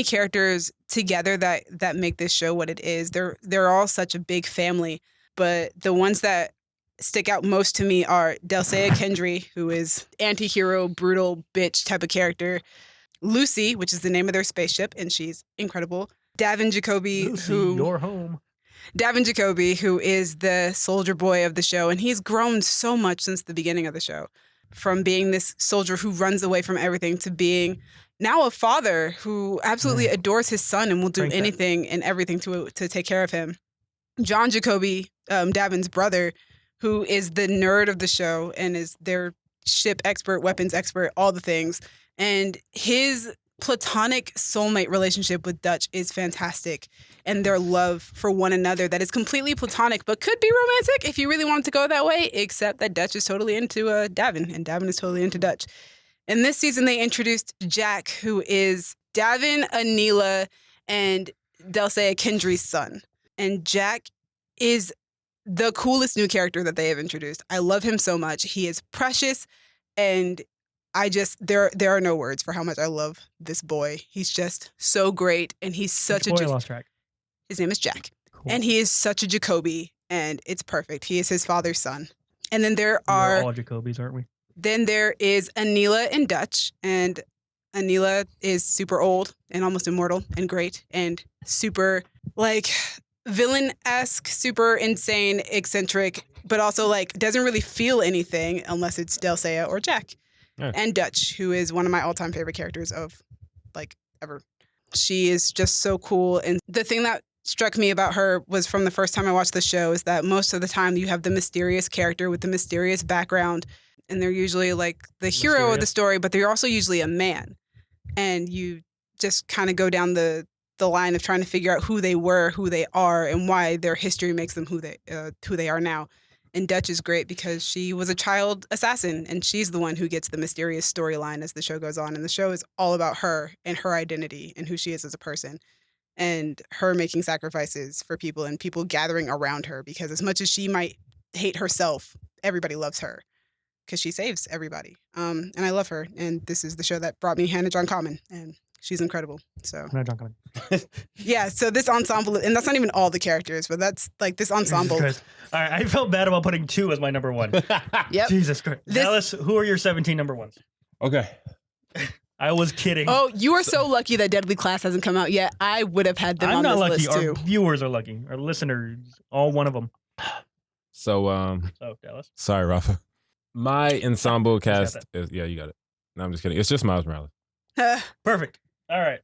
characters together that make this show what it is. They're all such a big family. But the ones that stick out most to me are Dulcea Kendry, who is anti-hero, brutal bitch type of character. Lucy, which is the name of their spaceship, and she's incredible. Davin Jacoby, Lucy, who your home. Davin Jacoby, who is the soldier boy of the show, and he's grown so much since the beginning of the show, from being this soldier who runs away from everything to being now a father who absolutely adores his son and will do Crank that. anything and everything to take care of him. John Jacoby, Davin's brother, who is the nerd of the show and is their ship expert, weapons expert, all the things. And his platonic soulmate relationship with Dutch is fantastic. And their love for one another that is completely platonic, but could be romantic if you really wanted to go that way, except that Dutch is totally into Davin, and Davin is totally into Dutch. And this season, they introduced Jack, who is Davin, Anila, and Dulcea Kendry's son. And Jack is the coolest new character that they have introduced. I love him so much. He is precious, and there are no words for how much I love this boy. He's just so great, and he's such Which boy? I lost track. his name is Jack. Cool. And he is such a Jacoby, and it's perfect. He is his father's son. And then there We're are all Jacobys, aren't we? then there is Anila and Dutch, and Anila is super old and almost immortal and great and super like villain-esque, super insane, eccentric, but also like doesn't really feel anything unless it's Dulcea or Jack. Yeah. And Dutch, who is one of my all-time favorite characters of like ever. She is just so cool. And the thing that struck me about her was from the first time I watched the show is that most of the time you have the mysterious character with the mysterious background, and they're usually like the hero of the story, but they're also usually a man. And you just kind of go down the line of trying to figure out who they were, who they are, and why their history makes them who they are now. And Dutch is great because she was a child assassin, and she's the one who gets the mysterious storyline as the show goes on. And the show is all about her and her identity and who she is as a person, and her making sacrifices for people and people gathering around her, because as much as she might hate herself, everybody loves her because she saves everybody. And I love her. And this is the show that brought me Hannah John Common, and she's incredible. So No, John Common. yeah, so this ensemble, and that's not even all the characters, but that's like this ensemble. All right, I felt bad about putting 2 as my number 1. Yep. Jesus Christ. Dallas, who are your 17 number 1s? Okay. I was kidding. Oh, you are so lucky that Deadly Class hasn't come out yet. I would have had them I'm on not this lucky. list too. Our viewers are lucky. Our listeners, all one of them. So, So, Dallas. sorry, Rafa. My ensemble cast is, yeah, you got it. No, I'm just kidding. It's just Miles Morales. Perfect. All right.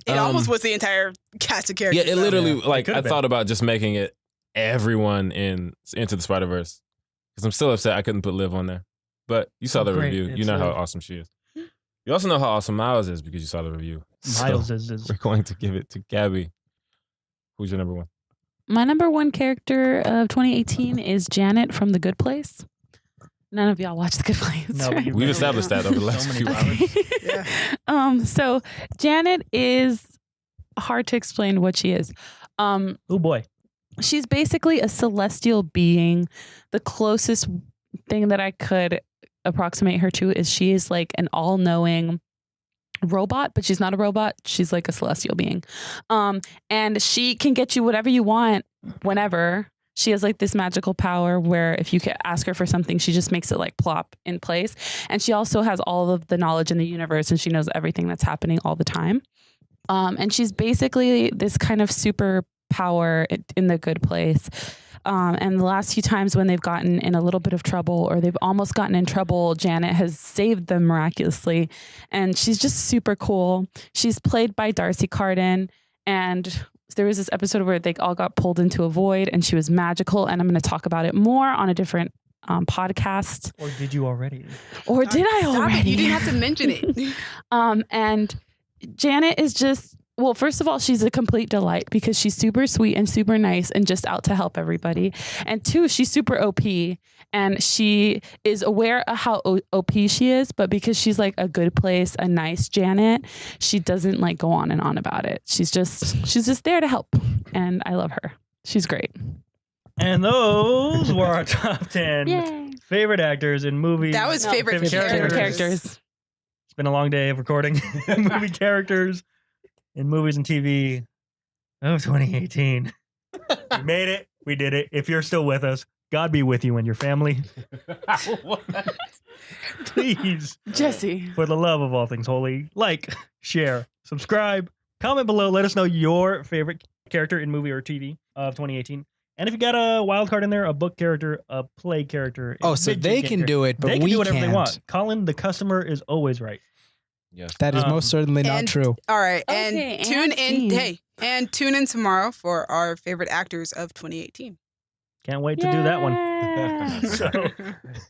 It almost was the entire cast of characters. Yeah, it though. literally, Yeah, like, it I could've been. thought about just making it everyone in Into the Spider-Verse. Because I'm still upset I couldn't put Liv on there. But you saw Oh, the great. review. You It's know how Liv. awesome she is. You also know how awesome Miles is because you saw the review. Miles So is we're going to give it to Gabby. Who's your number 1? My number 1 character of 2018 is Janet from The Good Place. None of y'all watch The Good Place. No, but right? you- We've established that over the So last many few hours. hours. Yeah. So Janet is hard to explain what she is. Oh, boy. She's basically a celestial being. The closest thing that I could approximate her to is she is like an all-knowing robot, but she's not a robot. She's like a celestial being. And she can get you whatever you want whenever. She has like this magical power where if you can ask her for something, she just makes it like plop in place. And she also has all of the knowledge in the universe, and she knows everything that's happening all the time. And she's basically this kind of super power in The Good Place. And the last few times when they've gotten in a little bit of trouble or they've almost gotten in trouble, Janet has saved them miraculously. And she's just super cool. She's played by Darcy Carden. And there was this episode where they all got pulled into a void and she was magical. And I'm going to talk about it more on a different podcast. Or did you already? Or did I Stop already? it. You didn't have to mention it. And Janet is just, well, first of all, she's a complete delight because she's super sweet and super nice and just out to help everybody. And 2, she's super OP and she is aware of how OP she is, but because she's like a good place, a nice Janet, she doesn't like go on and on about it. She's just there to help. And I love her. She's great. And those were our top 10 Yay. favorite actors in movies. That was favorite Characters. It's been a long day of recording movie characters in movies and TV of 2018. We made it. We did it. If you're still with us, God be with you and your family. Please, Jesse. for the love of all things holy, like, share, subscribe, comment below. Let us know your favorite character in movie or TV of 2018. And if you got a wild card in there, a book character, a play character. Oh, so they can do it, but they can we do whatever can't. they want. Colin, the customer, is always right. Yes. That is most certainly not and- true. All right. Okay, And tune and in. scene. Hey, and tune in tomorrow for our favorite actors of 2018. Can't wait to do that one. Yeah. So,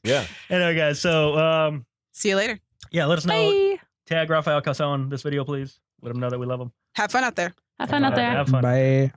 Yeah. anyway, guys. So, See you later. yeah, let us know. Bye. Tag Rafael Casa on this video, please. Let him know that we love him. Have fun out there. Have fun out there. Have fun. Bye.